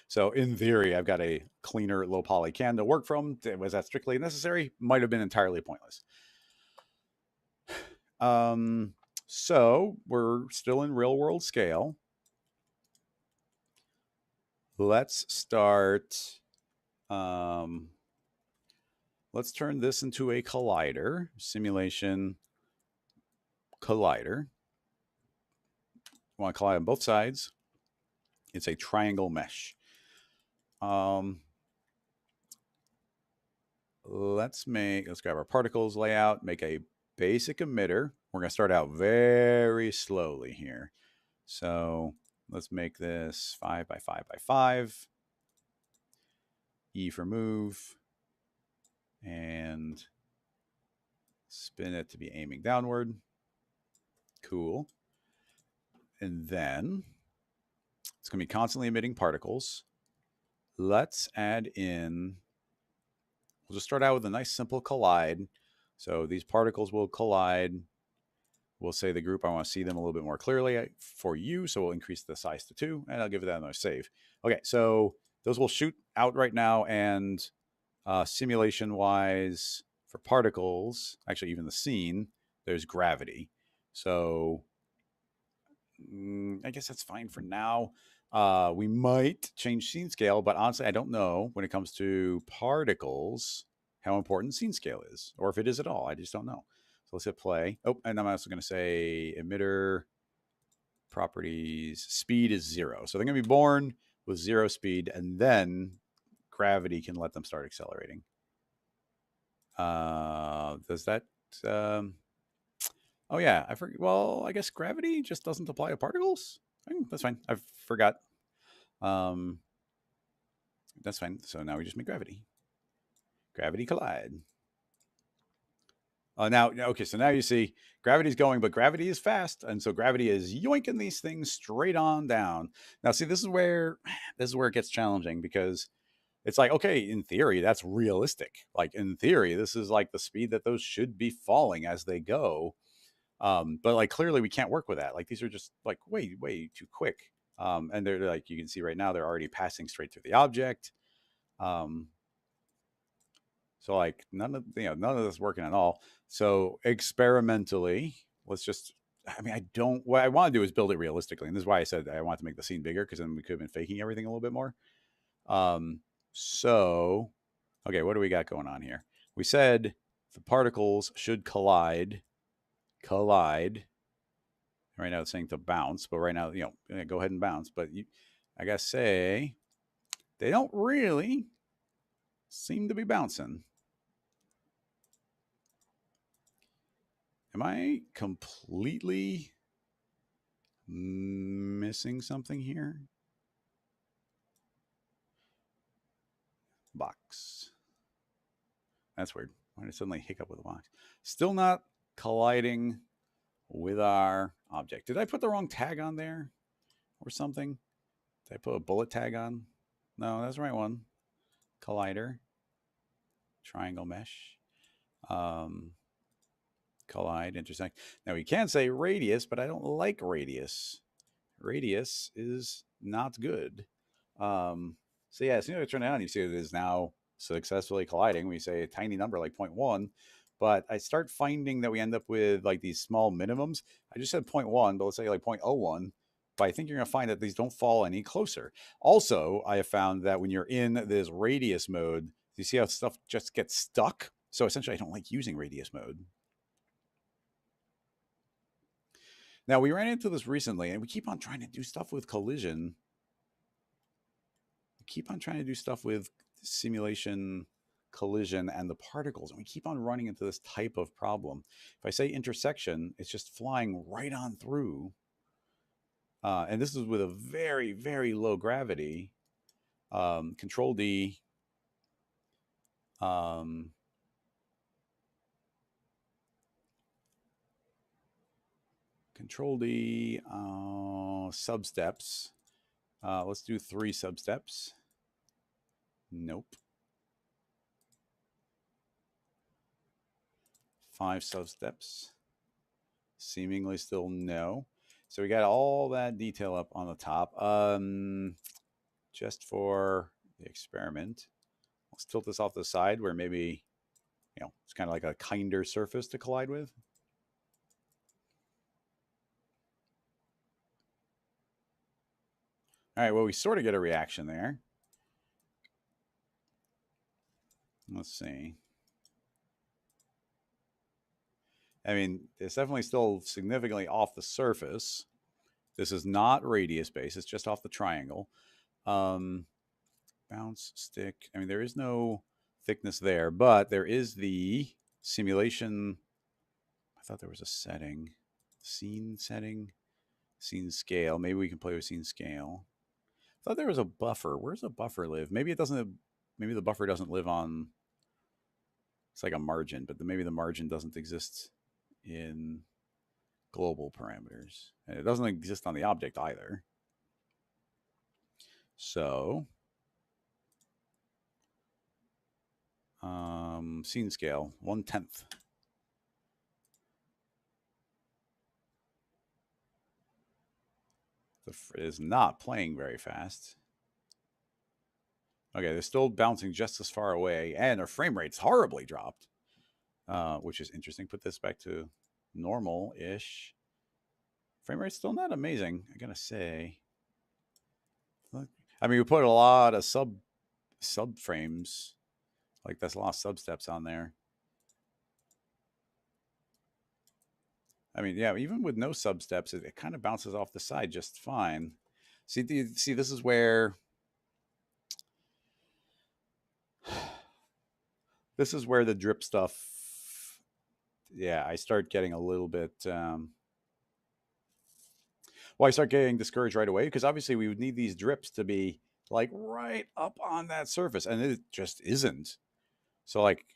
So in theory, I've got a cleaner low poly can to work from. Was that strictly necessary? Might have been entirely pointless. So we're still in real world scale. Let's start. Let's turn this into a collider, simulation collider. We want to collide on both sides. It's a triangle mesh. let's grab our particles layout, make a basic emitter. We're going to start out very slowly here. So let's make this 5 by 5 by 5. E for move. And spin it to be aiming downward. Cool. And then it's going to be constantly emitting particles. Let's add in, we'll just start out with a nice simple collide. So these particles will collide. We'll say the group, I want to see them a little bit more clearly for you. So we'll increase the size to 2, and I'll give that another save. Okay, so those will shoot out right now. And simulation wise for particles, actually even the scene, there's gravity. So I guess that's fine for now. We might change scene scale, but honestly, I don't know when it comes to particles how important scene scale is, or if it is at all. I just don't know. So let's hit play. Oh, and I'm also going to say emitter properties speed is 0. So they're going to be born with 0 speed, and then gravity can let them start accelerating. Does that? Oh yeah, I forget. Well, I guess gravity just doesn't apply to particles. That's fine. I forgot. That's fine. So now we just make gravity. Gravity collide. Now, okay, so now you see gravity's going, but gravity is fast, and so gravity is yoinking these things straight on down. Now, see, this is where it gets challenging, because it's like, okay, in theory, that's realistic. Like in theory, this is like the speed that those should be falling as they go. But like clearly, we can't work with that. Like these are just like way too quick. And they're like, you can see right now, they're already passing straight through the object. So like none of this working at all. So experimentally, let's just, I mean, what I want to do is build it realistically. And this is why I said I want to make the scene bigger, because then we could have been faking everything a little bit more. So, okay, what do we got going on here? We said the particles should collide. Right now it's saying to bounce, but right now, go ahead and bounce. But I gotta say, they don't really seem to be bouncing. Am I completely missing something here? Box. That's weird. Why did it suddenly hiccup with a box? Still not colliding with our object. Did I put the wrong tag on there or something? Did I put a bullet tag on? No, that's the right one. Collider. Triangle mesh. Collide, intersect. Now we can say radius, but I don't like radius. Radius is not good. So yeah, as soon as I turn it on, you see it is now successfully colliding. We say a tiny number like 0.1, but I start finding that we end up with like these small minimums. I just said 0.1, but let's say like 0.01. But I think you're going to find that these don't fall any closer. Also, I have found that when you're in this radius mode, you see how stuff just gets stuck? So essentially, I don't like using radius mode. Now, we ran into this recently, and we keep on trying to do stuff with collision. We keep on trying to do stuff with simulation, collision, and the particles, and we keep on running into this type of problem. If I say intersection, it's just flying right on through. And this is with a very, very low gravity. Control D. Control D, substeps. Let's do 3 substeps. Nope. 5 substeps. Seemingly still no. So we got all that detail up on the top. Just for the experiment, let's tilt this off the side where maybe, it's kind of like a kinder surface to collide with. All right, well, we sort of get a reaction there. Let's see. I mean, it's definitely still significantly off the surface. This is not radius based. It's just off the triangle. bounce stick. I mean, there is no thickness there, but there is the simulation. I thought there was a setting, scene setting, scene scale. Maybe we can play with scene scale. I thought there was a buffer. Where's the buffer live? Maybe it doesn't. Maybe the buffer doesn't live on. It's like a margin, but maybe the margin doesn't exist in global parameters, and it doesn't exist on the object either. So, scene scale 1/10. Is not playing very fast. Okay, they're still bouncing just as far away, and our frame rate's horribly dropped, which is interesting. Put this back to normal-ish. Frame rate's still not amazing, I gotta say. I mean, we put a lot of sub frames, like that's a lot of sub steps on there. I mean, yeah, even with no sub steps, it kind of bounces off the side just fine. See, this is where the drip stuff. Yeah, I start getting a little bit. I start getting discouraged right away because obviously we would need these drips to be like right up on that surface, and it just isn't. So like,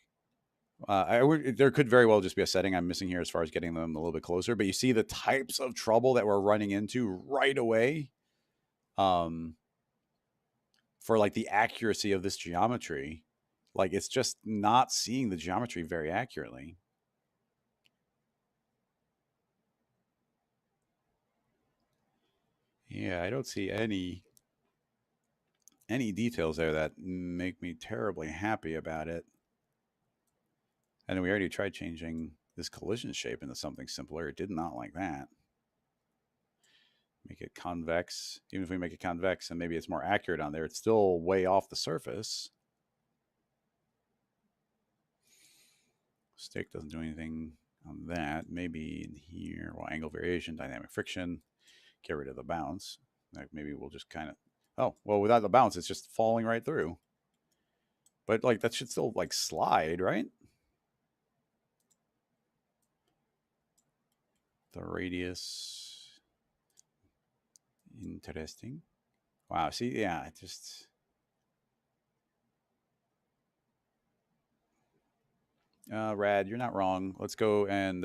there could very well just be a setting I'm missing here as far as getting them a little bit closer. But you see the types of trouble that we're running into right away, for like the accuracy of this geometry. Like it's just not seeing the geometry very accurately. Yeah, I don't see any details there that make me terribly happy about it. And we already tried changing this collision shape into something simpler. It did not like that. Make it convex. Even if we make it convex and maybe it's more accurate on there, it's still way off the surface. Stick doesn't do anything on that. Maybe in here, well, angle variation, dynamic friction, get rid of the bounce. Like maybe we'll just kind of, oh, well, without the bounce, it's just falling right through. But like that should still like slide, right? The radius. Interesting. Wow. See, yeah, it just. Rad, you're not wrong. Let's go and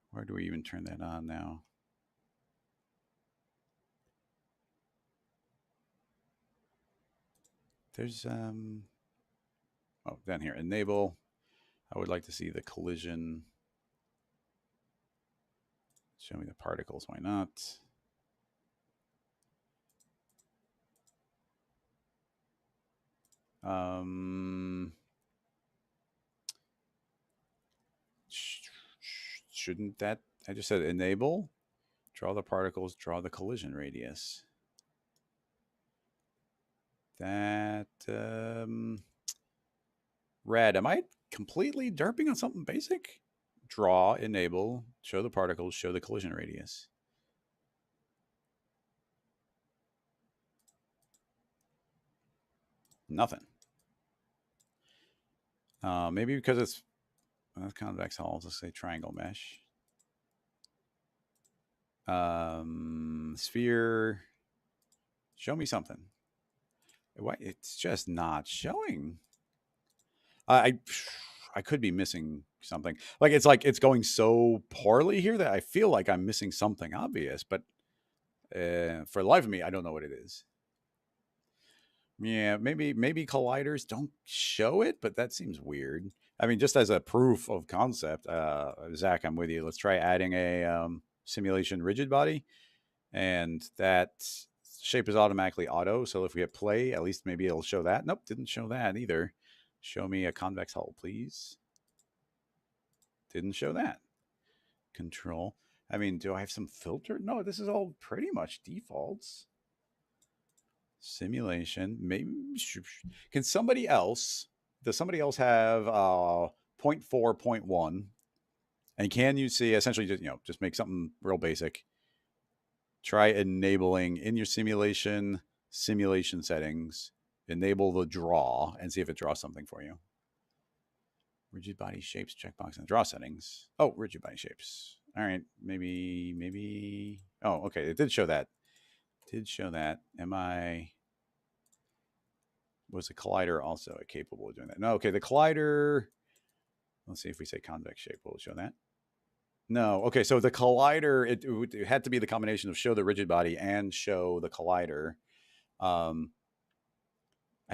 where do we even turn that on now? There's oh, down here, enable. I would like to see the collision. Show me the particles. Why not? Shouldn't that? I just said enable. Draw the particles. Draw the collision radius. That Rad. Am I completely derping on something basic? Draw, enable, show the particles, show the collision radius. Nothing. Maybe because it's convex hulls. Let's say triangle mesh. Sphere. Show me something. Why? It's just not showing. I could be missing something. Like it's going so poorly here that I feel like I'm missing something obvious. But for the life of me, I don't know what it is. Yeah, maybe colliders don't show it, but that seems weird. I mean, just as a proof of concept, Zach, I'm with you. Let's try adding a simulation rigid body, and that shape is automatically auto. So if we hit play, at least maybe it'll show that. Nope, didn't show that either. Show me a convex hull, please. Didn't show that. Control. I mean, do I have some filter? No, this is all pretty much defaults. Simulation. Maybe can somebody else? Does somebody else have 0.4, 0.1? And can you see essentially just make something real basic? Try enabling in your simulation simulation settings, enable the draw, and see if it draws something for you. Rigid body shapes checkbox and draw settings. Oh, rigid body shapes. All right, maybe. Oh, okay. It did show that. Was the collider also capable of doing that? No. Okay, the collider. Let's see if we say convex shape. Will it show that? No. Okay, so the collider, it had to be the combination of show the rigid body and show the collider. I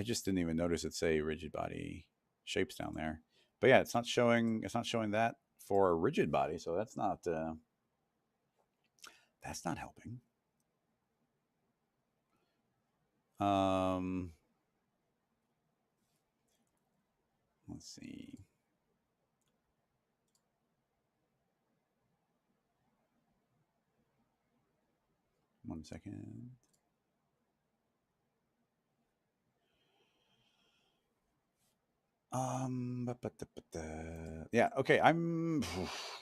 just didn't even notice it say rigid body shapes down there. But yeah, it's not showing that for a rigid body, so that's not helping. Let's see. One second. Yeah, okay.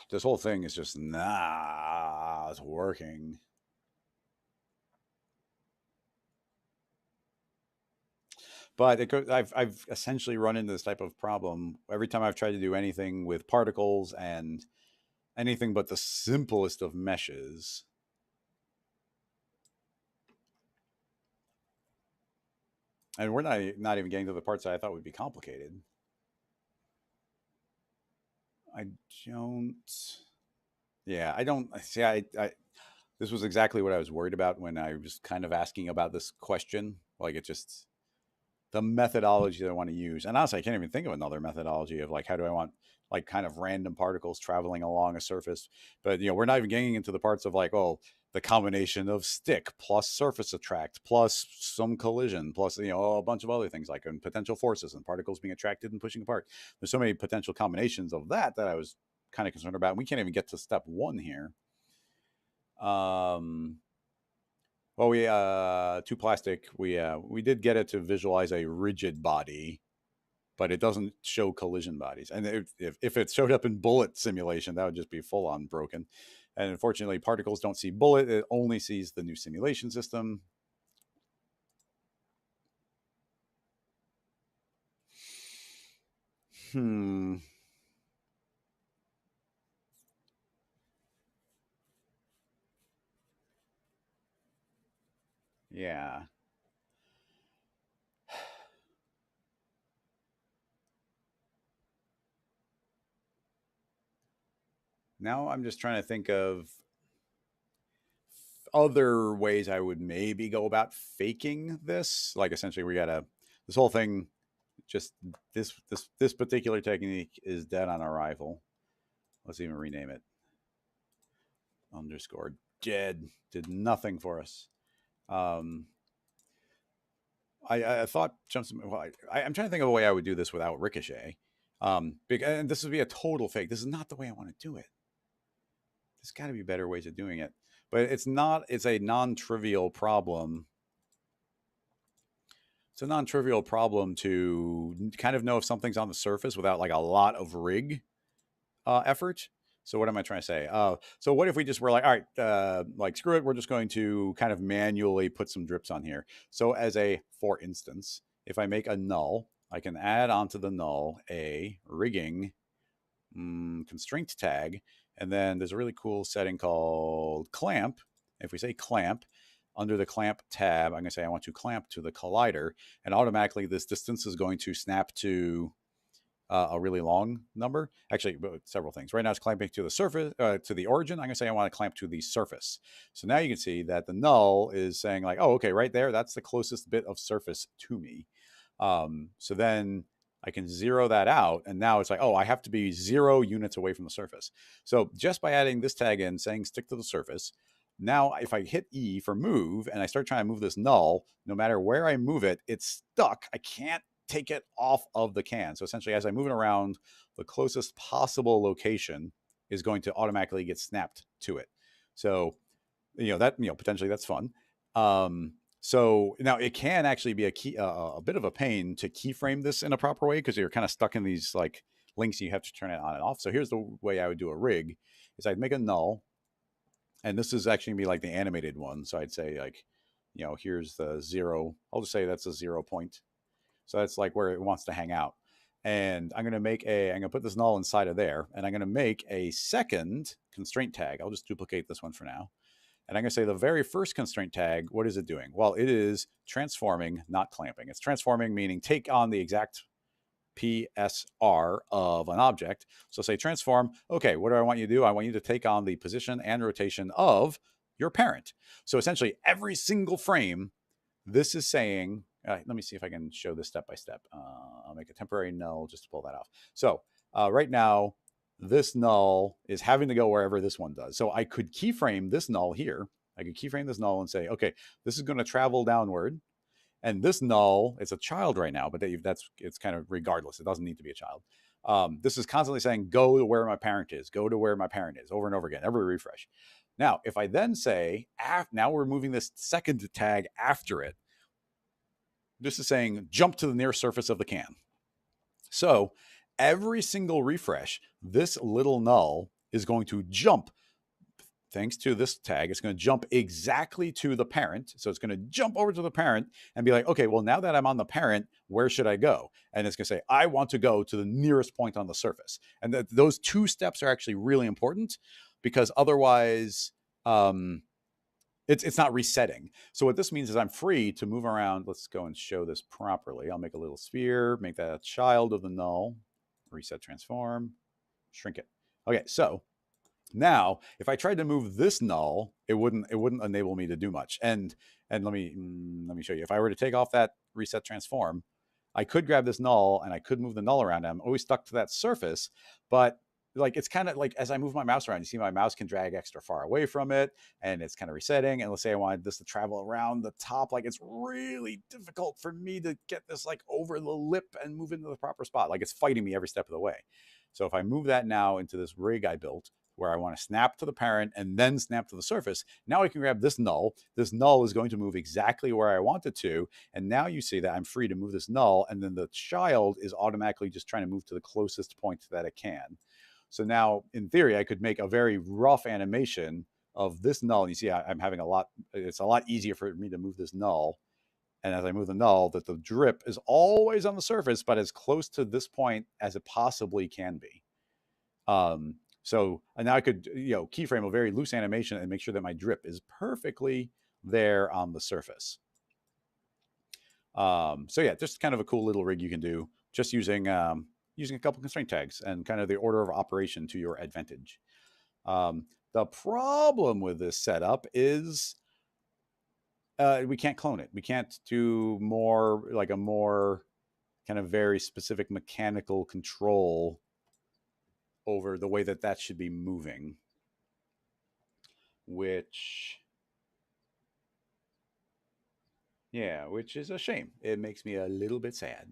This whole thing is just not working. But I've essentially run into this type of problem every time I've tried to do anything with particles and anything but the simplest of meshes. And we're not even getting to the parts that I thought would be complicated. I don't. Yeah, I don't see. This was exactly what I was worried about when I was kind of asking about this question. Like, it just the methodology that I want to use. And honestly, I can't even think of another methodology of like, how do I want like kind of random particles traveling along a surface? But, we're not even getting into the parts of like, oh, the combination of stick plus surface attract plus some collision plus, a bunch of other things like potential forces and particles being attracted and pushing apart. There's so many potential combinations of that I was kind of concerned about. And we can't even get to step one here. Well, we to plastic, we did get it to visualize a rigid body, but it doesn't show collision bodies. And if it showed up in bullet simulation, that would just be full on broken. And unfortunately, particles don't see bullet; it only sees the new simulation system. Yeah. Now I'm just trying to think of other ways I would maybe go about faking this. Like essentially, we got this whole thing. Just this particular technique is dead on arrival. Let's even rename it. Underscore dead. Did nothing for us. I thought jumps. Well, I'm trying to think of a way I would do this without ricochet. And this would be a total fake. This is not the way I want to do it. There's got to be better ways of doing it, but it's not. It's a non-trivial problem. It's a non-trivial problem to kind of know if something's on the surface without like a lot of rig effort. So what am I trying to say? So what if we just were like, all right, like screw it, we're just going to kind of manually put some drips on here. So for instance, if I make a null, I can add onto the null a rigging constraint tag, and then there's a really cool setting called clamp. If we say clamp, under the clamp tab, I'm going to say I want to clamp to the collider, and automatically this distance is going to snap to a really long number. Actually, several things. Right now it's clamping to the surface, to the origin. I'm going to say I want to clamp to the surface. So now you can see that the null is saying like, oh, okay, right there, that's the closest bit of surface to me. So then I can zero that out. And now it's like, oh, I have to be 0 units away from the surface. So just by adding this tag in, saying stick to the surface, now if I hit E for move and I start trying to move this null, no matter where I move it, it's stuck. I can't take it off of the can. So essentially, as I move it around, the closest possible location is going to automatically get snapped to it. So, potentially that's fun. So now it can actually be a bit of a pain to keyframe this in a proper way because you're kind of stuck in these like links. You have to turn it on and off. So here's the way I would do a rig: is I'd make a null, and this is actually gonna be like the animated one. So I'd say like, here's the 0. I'll just say that's a 0 point. So that's like where it wants to hang out. And I'm going to put this null inside of there, and I'm going to make a second constraint tag. I'll just duplicate this one for now. And I'm going to say the very first constraint tag, what is it doing? Well, it is transforming, not clamping. It's transforming, meaning take on the exact PSR of an object. So say transform, okay, what do I want you to do? I want you to take on the position and rotation of your parent. So essentially every single frame, this is saying, let me see if I can show this step by step. I'll make a temporary null just to pull that off. So right now, this null is having to go wherever this one does. So I could keyframe this null here. I could keyframe this null and say, okay, this is going to travel downward. And this null, it's a child right now, but it's kind of regardless. It doesn't need to be a child. This is constantly saying, go to where my parent is, go to where my parent is, over and over again, every refresh. Now, if I then say, now we're moving this second tag after it, this is saying, jump to the near surface of the can. So every single refresh, this little null is going to jump. Thanks to this tag, it's going to jump exactly to the parent. So it's going to jump over to the parent and be like, okay, well, now that I'm on the parent, where should I go? And it's going to say, I want to go to the nearest point on the surface. And those two steps are actually really important, because otherwise it's not resetting. So what this means is I'm free to move around. Let's go and show this properly. I'll make a little sphere, make that a child of the null, reset transform, shrink it. Okay, so now, if I tried to move this null, it wouldn't enable me to do much. And let me show you. If I were to take off that reset transform, I could grab this null and I could move the null around. I'm always stuck to that surface, but like it's kind of like as I move my mouse around, you see my mouse can drag extra far away from it, and it's kind of resetting. And let's say I wanted this to travel around the top, like it's really difficult for me to get this like over the lip and move into the proper spot. Like it's fighting me every step of the way. So if I move that now into this rig I built, where I want to snap to the parent and then snap to the surface, now I can grab this null. This null is going to move exactly where I want it to. And now you see that I'm free to move this null, and then the child is automatically just trying to move to the closest point that it can. So now, in theory, I could make a very rough animation of this null. And you see, I'm having it's a lot easier for me to move this null. And as I move the null, that the drip is always on the surface, but as close to this point as it possibly can be. So now I could, keyframe a very loose animation and make sure that my drip is perfectly there on the surface. So yeah, just kind of a cool little rig you can do just using a couple constraint tags and kind of the order of operation to your advantage. The problem with this setup is we can't clone it. We can't do more like a more kind of very specific mechanical control over the way that should be moving, which is a shame. It makes me a little bit sad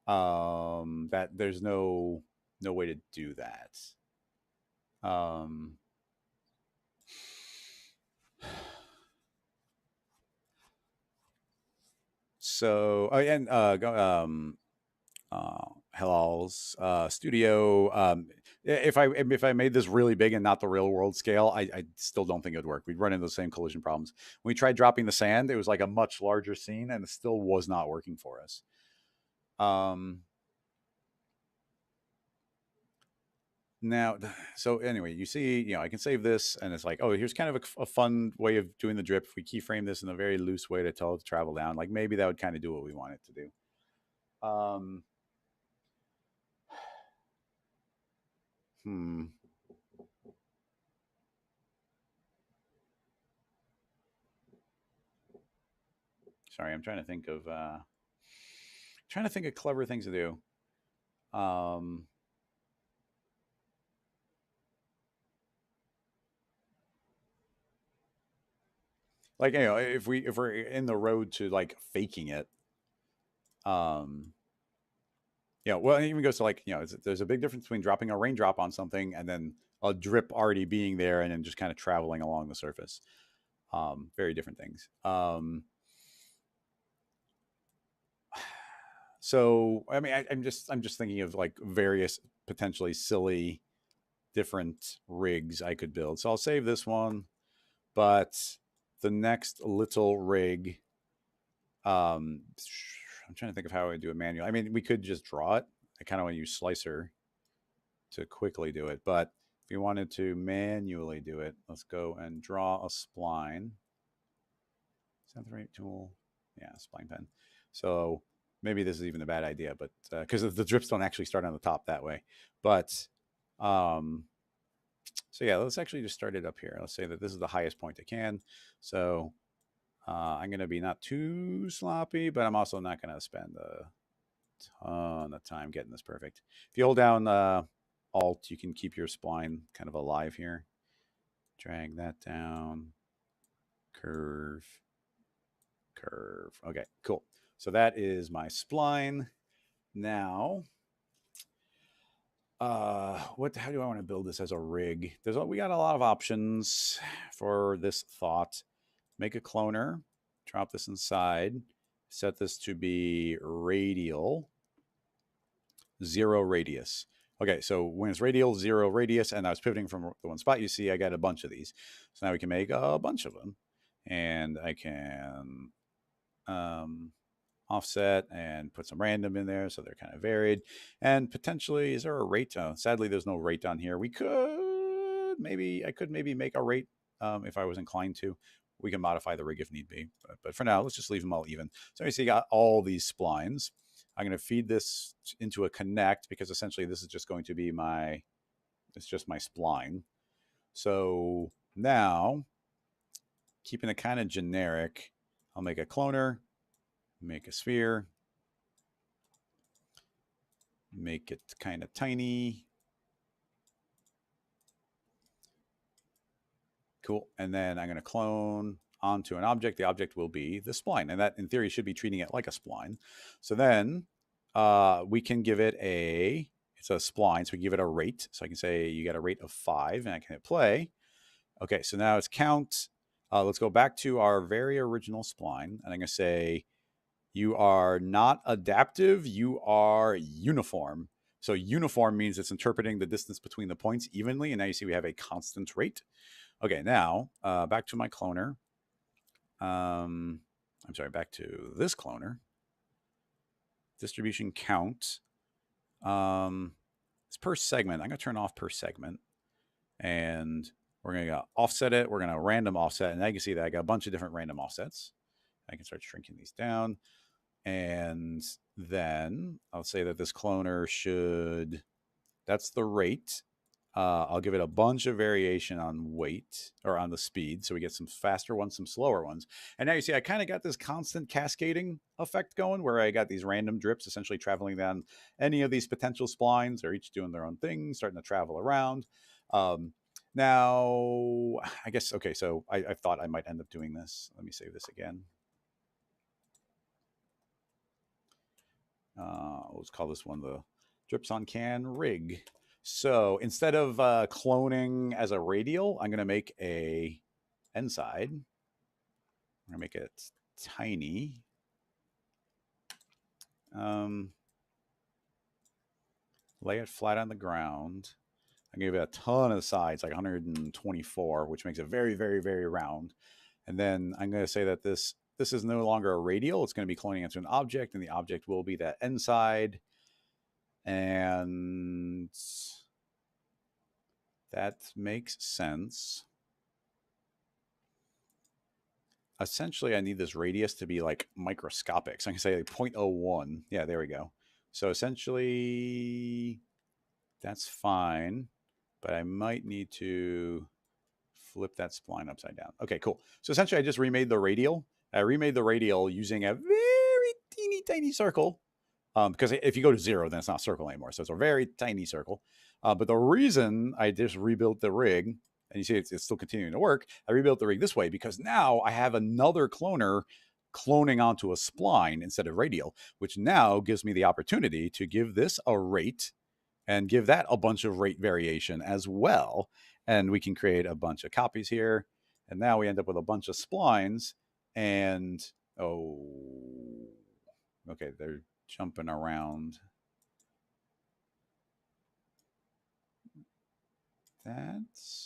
that there's no way to do that. So and Hilal's studio. If I made this really big and not the real world scale, I still don't think it would work. We'd run into the same collision problems. When we tried dropping the sand, it was like a much larger scene, and it still was not working for us. Now, so anyway, you see, I can save this, and it's like, oh, here's kind of a fun way of doing the drip. If we keyframe this in a very loose way to tell it to travel down, like maybe that would kind of do what we want it to do. Sorry, I'm trying to think of clever things to do. Like, if we're in the road to like faking it, well, it even goes to like, there's a big difference between dropping a raindrop on something and then a drip already being there and then just kind of traveling along the surface. Very different things. So, I mean, I'm just thinking of like various potentially silly different rigs I could build. So I'll save this one, but the next little rig, I'm trying to think of how I do it manually. I mean, we could just draw it. I kind of want to use Slicer to quickly do it, but if you wanted to manually do it, let's go and draw a spline. Is that the right tool? Yeah, spline pen. So maybe this is even a bad idea, but because the drips don't actually start on the top that way. But so yeah, let's actually just start it up here. Let's say that this is the highest point I can. So I'm going to be not too sloppy, but I'm also not going to spend a ton of time getting this perfect. If you hold down Alt, you can keep your spline kind of alive here. Drag that down. Curve. Curve. Okay, cool. So that is my spline. Now, how do I want to build this as a rig? We got a lot of options for this thought. Make a cloner, drop this inside, set this to be radial, 0 radius. Okay, so when it's radial, 0 radius, and I was pivoting from the one spot, you see I got a bunch of these. So now we can make a bunch of them. And I can offset and put some random in there so they're kind of varied. And potentially, is there a rate? Sadly, there's no rate on here. I could maybe make a rate if I was inclined to. We can modify the rig if need be. But for now, let's just leave them all even. So you see, got all these splines. I'm going to feed this into a connect because essentially this is just going to be it's just my spline. So now, keeping it kind of generic, I'll make a cloner, make a sphere, make it kind of tiny. Cool. And then I'm going to clone onto an object. The object will be the spline. And that, in theory, should be treating it like a spline. So then we can give it it's a spline. So we give it a rate. So I can say you got a rate of 5, and I can hit play. Okay, so now it's count. Let's go back to our very original spline. And I'm going to say, you are not adaptive, you are uniform. So uniform means it's interpreting the distance between the points evenly. And now you see we have a constant rate. Okay, now back to my cloner. I'm sorry, back to this cloner. Distribution count. It's per segment. I'm going to turn off per segment. And we're going to offset it. We're going to random offset. And now you can see that I got a bunch of different random offsets. I can start shrinking these down. And then I'll say that this cloner that's the rate. I'll give it a bunch of variation on weight or on the speed. So we get some faster ones, some slower ones. And now you see I kind of got this constant cascading effect going where I got these random drips essentially traveling down any of these potential splines. They're each doing their own thing, starting to travel around. Now, I guess, okay, so I thought I might end up doing this. Let me save this again. Let's call this one the drips on can rig. So instead of cloning as a radial, I'm going to make a end side. I'm going to make it tiny. Lay it flat on the ground. I give it a ton of sides, like 124, which makes it very, very, very round. And then I'm going to say that this is no longer a radial. It's going to be cloning into an object, and the object will be that end side. And that makes sense. Essentially, I need this radius to be like microscopic. So I can say like 0.01. Yeah, there we go. So essentially, that's fine. But I might need to flip that spline upside down. Okay, cool. So essentially, I just remade the radial. I remade the radial using a very teeny tiny circle. Because if you go to 0, then it's not a circle anymore. So it's a very tiny circle. But the reason I just rebuilt the rig, and you see it's still continuing to work, I rebuilt the rig this way because now I have another cloner cloning onto a spline instead of radial, which now gives me the opportunity to give this a rate and give that a bunch of rate variation as well. And we can create a bunch of copies here. And now we end up with a bunch of splines. And, okay, they're jumping around. That's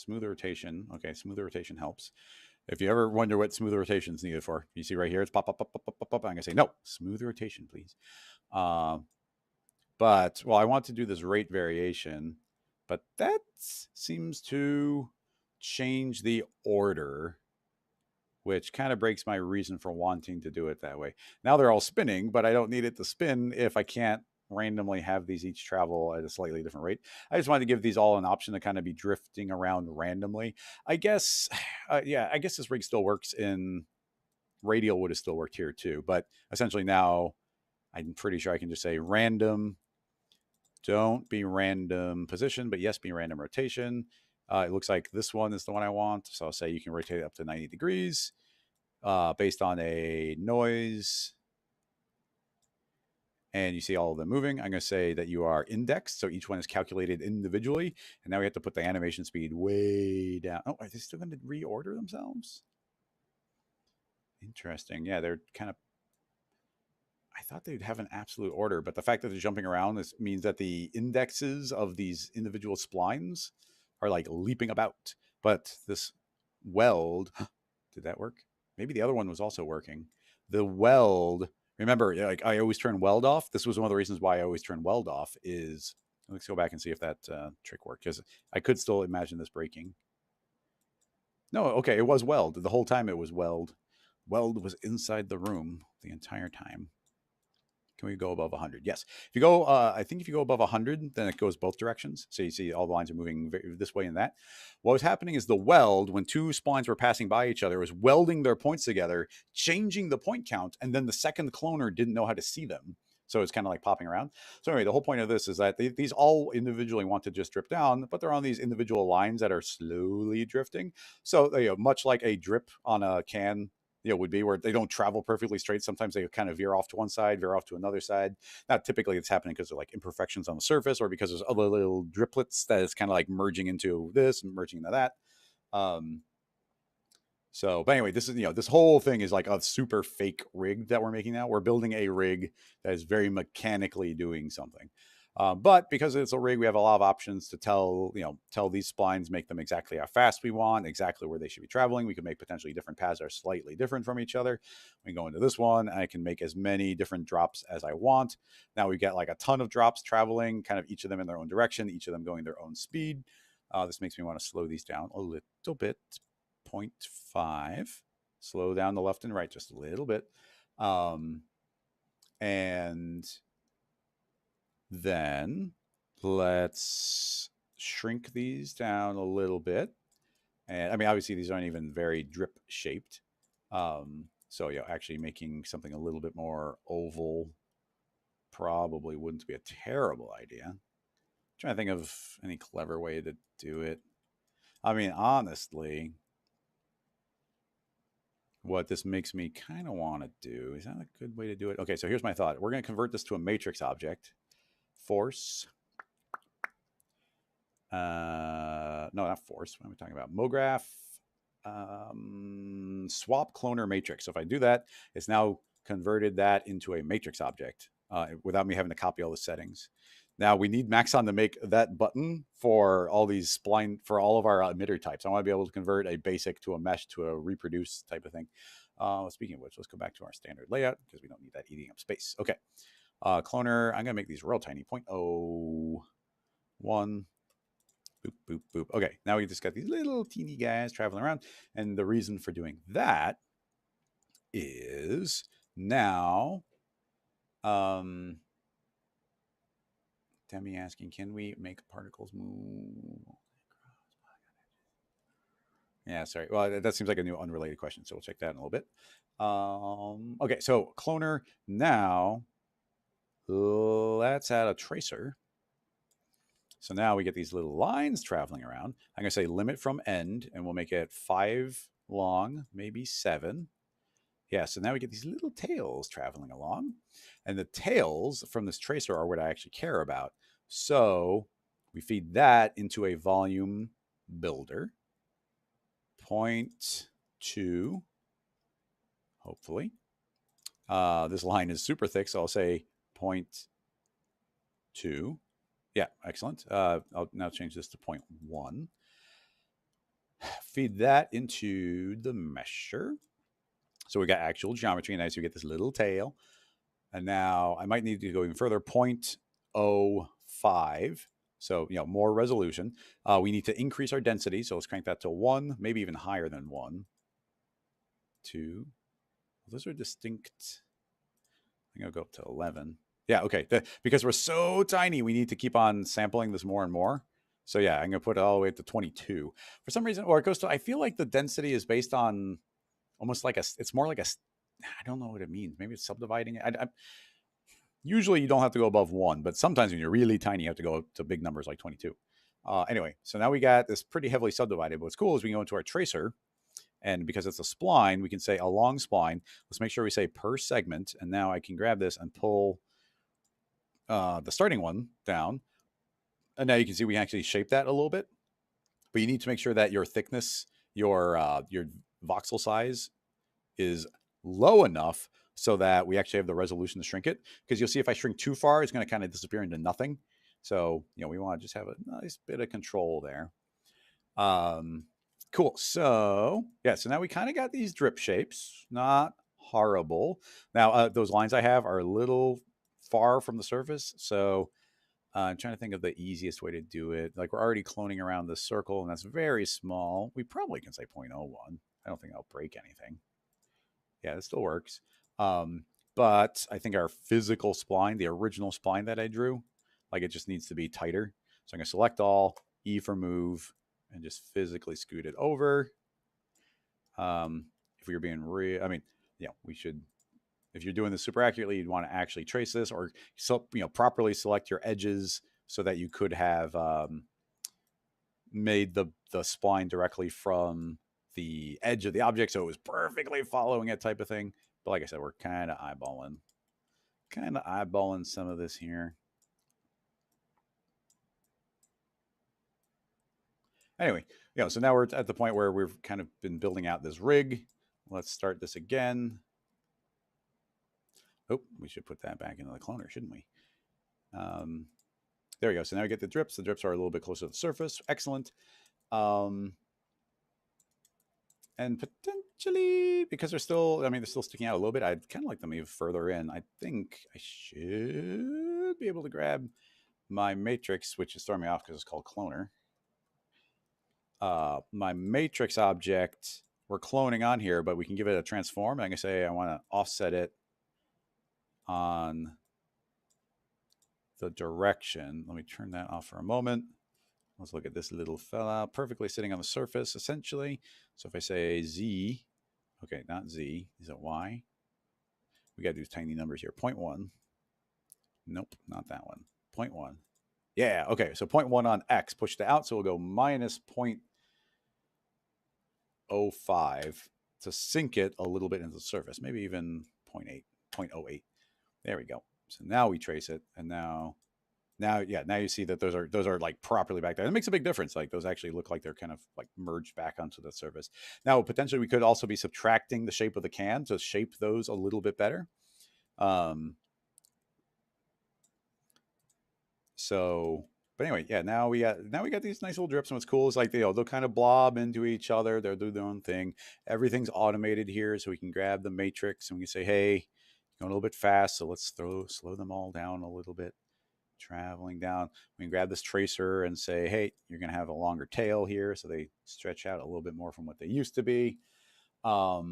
Smooth rotation. Okay, smooth rotation helps. If you ever wonder what smooth rotation is needed for, you see right here, it's pop, pop, pop, pop, pop, pop, pop. I'm going to say, no, smooth rotation, please. But, well, I want to do this rate variation, but that seems to change the order, which kind of breaks my reason for wanting to do it that way. Now they're all spinning, but I don't need it to spin if I can't randomly have these each travel at a slightly different rate. I just wanted to give these all an option to kind of be drifting around randomly. I guess, yeah, I guess this rig still works in radial, would have still worked here too. But essentially now I'm pretty sure I can just say random, don't be random position, but yes, be random rotation. It looks like this one is the one I want. So I'll say you can rotate it up to 90 degrees based on a noise. And you see all of them moving. I'm going to say that you are indexed. So each one is calculated individually. And now we have to put the animation speed way down. Oh, are they still going to reorder themselves? Interesting. Yeah, they're kind of, I thought they'd have an absolute order, but the fact that they're jumping around means that the indexes of these individual splines are like leaping about. But this weld, did that work? Maybe the other one was also working. The weld, remember, like I always turn weld off. This was one of the reasons why I always turn weld off is, let's go back and see if that trick worked, because I could still imagine this breaking. No, okay, it was weld. The whole time it was weld. Weld was inside the room the entire time. Can we go above 100? Yes. If you go, I think if you go above 100, then it goes both directions. So you see all the lines are moving this way and that. What was happening is the weld, when two splines were passing by each other, was welding their points together, changing the point count, and then the second cloner didn't know how to see them. So it's kind of like popping around. So anyway, the whole point of this is that these all individually want to just drip down, but they're on these individual lines that are slowly drifting. So much like a drip on a can would be, where they don't travel perfectly straight. Sometimes they kind of veer off to one side, veer off to another side. Now, typically it's happening because of like imperfections on the surface, or because there's other little driplets that is kind of like merging into this and merging into that. But anyway, this is, this whole thing is like a super fake rig that we're making now. We're building a rig that is very mechanically doing something. But because it's a rig, we have a lot of options to tell these splines, make them exactly how fast we want, exactly where they should be traveling. We can make potentially different paths that are slightly different from each other. We can go into this one, and I can make as many different drops as I want. Now we've got like a ton of drops traveling, kind of each of them in their own direction, each of them going their own speed. This makes me want to slow these down a little bit. 0.5. Slow down the left and right just a little bit. And then let's shrink these down a little bit. And I mean, obviously these aren't even very drip shaped. So actually making something a little bit more oval probably wouldn't be a terrible idea. I'm trying to think of any clever way to do it. I mean, honestly, what this makes me kind of want to do, is that a good way to do it? Okay, so here's my thought. We're going to convert this to a matrix object. Force. No, not force. What am I talking about? MoGraph. Swap cloner matrix. So if I do that, it's now converted that into a matrix object without me having to copy all the settings. Now we need Maxon to make that button for all these spline, for all of our emitter types. I want to be able to convert a basic to a mesh to a reproduce type of thing. Speaking of which, let's go back to our standard layout because we don't need that eating up space. Okay. Cloner, I'm going to make these real tiny, 0.01. Boop, boop, boop. Okay, now we just got these little teeny guys traveling around. And the reason for doing that is now, Demi asking, can we make particles move? Yeah, sorry. Well, that seems like a new unrelated question, so we'll check that in a little bit. Okay, so cloner. Now, let's add a tracer. So now we get these little lines traveling around. I'm going to say limit from end, and we'll make it 5 long, maybe 7. Yeah, so now we get these little tails traveling along. And the tails from this tracer are what I actually care about. So we feed that into a volume builder. 0.2, hopefully. This line is super thick, so I'll say 0.2. Yeah, excellent. I'll now change this to 0.1. feed that into the mesher. So we got actual geometry, and nice. We get this little tail. And now I might need to go even further, 0.05. So, more resolution. We need to increase our density. So let's crank that to 1, maybe even higher than 1. 2. Those are distinct. I think I'll go up to 11. Yeah, okay. Because we're so tiny, we need to keep on sampling this more and more. So yeah, I'm going to put it all the way up to 22. For some reason, or it goes to, I feel like the density is based on almost like it's more like I don't know what it means. Maybe it's subdividing it. Usually you don't have to go above 1, but sometimes when you're really tiny, you have to go to big numbers like 22. Anyway, so now we got this pretty heavily subdivided. What's cool is we go into our tracer, and because it's a spline, we can say a long spline. Let's make sure we say per segment. And now I can grab this and pull the starting one down. And now you can see we can actually shape that a little bit. But you need to make sure that your thickness, your voxel size is low enough so that we actually have the resolution to shrink it. Because you'll see if I shrink too far, it's going to kind of disappear into nothing. So, we want to just have a nice bit of control there. Cool. So, yeah, so now we kind of got these drip shapes. Not horrible. Now, those lines I have are a little far from the surface. So, I'm trying to think of the easiest way to do it. Like, we're already cloning around the circle, and that's very small. We probably can say 0.01. I don't think I'll break anything. Yeah, it still works. But I think our physical spline, the original spline that I drew, like it just needs to be tighter. So I'm going to select all, E for move, and just physically scoot it over. If we were being real, I mean, we should, if you're doing this super accurately, you'd want to actually trace this or, properly select your edges so that you could have made the spline directly from the edge of the object. So it was perfectly following it type of thing. But like I said, we're kind of eyeballing some of this here. Anyway, so now we're at the point where we've kind of been building out this rig. Let's start this again. Oh, we should put that back into the cloner, shouldn't we? There we go. So now we get the drips. The drips are a little bit closer to the surface. Excellent. And potentially, because they're still sticking out a little bit, I'd kind of like them even further in. I think I should be able to grab my matrix, which is throwing me off because it's called cloner. My matrix object, we're cloning on here, but we can give it a transform. I can say I want to offset it on the direction. Let me turn that off for a moment. Let's look at this little fella, perfectly sitting on the surface, essentially. So if I say Z, okay, not Z, is it Y? We got to do tiny numbers here. 0.1. Nope, not that one. 0.1. Yeah, okay, so 0.1 on X, pushed it out, so we'll go minus 0.05 to sink it a little bit into the surface, maybe even 0.8, 0.08. There we go. So now we trace it, and now you see that those are like properly back there. It makes a big difference. Like those actually look like they're kind of like merged back onto the surface. Now, potentially we could also be subtracting the shape of the can to shape those a little bit better. But anyway, yeah, now we got these nice little drips, and what's cool is like they'll kind of blob into each other. They'll do their own thing. Everything's automated here, so we can grab the matrix and we can say, hey, going a little bit fast, so let's slow them all down a little bit. Traveling down, we can grab this tracer and say, hey, you're going to have a longer tail here, so they stretch out a little bit more from what they used to be. Urea.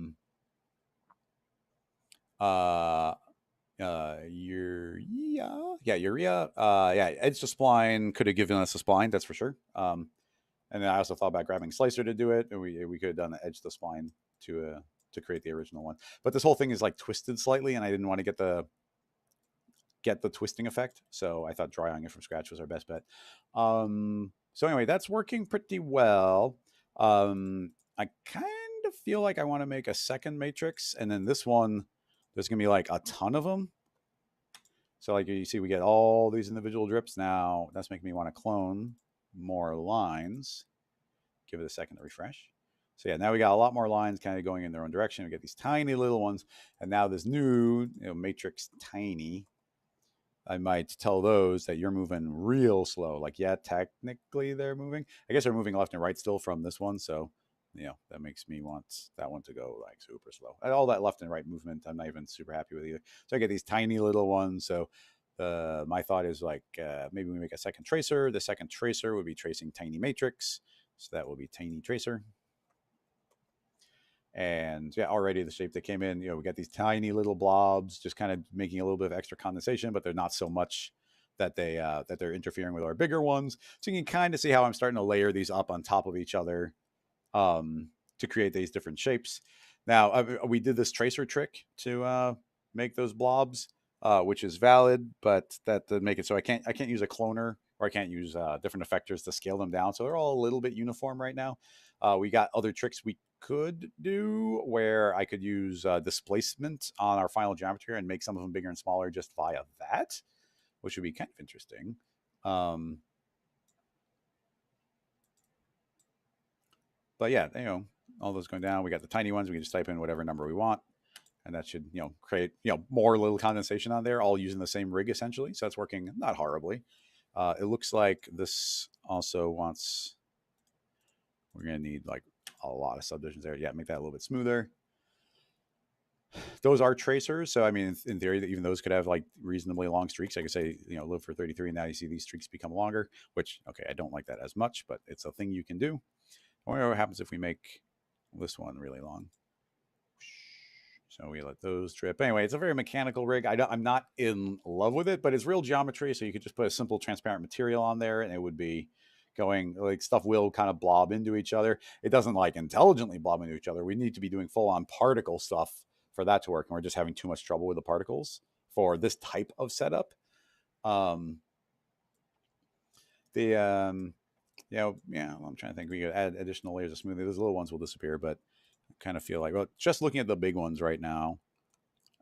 Edge to spline could have given us a spline, that's for sure. And then I also thought about grabbing slicer to do it, and we could have done the edge to spline to create the original one. But this whole thing is like twisted slightly, and I didn't want to get the twisting effect, so I thought drawing it from scratch was our best bet. So anyway, that's working pretty well. I kind of feel like I want to make a second matrix, and then this one, there's gonna be like a ton of them. So like you see, we get all these individual drips. Now that's making me want to clone more lines. Give it a second to refresh. So yeah, now we got a lot more lines kind of going in their own direction. We get these tiny little ones, and now this new matrix tiny. I might tell those that you're moving real slow. Like, yeah, technically they're moving. I guess they're moving left and right still from this one. So that makes me want that one to go like super slow. And all that left and right movement, I'm not even super happy with either. So I get these tiny little ones. So my thought is like maybe we make a second tracer. The second tracer would be tracing tiny matrix. So that will be tiny tracer. And yeah, already the shape that came in, we got these tiny little blobs, just kind of making a little bit of extra condensation, but they're not so much that they're interfering with our bigger ones. So you can kind of see how I'm starting to layer these up on top of each other to create these different shapes. Now we did this tracer trick to make those blobs, which is valid, but that to make it so I can't use a cloner, or I can't use different effectors to scale them down. So they're all a little bit uniform right now. We got other tricks we could do where I could use displacement on our final geometry and make some of them bigger and smaller just via that, which would be kind of interesting. But yeah, all those going down. We got the tiny ones. We can just type in whatever number we want, and that should create more little condensation on there, all using the same rig essentially. So that's working not horribly. It looks like this also wants. We're gonna need like a lot of subdivisions there. Yeah, make that a little bit smoother. Those are tracers, so I mean, in theory, even those could have like reasonably long streaks. I could say, live for 33, and now you see these streaks become longer. Which, okay, I don't like that as much, but it's a thing you can do. I wonder what happens if we make this one really long. So we let those trip. Anyway, it's a very mechanical rig. I'm not in love with it, but it's real geometry. So you could just put a simple transparent material on there and it would be going like stuff will kind of blob into each other. It doesn't like intelligently blob into each other. We need to be doing full on particle stuff for that to work. And we're just having too much trouble with the particles for this type of setup. I'm trying to think. We could add additional layers of smoothing. Those little ones will disappear, but I kind of feel like, well, just looking at the big ones right now,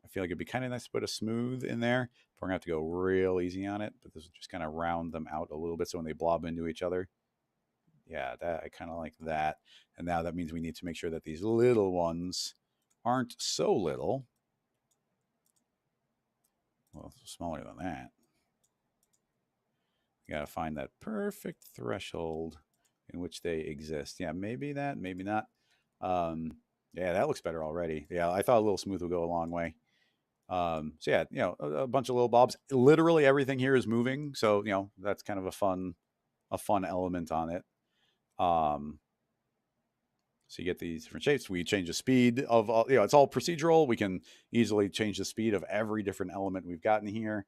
I feel like it'd be kind of nice to put a smooth in there. We're gonna have to go real easy on it, but this will just kind of round them out a little bit so when they blob into each other. Yeah, that I kind of like that. And now that means we need to make sure that these little ones aren't so little. Well, smaller than that. You gotta find that perfect threshold in which they exist. Yeah, maybe that, maybe not. Yeah, that looks better already. Yeah, I thought a little smooth would go a long way. So yeah, a bunch of little bobs. Literally everything here is moving, so that's kind of a fun element on it. So you get these different shapes. We change the speed of all. It's all procedural. We can easily change the speed of every different element we've gotten here.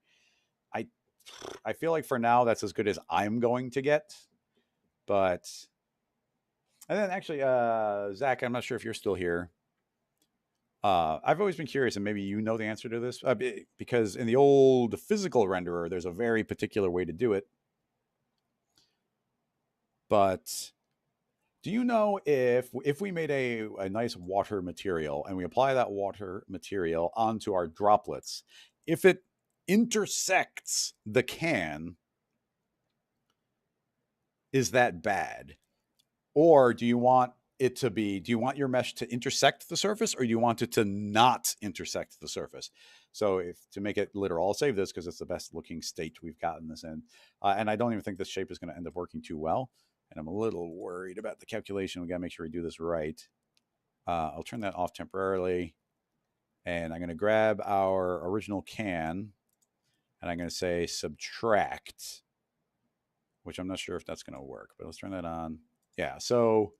I feel like for now that's as good as I'm going to get, but and then actually, Zach, I'm not sure if you're still here. I've always been curious, and maybe you know the answer to this, because in the old physical renderer, there's a very particular way to do it. But do you know if we made a nice water material and we apply that water material onto our droplets, if it intersects the can, is that bad? Or do you want your mesh to intersect the surface, or do you want it to not intersect the surface? So to make it literal, I'll save this because it's the best looking state we've gotten this in. And I don't even think this shape is going to end up working too well. And I'm a little worried about the calculation. We got to make sure we do this right. I'll turn that off temporarily. And I'm going to grab our original can and I'm going to say subtract, which I'm not sure if that's going to work, but let's turn that on. Yeah. So,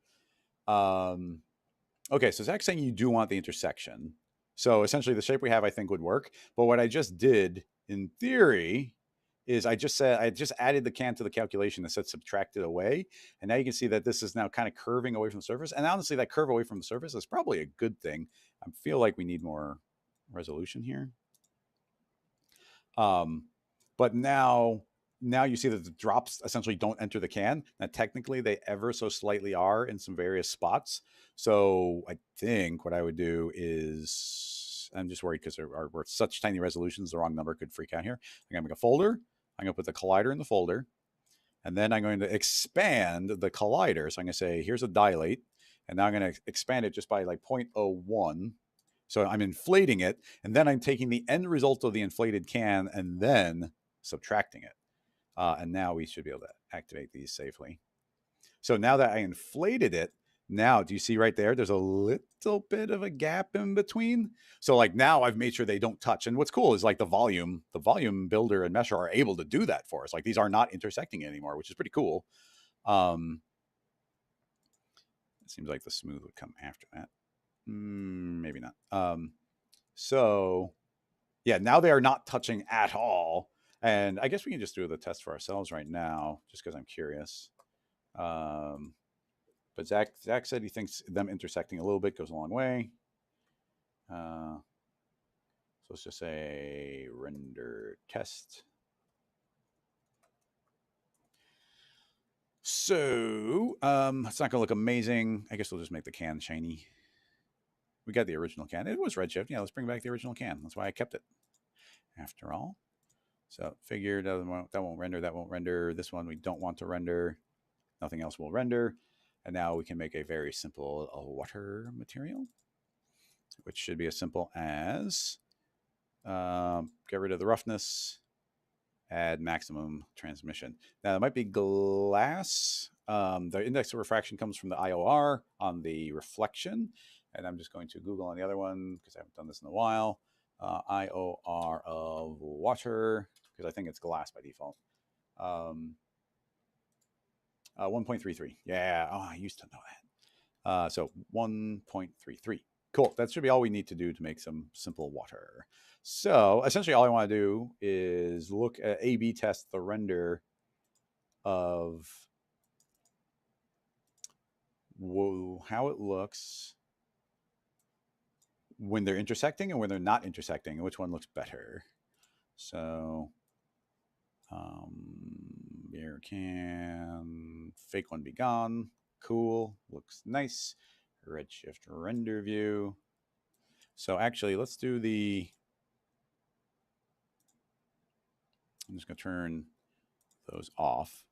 okay. So Zach's saying you do want the intersection. So essentially the shape we have, I think would work. But what I just did in theory is I just added the can to the calculation that said subtracted away. And now you can see that this is now kind of curving away from the surface. And honestly, that curve away from the surface is probably a good thing. I feel like we need more resolution here. But now you see that the drops essentially don't enter the can. Now, technically, they ever so slightly are in some various spots. So I think what I would do is, I'm just worried because we're such tiny resolutions, the wrong number could freak out here. I'm going to make a folder. I'm going to put the collider in the folder. And then I'm going to expand the collider. So I'm going to say, here's a dilate. And now I'm going to expand it just by like 0.01. So I'm inflating it, and then I'm taking the end result of the inflated can and then subtracting it. And now we should be able to activate these safely. So now that I inflated it, Now, do you see right there? There's a little bit of a gap in between. So like now I've made sure they don't touch. And what's cool is like the volume builder and mesher are able to do that for us. Like these are not intersecting anymore, which is pretty cool. It seems like the smooth would come after that. Maybe not. So yeah, now they are not touching at all. And I guess we can just do the test for ourselves right now, just because I'm curious. But Zach said he thinks them intersecting a little bit goes a long way. So let's just say render test. So it's not going to look amazing. I guess we'll just make the can shiny. We got the original can. It was Redshift. Yeah, let's bring back the original can. That's why I kept it. After all. So figure that won't render. That won't render. This one we don't want to render. Nothing else will render. And now we can make a very simple water material, which should be as simple as get rid of the roughness, add maximum transmission. Now, it might be glass. The index of refraction comes from the IOR on the reflection. And I'm just going to Google on the other one because I haven't done this in a while. IOR of water, because I think it's glass by default. 1.33. Yeah. Oh, I used to know that. So 1.33. Cool. That should be all we need to do to make some simple water. So essentially all I want to do is look at A/B test the render of how it looks when they're intersecting and when they're not intersecting, and which one looks better. So beer can, fake one be gone. Cool. Looks nice. Redshift render view. So actually, let's do the, I'm just going to turn those off.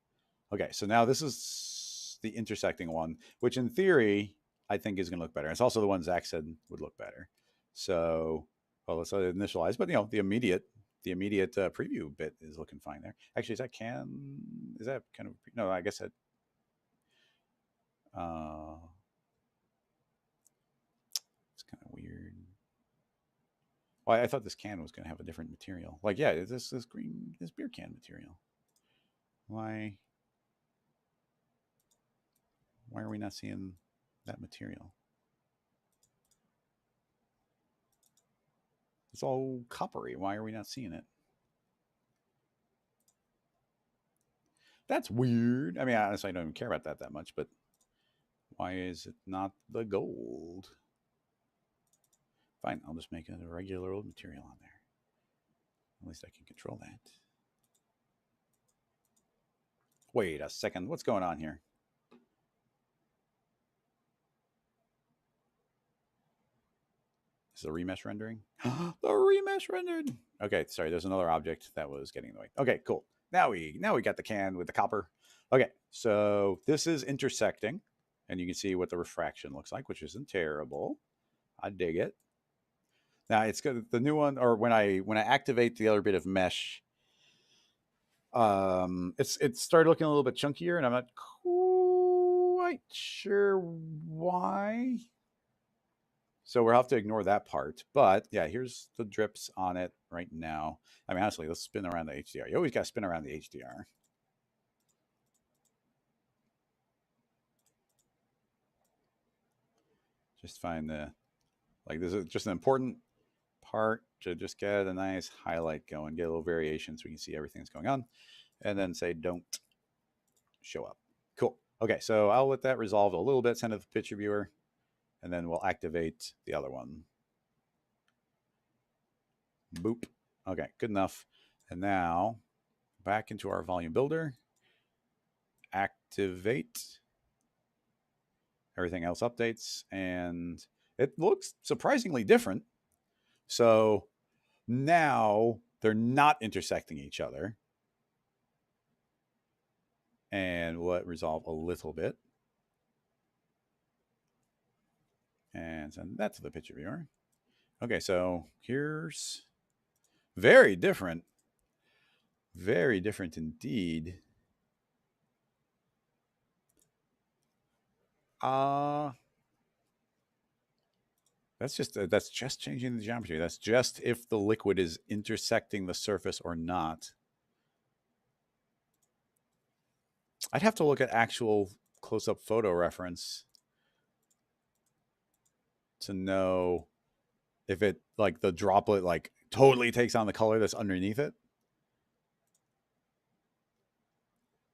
Okay, so now this is the intersecting one, which in theory, I think is going to look better. It's also the one Zach said would look better. So, well, let's initialize, but the immediate preview bit is looking fine there. Actually, is that kind of, no, I guess that, it's kind of weird. Well, I thought this can was going to have a different material. Like, yeah, this beer can material. Why are we not seeing that material? It's all coppery. Why are we not seeing it? That's weird. I mean, honestly, I don't even care about that much, but why is it not the gold? Fine, I'll just make a regular old material on there. At least I can control that. Wait a second. What's going on here? Is the remesh rendering? The remesh rendered. Okay, sorry. There's another object that was getting in the way. Okay, cool. Now we got the can with the copper. Okay, so this is intersecting, and you can see what the refraction looks like, which isn't terrible. I dig it. Now it's good. The new one, or when I activate the other bit of mesh, it started looking a little bit chunkier, and I'm not quite sure why. So we'll have to ignore that part. But yeah, here's the drips on it right now. I mean, honestly, let's spin around the HDR. You always got to spin around the HDR. Just find this is just an important part to just get a nice highlight going, get a little variation so we can see everything that's going on, and then say don't show up. Cool. Okay, so I'll let that resolve a little bit, send it to the picture viewer, and then we'll activate the other one. Boop. Okay, good enough. And now back into our volume builder, activate. Everything else updates, and it looks surprisingly different. So now they're not intersecting each other. And we'll let resolve a little bit. And send that to the picture viewer. Okay, so here's very different. Very different indeed. Uh that's just changing the geometry. That's just if the liquid is intersecting the surface or not. I'd have to look at actual close-up photo reference to know if it like the droplet like totally takes on the color that's underneath it,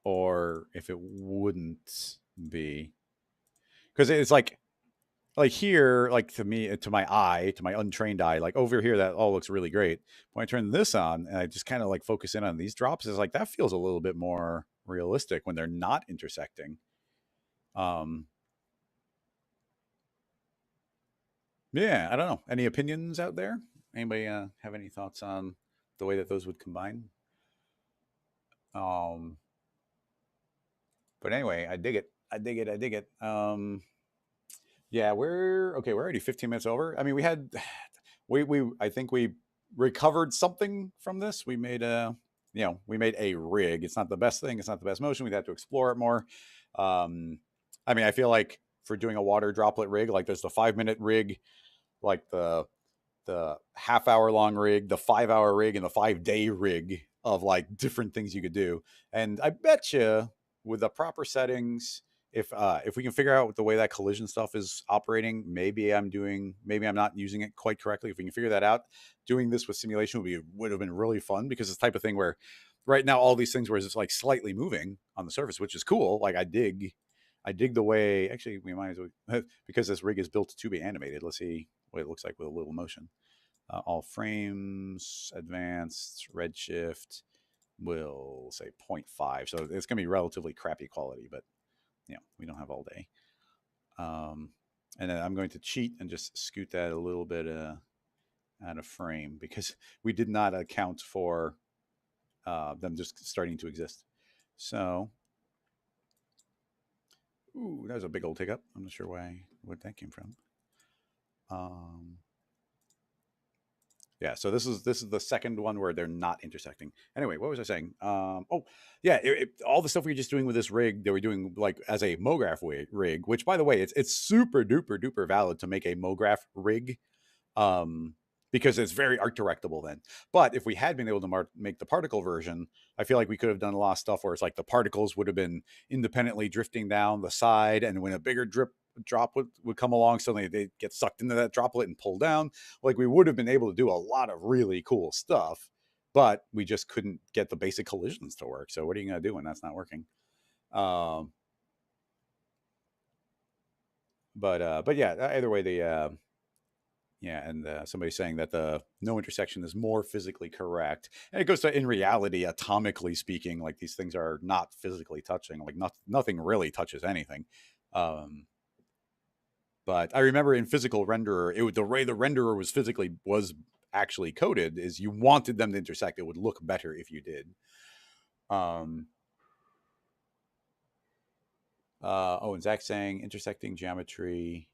or if it wouldn't be, because it's like here, like to me, to my eye, to my untrained eye, like over here, that all looks really great. When I turn this on and I just kind of like focus in on these drops, it's like that feels a little bit more realistic when they're not intersecting. Um, yeah, I don't know. Any opinions out there? Anybody have any thoughts on the way that those would combine? Um, but anyway, I dig it. I dig it. I dig it. Yeah, we're okay. We're already 15 minutes over. I mean, we had we I think we recovered something from this. We made a we made a rig. It's not the best thing. It's not the best motion. We'd have to explore it more. Um, I mean, I feel like for doing a water droplet rig, like there's the 5 minute rig, like the half-hour long rig, the 5 hour rig, and the 5 day rig of like different things you could do. And I bet you with the proper settings, if we can figure out the way that collision stuff is operating, maybe I'm not using it quite correctly. If we can figure that out, doing this with simulation would have been really fun, because it's the type of thing where right now all these things where it's like slightly moving on the surface, which is cool. Like I dig the way, actually we might as well because this rig is built to be animated. Let's see what it looks like with a little motion. All frames, advanced, redshift, will say 0.5. So it's going to be relatively crappy quality, but we don't have all day. And then I'm going to cheat and just scoot that a little bit out of frame, because we did not account for them just starting to exist. So, ooh, that was a big old hiccup. I'm not sure what that came from. Yeah, so this is the second one where they're not intersecting. Anyway, what was I saying? Oh, yeah, all the stuff we were just doing with this rig, they were doing like as a MoGraph rig. Which, by the way, it's super duper duper valid to make a MoGraph rig, um, because it's very art directable then. But if we had been able to make the particle version, I feel like we could have done a lot of stuff where it's like the particles would have been independently drifting down the side, and when a bigger drop would come along, suddenly they get sucked into that droplet and pull down. Like we would have been able to do a lot of really cool stuff, but we just couldn't get the basic collisions to work. So what are you going to do when that's not working? Um, but yeah, either way, the yeah, and somebody saying that the no intersection is more physically correct, and it goes to, in reality, atomically speaking, like these things are not physically touching. Like nothing really touches anything. Um, but I remember in physical renderer, the way the renderer was actually coded is you wanted them to intersect. It would look better if you did. Um, and Zach saying intersecting geometry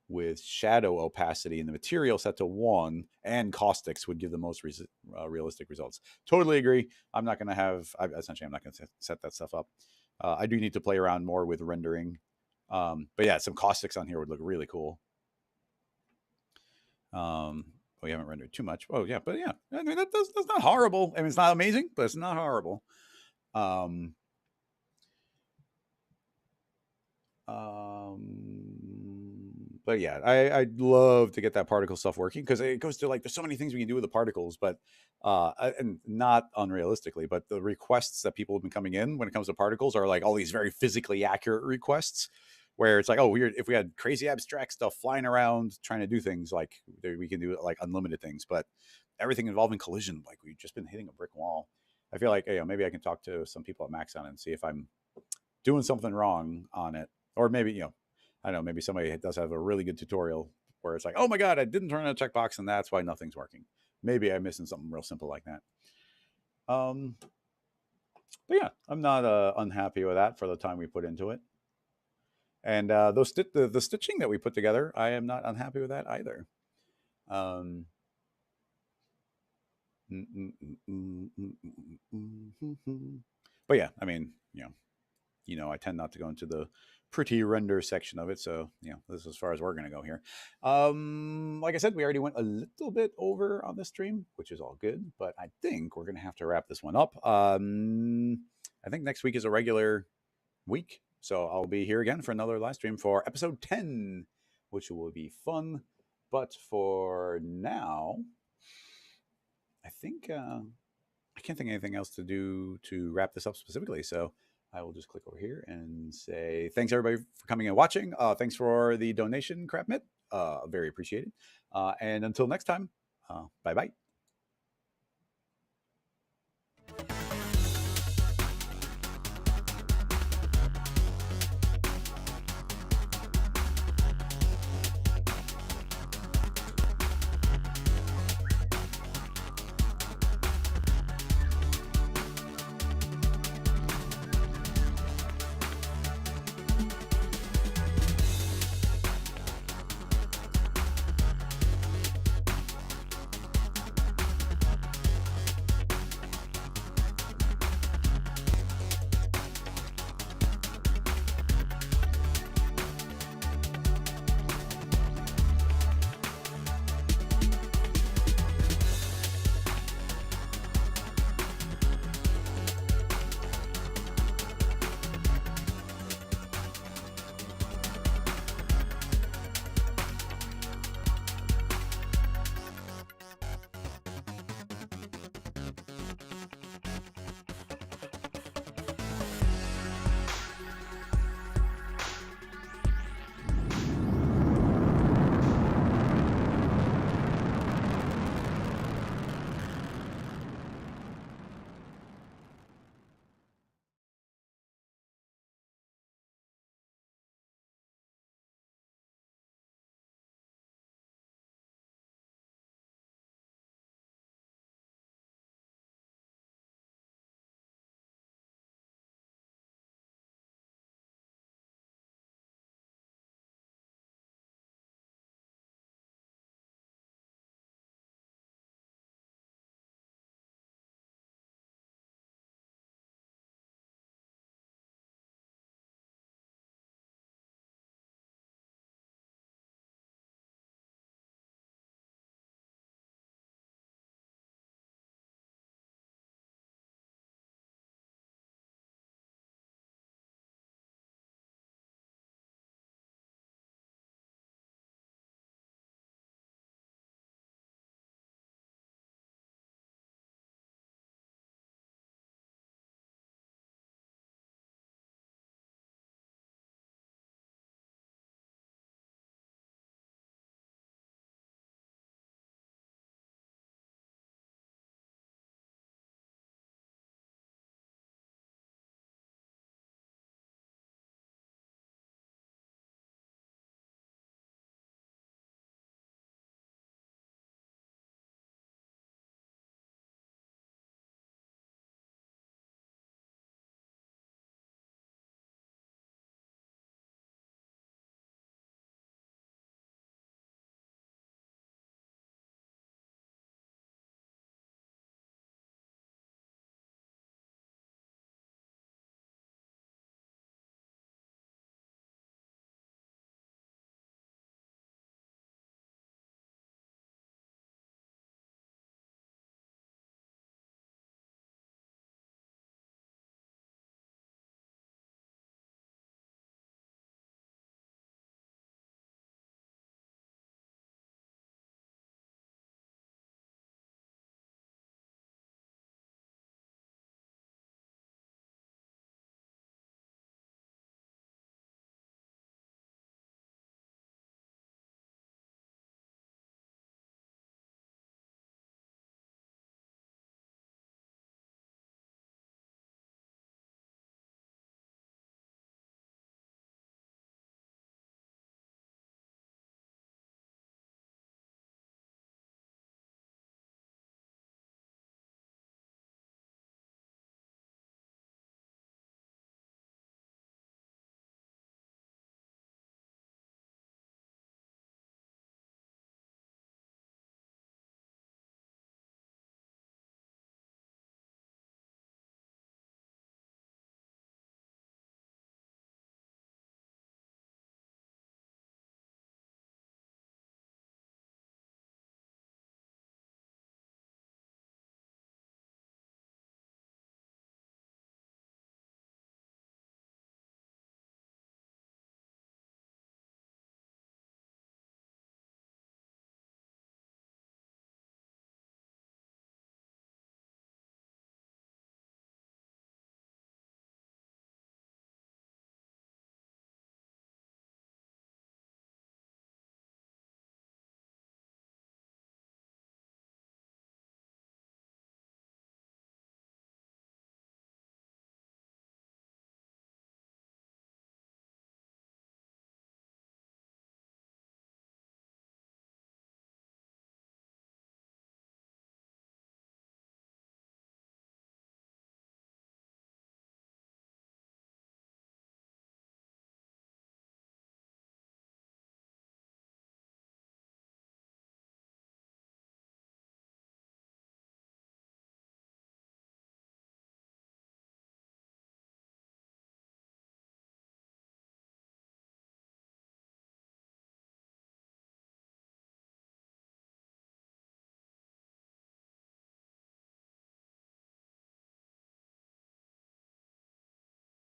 with shadow opacity in the material set to 1 and caustics would give the most realistic results. Totally agree. I'm not going to essentially, I'm not going to set that stuff up. I do need to play around more with rendering. But yeah, some caustics on here would look really cool. We haven't rendered too much. Oh yeah, but yeah, I mean that's not horrible. I mean it's not amazing, but it's not horrible. Um, but yeah, I'd love to get that particle stuff working, because it goes to like there's so many things we can do with the particles, but and not unrealistically, but the requests that people have been coming in when it comes to particles are like all these very physically accurate requests, where it's like, oh, weird, if we had crazy abstract stuff flying around trying to do things, like we can do like unlimited things, but everything involving collision, like we've just been hitting a brick wall. I feel like, maybe I can talk to some people at Maxon and see if I'm doing something wrong on it, or maybe I don't know, maybe somebody does have a really good tutorial where it's like, oh my god, I didn't turn on a checkbox and that's why nothing's working. Maybe I'm missing something real simple like that. But yeah, I'm not unhappy with that for the time we put into it. And the stitching that we put together, I am not unhappy with that either. Um, but yeah, I mean, I tend not to go into the pretty render section of it. So, this is as far as we're going to go here. Like I said, we already went a little bit over on this stream, which is all good, but I think we're going to have to wrap this one up. I think next week is a regular week. So I'll be here again for another live stream for episode 10, which will be fun. But for now, I think I can't think of anything else to do to wrap this up specifically. So I will just click over here and say thanks everybody for coming and watching. Thanks for the donation, Crap Mitt. Very appreciated. And until next time, bye bye.